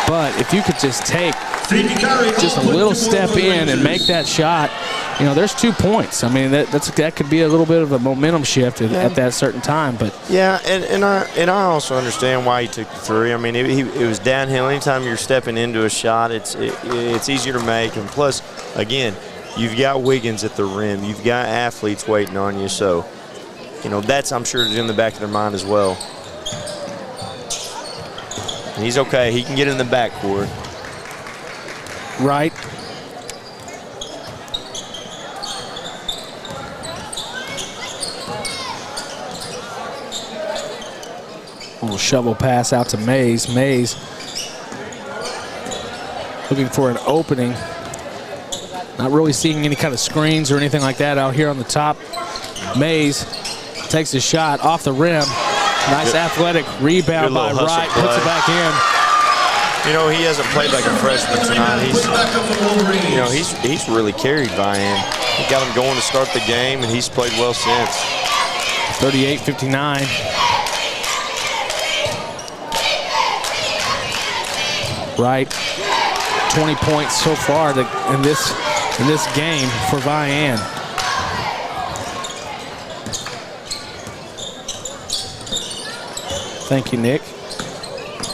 but if you could just take just a little step in and make that shot, you know, there's 2 points. I mean, that could be a little bit of a momentum shift at that certain time. But yeah, and I also understand why he took the three. I mean, it was downhill. Anytime you're stepping into a shot, it's easier to make. And plus, again, you've got Wiggins at the rim. You've got athletes waiting on you. So, you know, that's, I'm sure, in the back of their mind as well. And he's okay. He can get in the backcourt. Right. Little shovel pass out to Mays. Mays looking for an opening. Not really seeing any kind of screens or anything like that out here on the top. Mays takes a shot off the rim. Nice athletic rebound by Wright. Puts it back in. You know, he hasn't played like a freshman tonight. He's really carried Vian. He got him going to start the game, and he's played well since. 38-59. Right, 20 points so far in this game for Vian. Thank you, Nick.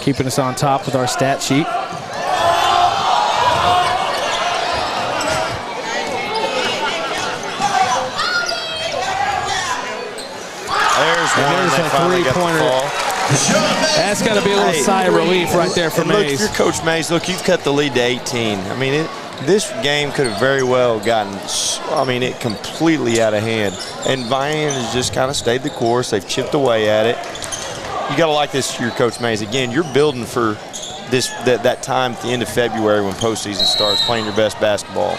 Keeping us on top with our stat sheet. There's a three-pointer. That's got to be a little sigh of relief right there for Mays. Look, you're Coach Mays. Look, you've cut the lead to 18. I mean, this game could have very well gotten, it completely out of hand. And Vian has just kind of stayed the course. They've chipped away at it. You got to like this to your Coach Mays. Again, you're building for that time at the end of February when postseason starts, playing your best basketball.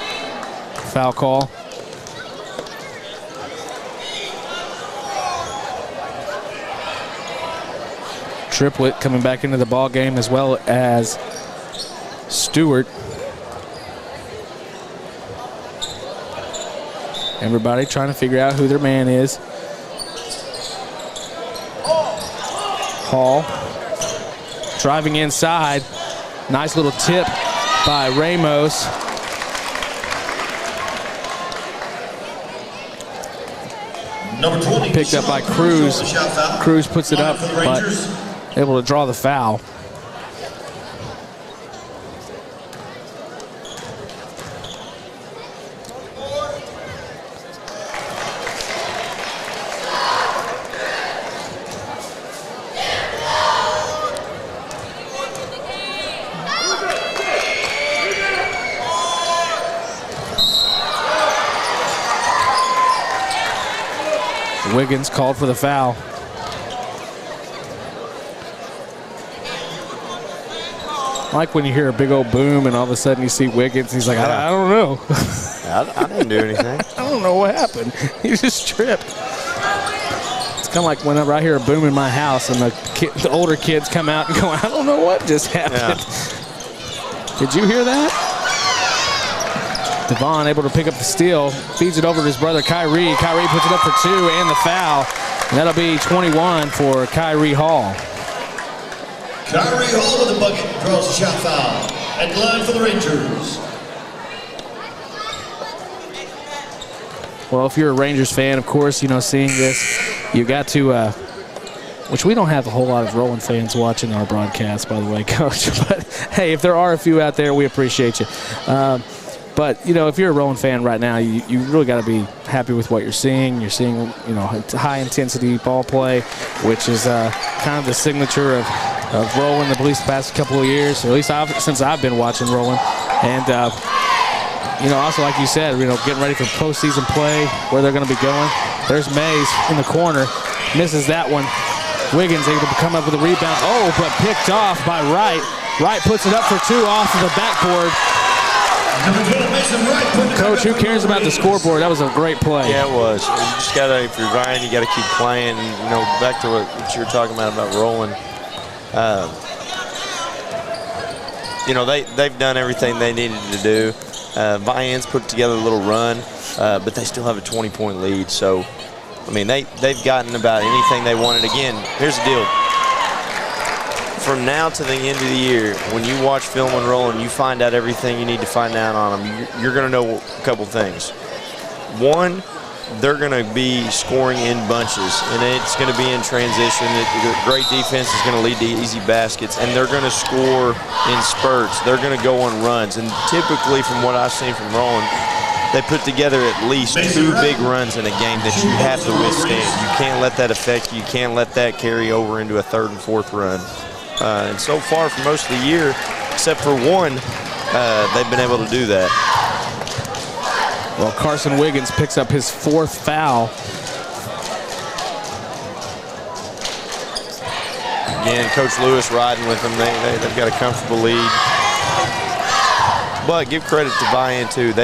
Foul call. Triplett coming back into the ball game, as well as Stewart. Everybody trying to figure out who their man is. Hall driving inside. Nice little tip by Ramos. Number 20. Picked up by Cruz. Cruz puts it up, but able to draw the foul. Wiggins called for the foul. Like when you hear a big old boom and all of a sudden you see Wiggins, he's like, I don't know. I didn't do anything. I don't know what happened. He just tripped. It's kind of like whenever I hear a boom in my house and the older kids come out and go, I don't know what just happened. Yeah. Did you hear that? Devon able to pick up the steal, feeds it over to his brother Kyrie. Kyrie puts it up for two and the foul. And that'll be 21 for Kyrie Hall. Kyrie Hall with the bucket, draws a shot foul. At the line for the Rangers. Well, if you're a Rangers fan, of course, seeing this, you got to, which we don't have a whole lot of Rowan fans watching our broadcast, by the way, Coach. But, hey, if there are a few out there, we appreciate you. But, if you're a Rowan fan right now, you really got to be happy with what you're seeing. You're seeing, high-intensity ball play, which is kind of the signature of Rowan the past couple of years, at least since I've been watching Rowan. And, also, like you said, getting ready for postseason play, where they're going to be going. There's Mays in the corner. Misses that one. Wiggins able to come up with a rebound. Oh, but picked off by Wright. Wright puts it up for two off of the backboard. Coach, who cares about the scoreboard? That was a great play. Yeah, it was. You just got to, if you're Ryan, you got to keep playing. Back to what you were talking about rolling. They've done everything they needed to do. Vian's put together a little run, but they still have a 20-point lead. So, they've gotten about anything they wanted. Again, here's the deal. from now to the end of the year, when you watch film and roll and you find out everything you need to find out on them, you're going to know a couple things. One, they're going to be scoring in bunches, and it's going to be in transition. Great defense is going to lead to easy baskets, and they're going to score in spurts. They're going to go on runs, and typically from what I've seen from Roland, they put together at least 2 big runs in a game that you have to withstand. You can't let that affect you. You can't let that carry over into a 3rd and 4th run. And so far for most of the year, except for one, they've been able to do that. Well, Carson Wiggins picks up his 4th foul. Again, Coach Lewis riding with them. They've got a comfortable lead. But give credit to Vian, too.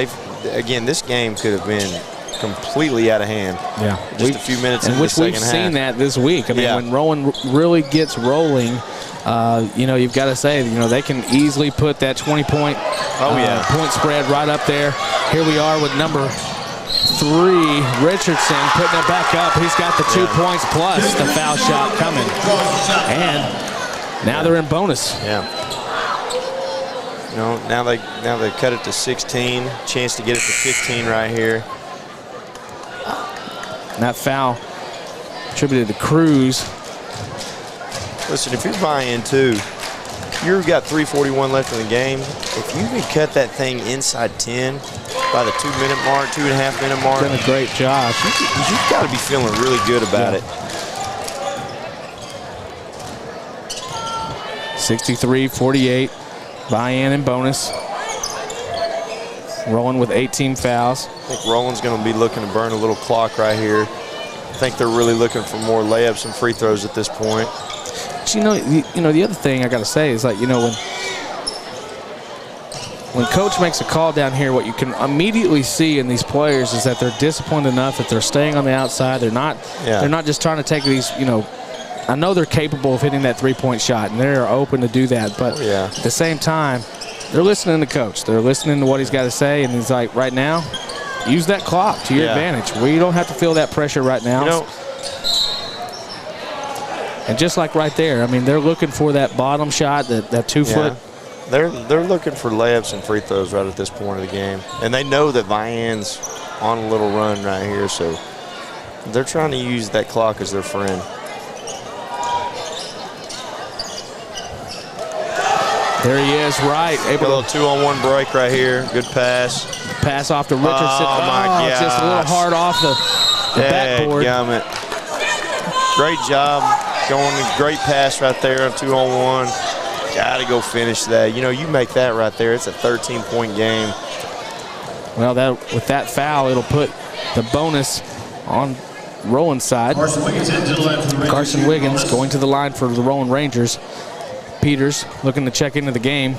Again, this game could have been completely out of hand. Yeah. Just a few minutes into the second half. We've seen that this week. I mean, when Rowan really gets rolling, you know, you've got to say, you know, they can easily put that 20-point point spread right up there. Here we are with number 3, Richardson, putting it back up. He's got the 2 points plus the foul shot coming. And now they're in bonus. Yeah. You know, now they cut it to 16. Chance to get it to 15 right here. And that foul attributed to Cruz. Listen, if you're buying 2, you've got 3:41 left in the game. If you can cut that thing inside 10 by the 2-minute mark, 2.5-minute mark, done a great job. You've got to be feeling really good about it. 63-48. Vian in bonus. Roland with 18 fouls. I think Roland's going to be looking to burn a little clock right here. I think they're really looking for more layups and free throws at this point. But you know, the other thing I got to say is, like, you know, when Coach makes a call down here, what you can immediately see in these players is that they're disciplined enough that they're staying on the outside. They're not just trying to take these, you know, I know they're capable of hitting that 3-point shot, and they're open to do that. But at the same time, they're listening to Coach. They're listening to what he's got to say, and he's like, right now, use that clock to your advantage. We don't have to feel that pressure right now. You know, and just like right there, I mean, they're looking for that bottom shot, that 2-foot. They're looking for layups and free throws right at this point of the game. And they know that Vian's on a little run right here, so they're trying to use that clock as their friend. There he is, right. Able a little 2-on-1 break right here. Good pass. Pass off to Richardson. Oh, my God. Just a little hard off the backboard. Gummit. Great job. Great pass right there on 2-on-1. Got to go finish that. You know, you make that right there, it's a 13-point game. Well, with that foul, it'll put the bonus on Rowan's side. Carson Wiggins into the line for the Rangers. Carson Wiggins going to the line for the Rowan Rangers. Peters looking to check into the game.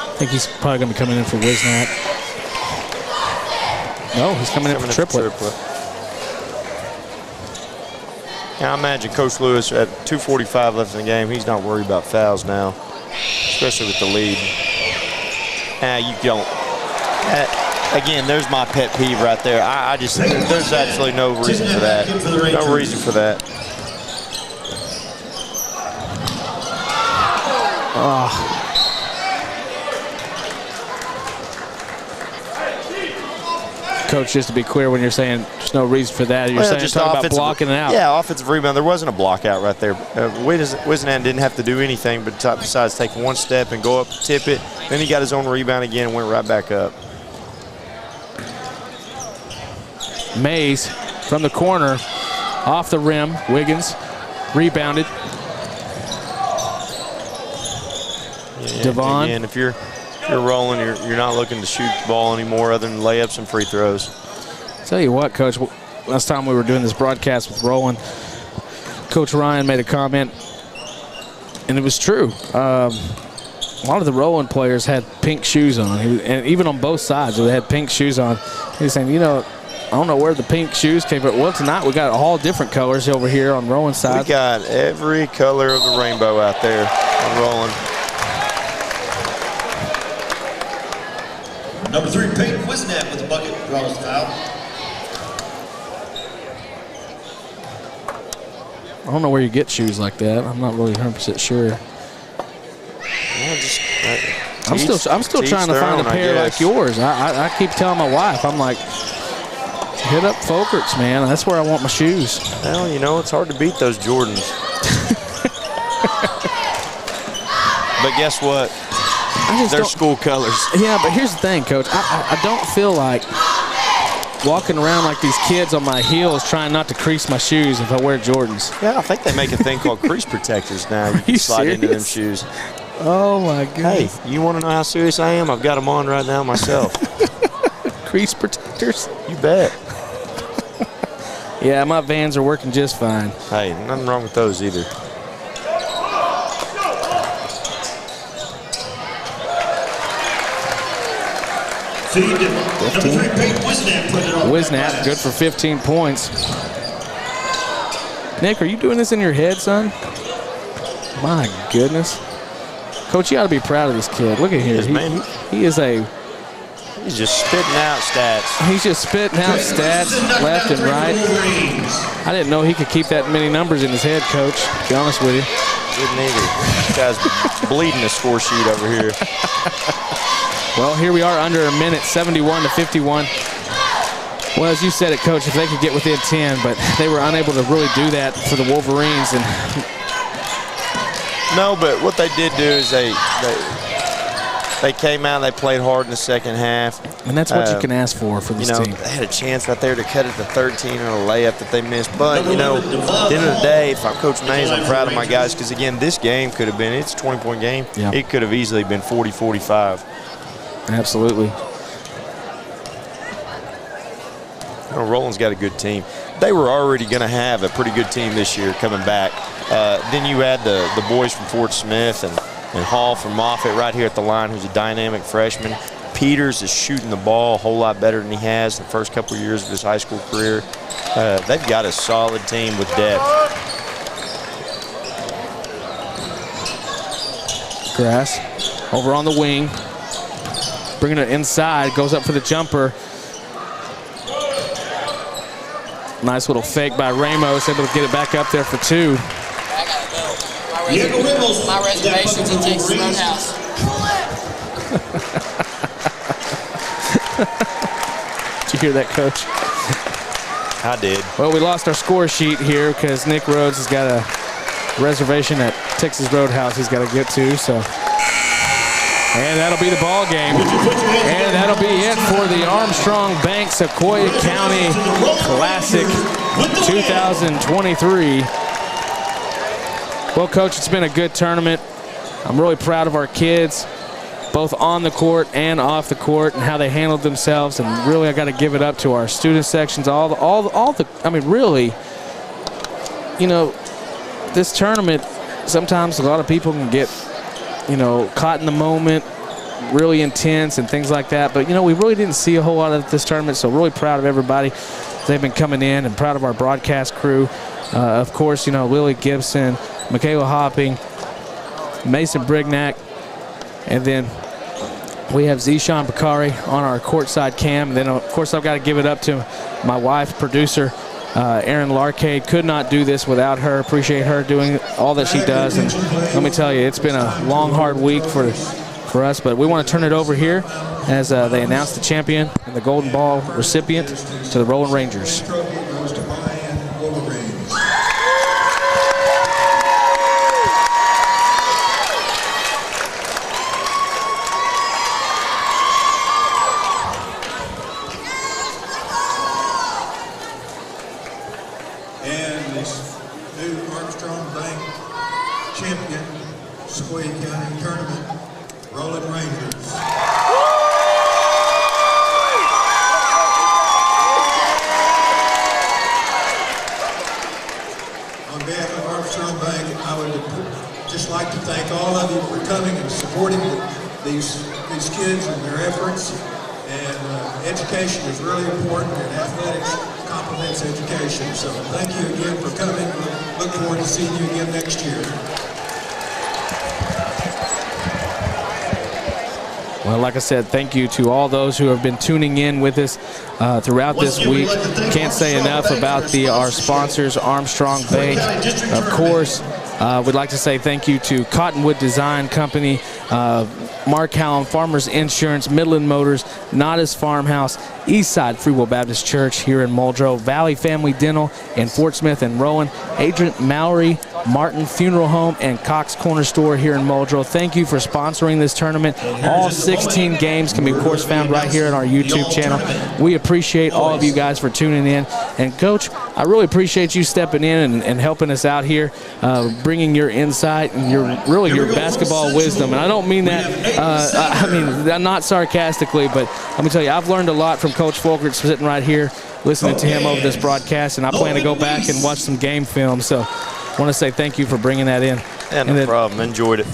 I think he's probably going to be coming in for Wisnat. No, he's coming in for Triplet. Yeah, I imagine Coach Lewis at 2:45 left in the game, he's not worried about fouls now, especially with the lead. You don't. Again, there's my pet peeve right there. I just, there's absolutely no reason for that. No reason for that. Coach, just to be clear, when you're saying there's no reason for that, you're saying just talking about blocking it out. Yeah, offensive rebound. There wasn't a block out right there. Wisnat didn't have to do anything but besides take one step and go up, tip it. Then he got his own rebound again and went right back up. Mays from the corner, off the rim. Wiggins rebounded. Devon. Again, if you're rolling, you're not looking to shoot the ball anymore other than layups and free throws. Tell you what, Coach, last time we were doing this broadcast with Roland, Coach Ryan made a comment, and it was true. A lot of the Roland players had pink shoes on, and even on both sides, they had pink shoes on. He was saying, you know, I don't know where the pink shoes came from. Well, tonight we got all different colors over here on Roland's side. We got every color of the rainbow out there on Roland. Number 3, Peyton Wisnat with the bucket, draws foul. I don't know where you get shoes like that. I'm not really 100% sure. Well, I'm still trying to find a pair like yours. I keep telling my wife, I'm like, hit up Folkerts, man. That's where I want my shoes. Well, you know, it's hard to beat those Jordans. But guess what? They're school colors. Yeah, but here's the thing, Coach. I don't feel like walking around like these kids on my heels trying not to crease my shoes if I wear Jordans. Yeah, I think they make a thing called crease protectors now. You can slide into them shoes. Oh, my goodness. Hey, you want to know how serious I am? I've got them on right now myself. Crease protectors? You bet. Yeah, my Vans are working just fine. Hey, nothing wrong with those either. Wisnap, good for 15 points. Nick, are you doing this in your head, son? My goodness. Coach, you ought to be proud of this kid. Look at here. He's just spitting out stats. He's just spitting out stats left and right. I didn't know he could keep that many numbers in his head, Coach, to be honest with you. Didn't either. This guy's bleeding the score sheet over here. Well, here we are under a minute, 71-51. Well, as you said it, Coach, if they could get within 10, but they were unable to really do that for the Wolverines. And no, but what they did do is they came out, they played hard in the second half. And that's what you can ask for this team. They had a chance right there to cut it to 13 on a layup that they missed. But, you know, at the end of the day, if I'm Coach Mays, I'm proud of my guys because, again, this game could have been, it's a 20-point game. Yeah. It could have easily been 40-45. Absolutely. You know, Roland's got a good team. They were already going to have a pretty good team this year coming back. Then you add the boys from Fort Smith and Hall from Moffett right here at the line, who's a dynamic freshman. Peters is shooting the ball a whole lot better than he has the first couple of years of his high school career. They've got a solid team with depth. Grass over on the wing. Bringing it inside, goes up for the jumper. Nice little fake by Ramos, able to get it back up there for two. I gotta go. My reservation's in Texas Roadhouse. Did you hear that, Coach? I did. Well, we lost our score sheet here because Nick Rhodes has got a reservation at Texas Roadhouse he's got to get to, so. And that'll be the ball game. And that'll be it for the Armstrong Bank Sequoyah County Classic 2023. Well, Coach, it's been a good tournament. I'm really proud of our kids, both on the court and off the court, and how they handled themselves. And really, I got to give it up to our student sections. I mean, really, you know, this tournament, sometimes a lot of people can get, you know, caught in the moment, really intense and things like that. But, you know, we really didn't see a whole lot of this tournament, so really proud of everybody. They've been coming in, and proud of our broadcast crew. Of course, you know, Lily Gibson, Michaela Hopping, Mason Brignac, and then we have Zishan Bakari on our courtside cam. And then, of course, I've got to give it up to my wife, producer, Erin Larcade. Could not do this without her. Appreciate her doing all that she does. And let me tell you, it's been a long, hard week for us. But we want to turn it over here as they announce the champion and the Golden Ball recipient to the Rolling Rangers. And this new Armstrong Bank champion, Sequoyah County Tournament, Rolling Rangers. On behalf of Armstrong Bank, I would just like to thank all of you for coming and supporting these kids and their efforts. And education is really important, and athletics complements education. So thank you again for coming. Look forward to seeing you again next year. Well, like I said, thank you to all those who have been tuning in with us throughout this week. Can't say enough about our sponsors, Armstrong Bank. Of course, we'd like to say thank you to Cottonwood Design Company, Mark Hallam, Farmers Insurance, Midland Motors, Nada's Farmhouse, Eastside Free Will Baptist Church here in Muldrow, Valley Family Dental in Fort Smith and Rowan, Adrian Mowry, Martin Funeral Home, and Cox Corner Store here in Muldrow. Thank you for sponsoring this tournament. All 16 games can be, of course, found right here on our YouTube channel. We appreciate all of you guys for tuning in. And, Coach, I really appreciate you stepping in and helping us out here, bringing your insight and your basketball wisdom. And I don't mean that, I mean, not sarcastically, but let me tell you, I've learned a lot from Coach Folkert sitting right here, listening to him over this broadcast, and I plan to go back and watch some game film. So I want to say thank you for bringing that in. Yeah, no problem. Enjoyed it.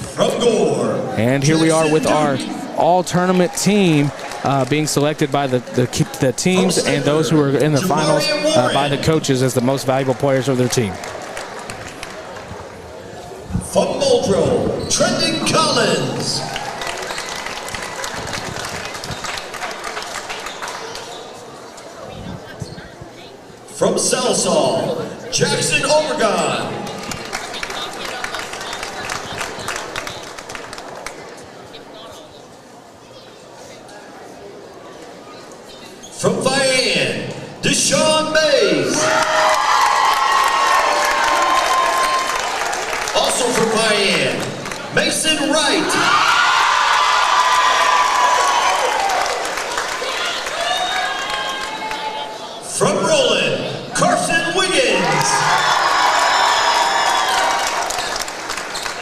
And here we are with our all-tournament team being selected by the teams and those who are in the finals by the coaches as the most valuable players of their team. From Muldrow, Trenton Collins. From Salsall, Jackson Obregon. From Vian, Deshaun Mays. Also from Vian, Mason Wright. From Roland, Carson Wiggins.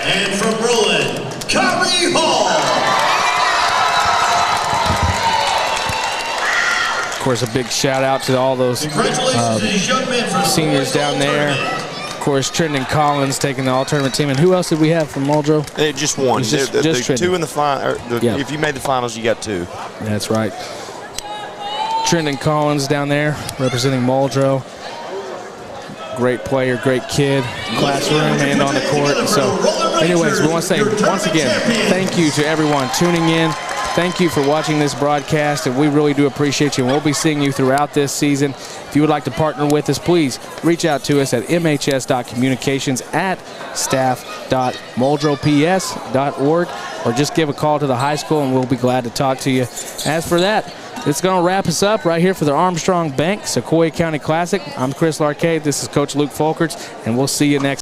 And from Roland, Kyrie Hall. Of course, a big shout out to all those seniors down there. Of course, Trenton Collins taking the all-tournament team. And who else did we have from Muldrow? Just one. Just two in the final. If you made the finals, you got two. That's right. Trenton Collins down there representing Muldrow. Great player, great kid, classroom and on the court. So anyways, we want to say once again, thank you to everyone tuning in. Thank you for watching this broadcast, and we really do appreciate you. And we'll be seeing you throughout this season. If you would like to partner with us, please reach out to us at mhs.communications@staff.muldrowps.org, or just give a call to the high school, and we'll be glad to talk to you. As for that, it's going to wrap us up right here for the Armstrong Bank Sequoyah County Classic. I'm Chris Larcade. This is Coach Luke Folkert, and we'll see you next